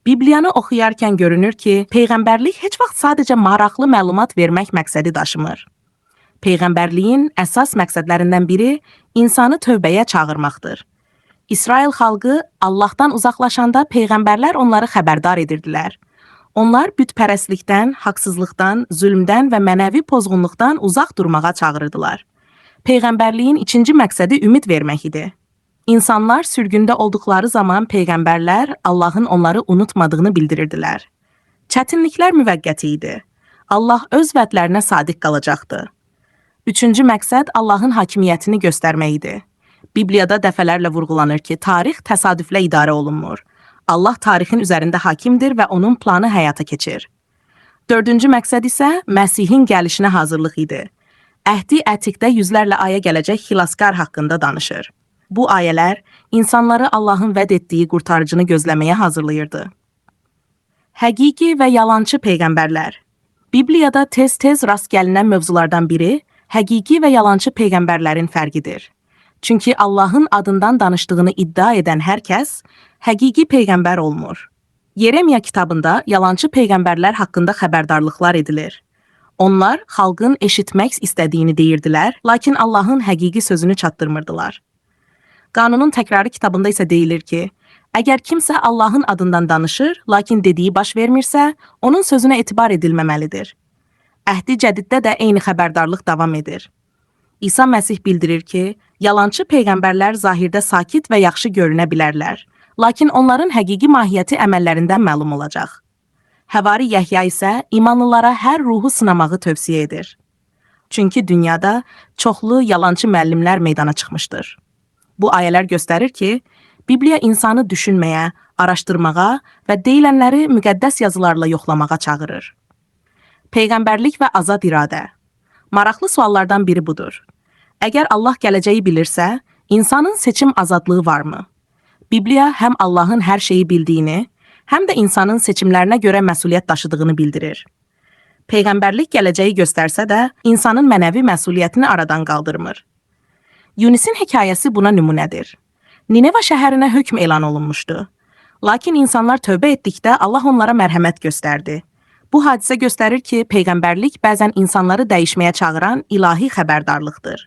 Bibliyanı oxuyarkən görünür ki, peyğəmbərlik heç vaxt sadəcə maraqlı məlumat vermək məqsədi daşımır. Peyğəmbərliyin əsas məqsədlərindən biri insanı tövbəyə çağırmaqdır. İsrail xalqı Allahdan uzaqlaşanda peyğəmbərlər onları xəbərdar edirdilər. Onlar bütpərəstlikdən, haqsızlıqdan, zülmdən və mənəvi pozğunluqdan uzaq durmağa çağırırdılar. Peyğəmbərliyin ikinci məqsədi ümid vermək idi. İnsanlar sürgündə olduqları zaman peyğəmbərlər Allahın onları unutmadığını bildirirdilər. Çətinliklər müvəqqəti idi. Allah öz vədlərinə sadiq qalacaqdı. Üçüncü məqsəd Allahın hakimiyyətini göstərmək idi. Bibliyada dəfələrlə vurğulanır ki, tarix təsadüflə idarə olunmur. Allah tarixin üzərində hakimdir və onun planı həyata keçir. Dördüncü məqsəd isə Məsihin gəlişinə hazırlıq idi. Əhdi Ətiqdə yüzlərlə ayə gələcək xilaskar haqqında danışır. Bu ayələr insanları Allahın vəd etdiyi qurtarıcını gözləməyə hazırlayırdı. Həqiqi və yalançı peyğəmbərlər. Bibliyada tez-tez rast gəlinən mövzulardan biri həqiqi və yalançı peyğəmbərlərin fərqidir. Çünki Allahın adından danışdığını iddia edən hər kəs həqiqi peyğəmbər olmur. Yeremiya kitabında yalançı peyğəmbərlər haqqında xəbərdarlıqlar edilir. Onlar xalqın eşitmək istədiyini deyirdilər, lakin Allahın həqiqi sözünü çatdırmırdılar. Qanunun təkrarı kitabında isə deyilir ki, əgər kimsə Allahın adından danışır, lakin dediyi baş vermirsə, onun sözünə etibar edilməməlidir. Əhdi Cədiddə də eyni xəbərdarlıq davam edir. İsa Məsih bildirir ki, yalançı peyğəmbərlər zahirdə sakit və yaxşı görünə bilərlər, lakin onların həqiqi mahiyyəti əməllərindən məlum olacaq. Həvari Yəhya isə imanlılara hər ruhu sınamağı tövsiyə edir. Çünki dünyada çoxlu yalançı müəllimlər meydana çıxmışdır. Bu ayələr göstərir ki, Bibliya insanı düşünməyə, araşdırmağa və deyilənləri müqəddəs yazılarla yoxlamağa çağırır. Peyğəmbərlik və azad iradə. Maraqlı suallardan biri budur. Əgər Allah gələcəyi bilirsə, insanın seçim azadlığı varmı? Bibliya həm Allahın hər şeyi bildiyini, həm də insanın seçimlərinə görə məsuliyyət daşıdığını bildirir. Peyğəmbərlik gələcəyi göstərsə də, insanın mənəvi məsuliyyətini aradan qaldırmır. Yunisin hekayəsi buna nümunədir. Nineva şəhərinə hökm elan olunmuşdu. Lakin insanlar tövbə etdikdə Allah onlara mərhəmət göstərdi. Bu hadisə göstərir ki, peyğəmbərlik bəzən insanları dəyişməyə çağıran ilahi xəbərdarlıqdır.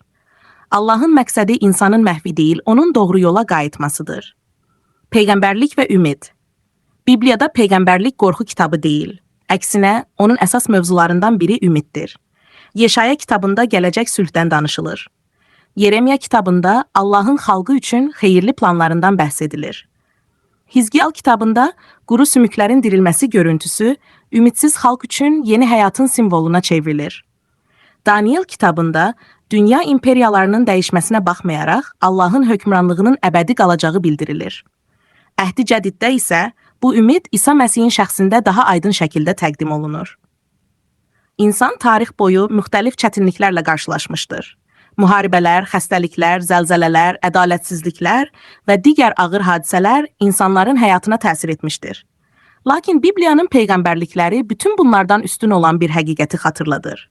Allahın məqsədi insanın məhvi deyil, onun doğru yola qayıtmasıdır. Peyğəmbərlik və ümid. Bibliyada peyğəmbərlik qorxu kitabı deyil. Əksinə, onun əsas mövzularından biri ümiddir. Yeşaya kitabında gələcək sülhdən danışılır. Yeremiya kitabında Allahın xalqı üçün xeyirli planlarından bəhs edilir. Hizqiyal kitabında quru sümüklərin dirilməsi görüntüsü ümidsiz xalq üçün yeni həyatın simvoluna çevrilir. Daniel kitabında dünya imperiyalarının dəyişməsinə baxmayaraq Allahın hökmranlığının əbədi qalacağı bildirilir. Əhdi Cədiddə isə bu ümid İsa Məsihin şəxsində daha aydın şəkildə təqdim olunur. İnsan tarix boyu müxtəlif çətinliklərlə qarşılaşmışdır. Müharibələr, xəstəliklər, zəlzələlər, ədalətsizliklər və digər ağır hadisələr insanların həyatına təsir etmişdir. Lakin Bibliyanın peyğəmbərlikləri bütün bunlardan üstün olan bir həqiqəti xatırladır.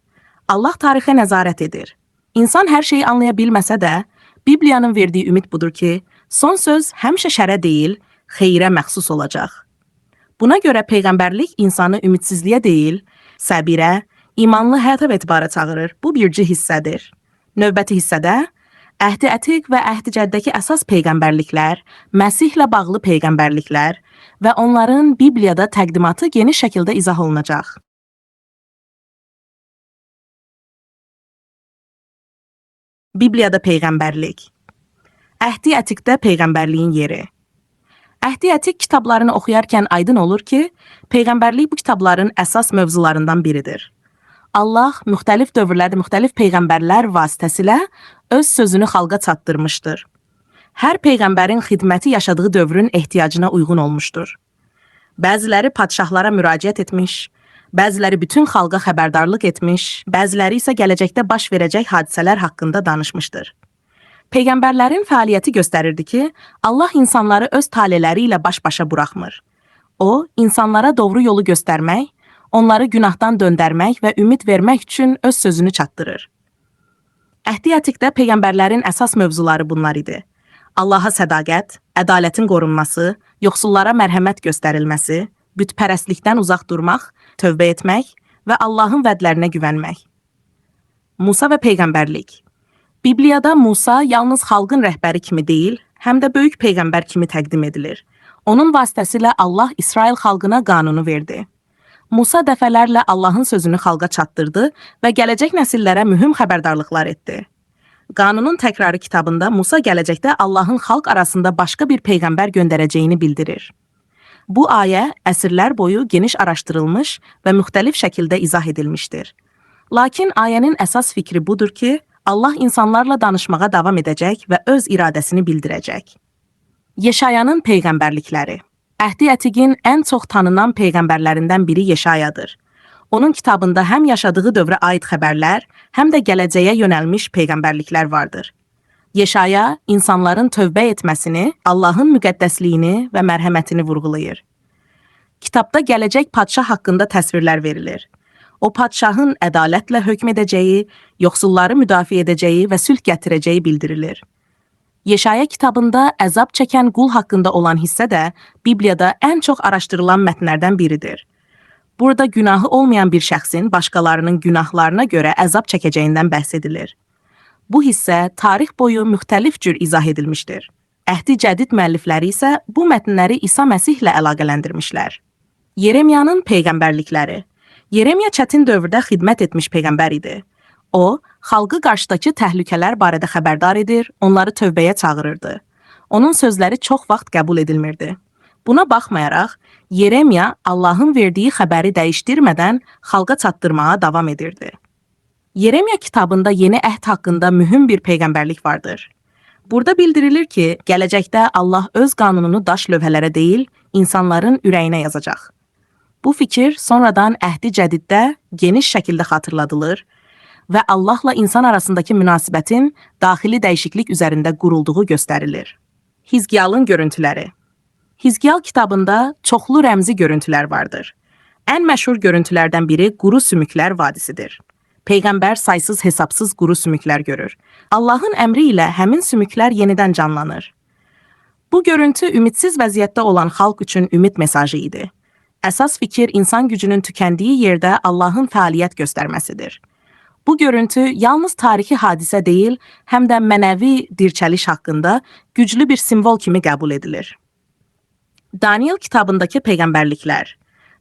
Allah tarixə nəzarət edir. İnsan hər şeyi anlaya bilməsə də, Bibliyanın verdiyi ümid budur ki, son söz həmişə şərə deyil, xeyrə məxsus olacaq. Buna görə peyğəmbərlik insanı ümidsizliyə deyil, səbirə, imanlı həyata və etibara çağırır. Bu birinci hissədir. Növbəti hissədə Əhdi Ətiq və Əhdi Cəddəki əsas peyğəmbərliklər, Məsihlə bağlı peyğəmbərliklər və onların Bibliyada təqdimatı geniş şəkildə izah olunacaq. Bibliyada peyğəmbərlik. Əhdi Ətiqdə peyğəmbərliyin yeri. Əhdi Ətiq kitablarını oxuyarkən aydın olur ki, peyğəmbərlik bu kitabların əsas mövzularından biridir. Allah müxtəlif dövrlərdə müxtəlif peyğəmbərlər vasitəsilə öz sözünü xalqa çatdırmışdır. Hər peyğəmbərin xidməti yaşadığı dövrün ehtiyacına uyğun olmuşdur. Bəziləri padşahlara müraciət etmiş, bəziləri bütün xalqa xəbərdarlıq etmiş, bəziləri isə gələcəkdə baş verəcək hadisələr haqqında danışmışdır. Peyğəmbərlərin fəaliyyəti göstərirdi ki, Allah insanları öz taleləri ilə baş-başa buraxmır. O, insanlara doğru yolu göstərmək, onları günahdan döndərmək və ümid vermək üçün öz sözünü çatdırır. Əhdi Ətiqdə peyğəmbərlərin əsas mövzuları bunlar idi. Allaha sədaqət, ədalətin qorunması, yoxsullara mərhəmət göstərilməsi, bütpərəstlikdən uzaq durmaq, tövbə etmək və Allahın vədlərinə güvənmək. Musa və peyğəmbərlik. Bibliyada Musa yalnız xalqın rəhbəri kimi deyil, həm də böyük peyğəmbər kimi təqdim edilir. Onun vasitəsilə Allah İsrail xalqına qanunu verdi. Musa dəfələrlə Allahın sözünü xalqa çatdırdı və gələcək nəsillərə mühüm xəbərdarlıqlar etdi. Qanunun təkrarı kitabında Musa gələcəkdə Allahın xalq arasında başqa bir peyğəmbər göndərəcəyini bildirir. Bu ayə əsrlər boyu geniş araşdırılmış və müxtəlif şəkildə izah edilmişdir. Lakin ayənin əsas fikri budur ki, Allah insanlarla danışmağa davam edəcək və öz iradəsini bildirəcək. Yeşayanın peyğəmbərlikləri. Əhdi Ətiqin ən çox tanınan peyğəmbərlərindən biri Yeşayadır. Onun kitabında həm yaşadığı dövrə aid xəbərlər, həm də gələcəyə yönəlmiş peyğəmbərliklər vardır. Yeşaya insanların tövbə etməsini, Allahın müqəddəsliyini və mərhəmətini vurğulayır. Kitabda gələcək padşah haqqında təsvirlər verilir. O padşahın ədalətlə hökm edəcəyi, yoxsulları müdafiə edəcəyi və sülh gətirəcəyi bildirilir. Yeşaya kitabında əzab çəkən qul haqqında olan hissə də Bibliyada ən çox araşdırılan mətnlərdən biridir. Burada günahı olmayan bir şəxsin başqalarının günahlarına görə əzab çəkəcəyindən bəhs edilir. Bu hissə tarix boyu müxtəlif cür izah edilmişdir. Əhdi Cədid müəllifləri isə bu mətnləri İsa Məsihlə əlaqələndirmişlər. Yeremiyanın peyğəmbərlikləri. Yeremiya çətin dövrdə xidmət etmiş peyğəmbər idi. O, xalqı qarşıdakı təhlükələr barədə xəbərdar edir, onları tövbəyə çağırırdı. Onun sözləri çox vaxt qəbul edilmirdi. Buna baxmayaraq, Yeremiya Allahın verdiyi xəbəri dəyişdirmədən xalqa çatdırmağa davam edirdi. Yeremiya kitabında yeni əhd haqqında mühüm bir peyğəmbərlik vardır. Burada bildirilir ki, gələcəkdə Allah öz qanununu daş lövhələrə deyil, insanların ürəyinə yazacaq. Bu fikir sonradan Əhdi Cədiddə geniş şəkildə xatırladılır və Allahla insan arasındakı münasibətin daxili dəyişiklik üzərində qurulduğu göstərilir. Hizqiyalın görüntüləri. Hizqiyal kitabında çoxlu rəmzi görüntülər vardır. Ən məşhur görüntülərdən biri quru sümüklər vadisidir. Peyğəmbər saysız hesabsız quru sümüklər görür. Allahın əmri ilə həmin sümüklər yenidən canlanır. Bu görüntü ümidsiz vəziyyətdə olan xalq üçün ümid mesajı idi. Əsas fikir insan gücünün tükəndiyi yerdə Allahın fəaliyyət göstərməsidir. Bu görüntü yalnız tarixi hadisə deyil, həm də mənəvi dirçəliş haqqında güclü bir simvol kimi qəbul edilir. Daniel kitabındakı peyğəmbərliklər.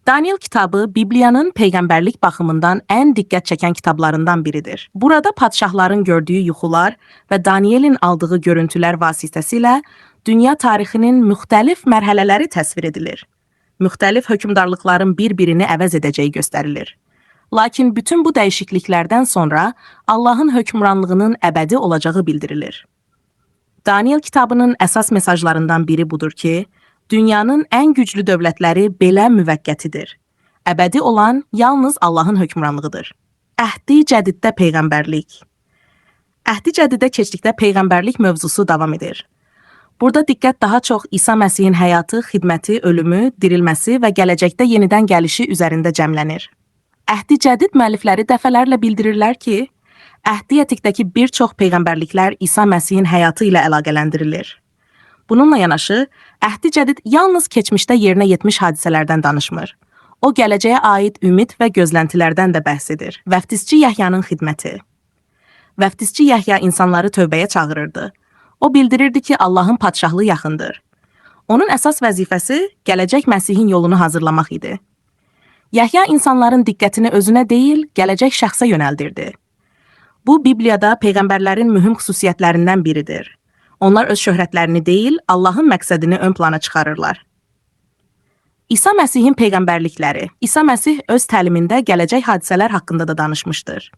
Daniel kitabı Bibliyanın peyğəmbərlik baxımından ən diqqət çəkən kitablarından biridir. Burada padşahların gördüyü yuxular və Danielin aldığı görüntülər vasitəsilə dünya tarixinin müxtəlif mərhələləri təsvir edilir. Müxtəlif hökmdarlıqların bir-birini əvəz edəcəyi göstərilir. Lakin bütün bu dəyişikliklərdən sonra Allahın hökmranlığının əbədi olacağı bildirilir. Daniel kitabının əsas mesajlarından biri budur ki, dünyanın ən güclü dövlətləri belə müvəqqətidir. Əbədi olan yalnız Allahın hökmranlığıdır. Əhdi Cədiddə peyğəmbərlik. Əhdi Cədidə keçdikdə peyğəmbərlik mövzusu davam edir. Burada diqqət daha çox İsa Məsihin həyatı, xidməti, ölümü, dirilməsi və gələcəkdə yenidən gəlişi üzərində cəmlənir. Əhdi Cədid müəllifləri dəfələrlə bildirirlər ki, Əhdi Etiqdəki bir çox peyğəmbərliklər İsa Məsihin həyatı ilə əlaqələndirilir. Bununla yanaşı, Əhdi Cədid yalnız keçmişdə yerinə yetmiş hadisələrdən danışmır. O, gələcəyə aid ümid və gözləntilərdən də bəhs edir. Vəftizçi Yəhyanın xidməti. Vəftizçi Yəhya insanları tövbəyə çağırırdı. O bildirirdi ki, Allahın padşahlığı yaxındır. Onun əsas vəzifəsi gələcək Məsihin yolunu hazırlamaq idi. Yəhya insanların diqqətini özünə deyil, gələcək şəxsə yönəldirdi. Bu, Bibliyada peyğəmbərlərin mühüm xüsusiyyətlərindən biridir. Onlar öz şöhrətlərini deyil, Allahın məqsədini ön plana çıxarırlar. İsa Məsihin peyğəmbərlikləri. İsa Məsih öz təlimində gələcək hadisələr haqqında da danışmışdır.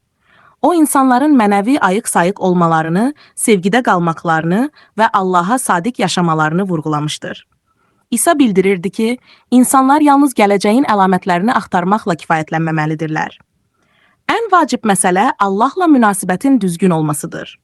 O, insanların mənəvi ayıq-sayıq olmalarını, sevgidə qalmaqlarını və Allaha sadiq yaşamalarını vurğulamışdır. İsa bildirirdi ki, insanlar yalnız gələcəyin əlamətlərini axtarmaqla kifayətlənməməlidirlər. Ən vacib məsələ Allahla münasibətin düzgün olmasıdır.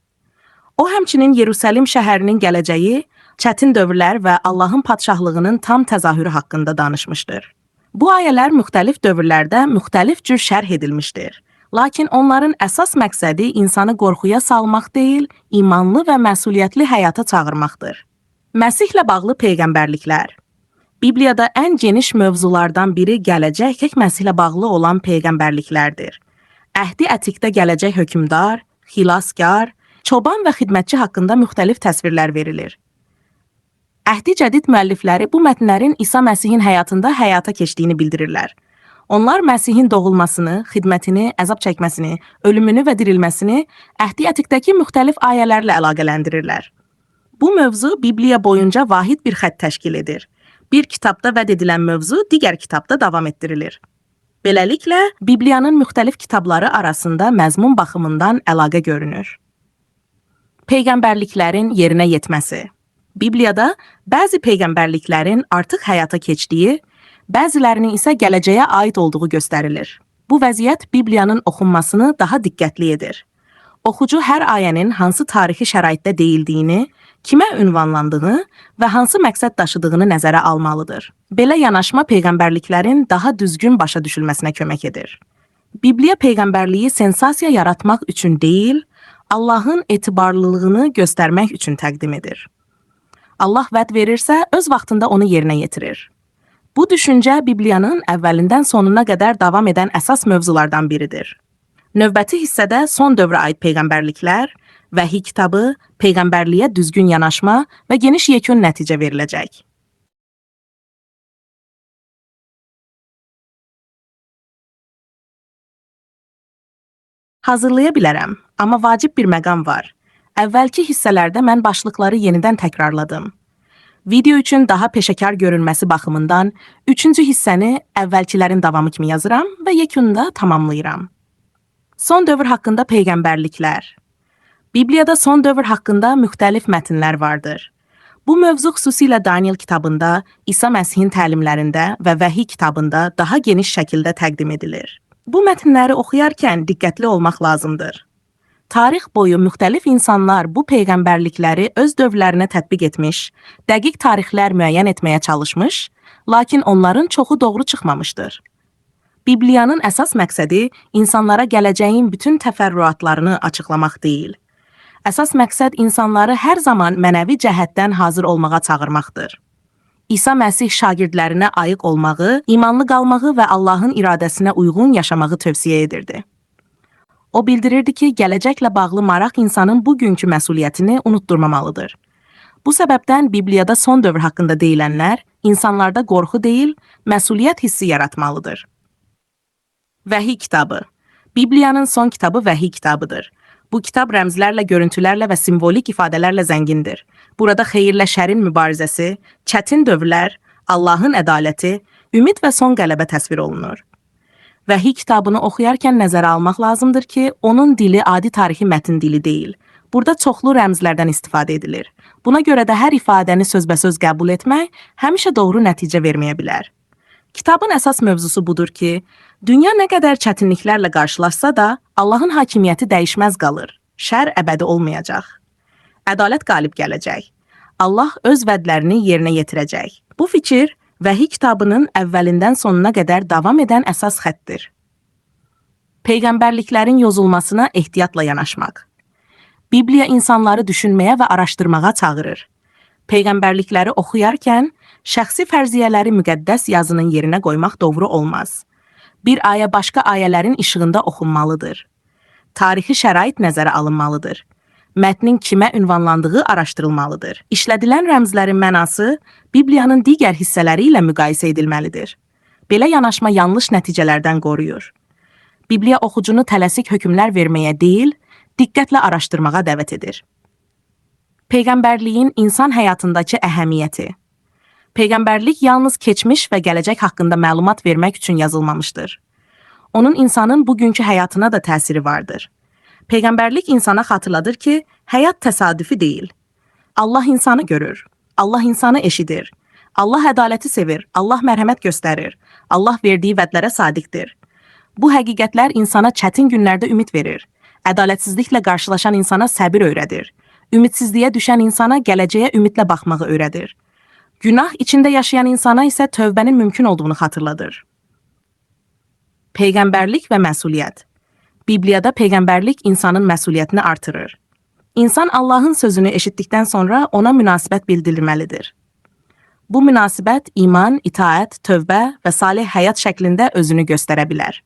O, həmçinin Yerusəlim şəhərinin gələcəyi, çətin dövrlər və Allahın padşahlığının tam təzahürü haqqında danışmışdır. Bu ayələr müxtəlif dövrlərdə müxtəlif cür şərh edilmişdir. Lakin onların əsas məqsədi insanı qorxuya salmaq deyil, imanlı və məsuliyyətli həyata çağırmaqdır. Məsihlə bağlı peyğəmbərliklər. Bibliyada ən geniş mövzulardan biri gələcək Məsihlə bağlı olan peyğəmbərliklərdir. Əhdi Ətiqdə gələcək hökmdar, xilaskar, çoban və xidmətçi haqqında müxtəlif təsvirlər verilir. Əhdi Cədid müəllifləri bu mətnlərin İsa Məsihin həyatında həyata keçdiyini bildirirlər. Onlar Məsihin doğulmasını, xidmətini, əzab çəkməsini, ölümünü və dirilməsini Əhdi Ətiqdəki müxtəlif ayələrlə əlaqələndirirlər. Bu mövzu Bibliya boyunca vahid bir xətt təşkil edir. Bir kitabda vəd edilən mövzu digər kitabda davam etdirilir. Beləliklə, Bibliyanın müxtəlif kitabları arasında məzmun baxımından əlaqə görünür. Peyğəmbərliklərin yerinə yetməsi. Bibliyada bəzi peyğəmbərliklərin artıq həyata keçdiyi, bəzilərinin isə gələcəyə aid olduğu göstərilir. Bu vəziyyət Bibliyanın oxunmasını daha diqqətli edir. Oxucu hər ayənin hansı tarixi şəraitdə deyildiyini, kimə ünvanlandığını və hansı məqsəd daşıdığını nəzərə almalıdır. Belə yanaşma peyğəmbərliklərin daha düzgün başa düşülməsinə kömək edir. Bibliya peyğəmbərliyi sensasiya yaratmaq üçün deyil, Allahın etibarlılığını göstərmək üçün təqdim edir. Allah vəd verirsə, öz vaxtında onu yerinə yetirir. Bu düşüncə Bibliyanın əvvəlindən sonuna qədər davam edən əsas mövzulardan biridir. Növbəti hissədə son dövrə aid peyğəmbərliklər, Vəhiy kitabı, peyğəmbərliyə düzgün yanaşma və geniş yekun nəticə veriləcək. Hazırlaya bilərəm, amma vacib bir məqam var. Əvvəlki hissələrdə mən başlıqları yenidən təkrarladım. Video üçün daha peşəkar görünməsi baxımından 3-cü hissəni əvvəlkilərin davamı kimi yazıram və yekununda tamamlayıram. Son dövr haqqında peyğəmbərliklər. Bibliyada son dövr haqqında müxtəlif mətnlər vardır. Bu mövzu xüsusilə Daniel kitabında, İsa Məsihin təlimlərində və Vəhiy kitabında daha geniş şəkildə təqdim edilir. Bu mətnləri oxuyarkən diqqətli olmaq lazımdır. Tarix boyu müxtəlif insanlar bu peyğəmbərlikləri öz dövrlərinə tətbiq etmiş, dəqiq tarixlər müəyyən etməyə çalışmış, lakin onların çoxu doğru çıxmamışdır. Bibliyanın əsas məqsədi insanlara gələcəyin bütün təfərrüatlarını açıqlamaq deyil. Əsas məqsəd insanları hər zaman mənəvi cəhətdən hazır olmağa çağırmaqdır. İsa Məsih şagirdlərinə ayıq olmağı, imanlı qalmağı və Allahın iradəsinə uyğun yaşamağı tövsiyə edirdi. O bildirirdi ki, gələcəklə bağlı maraq insanın bugünkü məsuliyyətini unutdurmamalıdır. Bu səbəbdən Bibliyada son dövr haqqında deyilənlər insanlarda qorxu deyil, məsuliyyət hissi yaratmalıdır. Vəhiy kitabı. Bibliyanın son kitabı Vəhiy kitabıdır. Bu kitab rəmzlərlə, görüntülərlə və simvolik ifadələrlə zəngindir. Burada xeyirlə şərin mübarizəsi, çətin dövrlər, Allahın ədaləti, ümid və son qələbə təsvir olunur. Vəhiy kitabını oxuyarkən nəzərə almaq lazımdır ki, onun dili adi tarixi mətn dili deyil. Burada çoxlu rəmzlərdən istifadə edilir. Buna görə də hər ifadəni sözbəsöz qəbul etmək həmişə doğru nəticə verməyə bilər. Kitabın əsas mövzusu budur ki, dünya nə qədər çətinliklərlə qarşılaşsa da, Allahın hakimiyyəti dəyişməz qalır. Şər əbədi olmayacaq. Ədalət qalib gələcək. Allah öz vədlərini yerinə yetirəcək. Bu fikir Vəhiy kitabının əvvəlindən sonuna qədər davam edən əsas xəttdir. Peyğəmbərliklərin yozulmasına ehtiyatla yanaşmaq. Bibliya insanları düşünməyə və araşdırmağa çağırır. Peyğəmbərlikləri oxuyarkən şəxsi fərziyyələri müqəddəs yazının yerinə qoymaq doğru olmaz. Bir ayə başqa ayələrin işığında oxunmalıdır. Tarixi şərait nəzərə alınmalıdır. Mətnin kimə ünvanlandığı araşdırılmalıdır. İşlədilən rəmzlərin mənası Bibliyanın digər hissələri ilə müqayisə edilməlidir. Belə yanaşma yanlış nəticələrdən qoruyur. Bibliya oxucunu tələsik hökmlər verməyə deyil, diqqətlə araşdırmağa dəvət edir. Peyğəmbərliyin insan həyatındakı əhəmiyyəti. Peyğəmbərlik yalnız keçmiş və gələcək haqqında məlumat vermək üçün yazılmamışdır. Onun insanın bugünkü həyatına da təsiri vardır. Peyğəmbərlik insana xatırladır ki, həyat təsadüfi deyil. Allah insanı görür, Allah insanı eşidir, Allah ədaləti sevir, Allah mərhəmət göstərir, Allah verdiyi vədlərə sadiqdir. Bu həqiqətlər insana çətin günlərdə ümid verir, ədalətsizliklə qarşılaşan insana səbir öyrədir, ümidsizliyə düşən insana gələcəyə ümidlə baxmağı öyrədir. Günah içində yaşayan insana isə tövbənin mümkün olduğunu xatırladır. Peyğəmbərlik və məsuliyyət. Bibliyada peyğəmbərlik insanın məsuliyyətini artırır. İnsan Allahın sözünü eşitdikdən sonra ona münasibət bildirilməlidir. Bu münasibət iman, itaət, tövbə və salih həyat şəklində özünü göstərə bilər.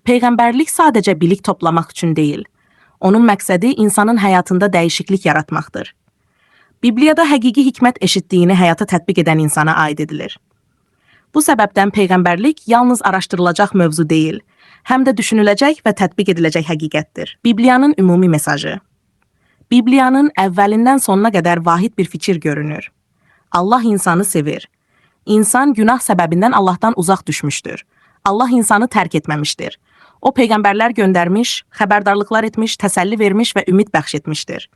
Peyğəmbərlik sadəcə bilik toplamaq üçün deyil, onun məqsədi insanın həyatında dəyişiklik yaratmaqdır. Bibliyada həqiqi hikmət eşitdiyini həyata tətbiq edən insana aid edilir. Bu səbəbdən peyğəmbərlik yalnız araşdırılacaq mövzu deyil, həm də düşünüləcək və tətbiq ediləcək həqiqətdir. Bibliyanın ümumi mesajı. Bibliyanın əvvəlindən sonuna qədər vahid bir fikir görünür. Allah insanı sevir. İnsan günah səbəbindən Allahdan uzaq düşmüşdür. Allah insanı tərk etməmişdir. O peyğəmbərlər göndərmiş, xəbərdarlıqlar etmiş, təsəlli vermiş və ümid bəxş etmişdir.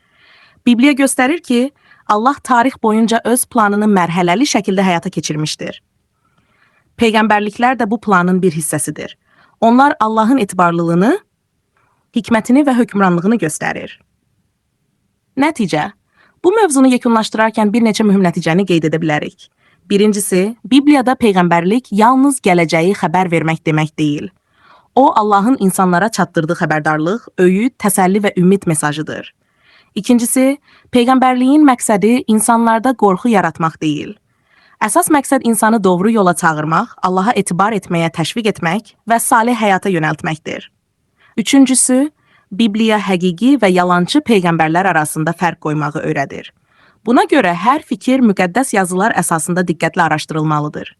Bibliya göstərir ki, Allah tarix boyunca öz planını mərhələli şəkildə həyata keçirmişdir. Peyğəmbərliklər də bu planın bir hissəsidir. Onlar Allahın etibarlılığını, hikmətini və hökmranlığını göstərir. Nəticə, bu mövzunu yekunlaşdırarkən bir neçə mühüm nəticəni qeyd edə bilərik. Birincisi, Bibliyada peyğəmbərlik yalnız gələcəyi xəbər vermək demək deyil. O, Allahın insanlara çatdırdığı xəbərdarlıq, öyüd, təsəlli və ümid mesajıdır. İkincisi, peyğəmbərliyin məqsədi insanlarda qorxu yaratmaq deyil. Əsas məqsəd insanı doğru yola çağırmaq, Allaha etibar etməyə təşviq etmək və salih həyata yönəltməkdir. Üçüncüsü, Bibliya həqiqi və yalançı peyğəmbərlər arasında fərq qoymağı öyrədir. Buna görə hər fikir müqəddəs yazılar əsasında diqqətlə araşdırılmalıdır.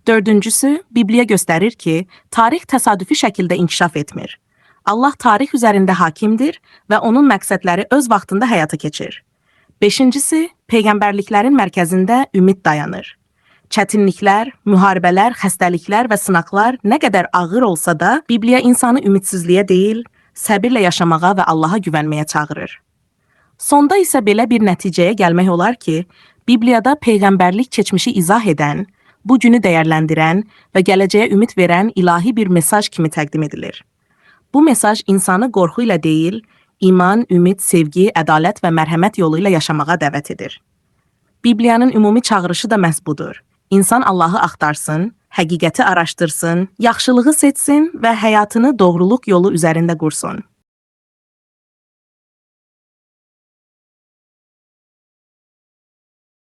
Dördüncüsü, Bibliya göstərir ki, tarix təsadüfi şəkildə inkişaf etmir. Allah tarix üzərində hakimdir və onun məqsədləri öz vaxtında həyata keçir. Beşincisi, peyğəmbərliklərin mərkəzində ümid dayanır. Çətinliklər, müharibələr, xəstəliklər və sınaqlar nə qədər ağır olsa da, Bibliya insanı ümidsizliyə deyil, səbirlə yaşamağa və Allaha güvənməyə çağırır. Sonda isə belə bir nəticəyə gəlmək olar ki, Bibliyada peyğəmbərlik keçmişi izah edən, bu günü dəyərləndirən və gələcəyə ümid verən ilahi bir mesaj kimi təqdim edilir. Bu mesaj insanı qorxu ilə deyil, iman, ümid, sevgi, ədalət və mərhəmət yolu ilə yaşamağa dəvət edir. Bibliyanın ümumi çağırışı da məhz budur. İnsan Allahı axtarsın, həqiqəti araşdırsın, yaxşılığı seçsin və həyatını doğruluq yolu üzərində qursun.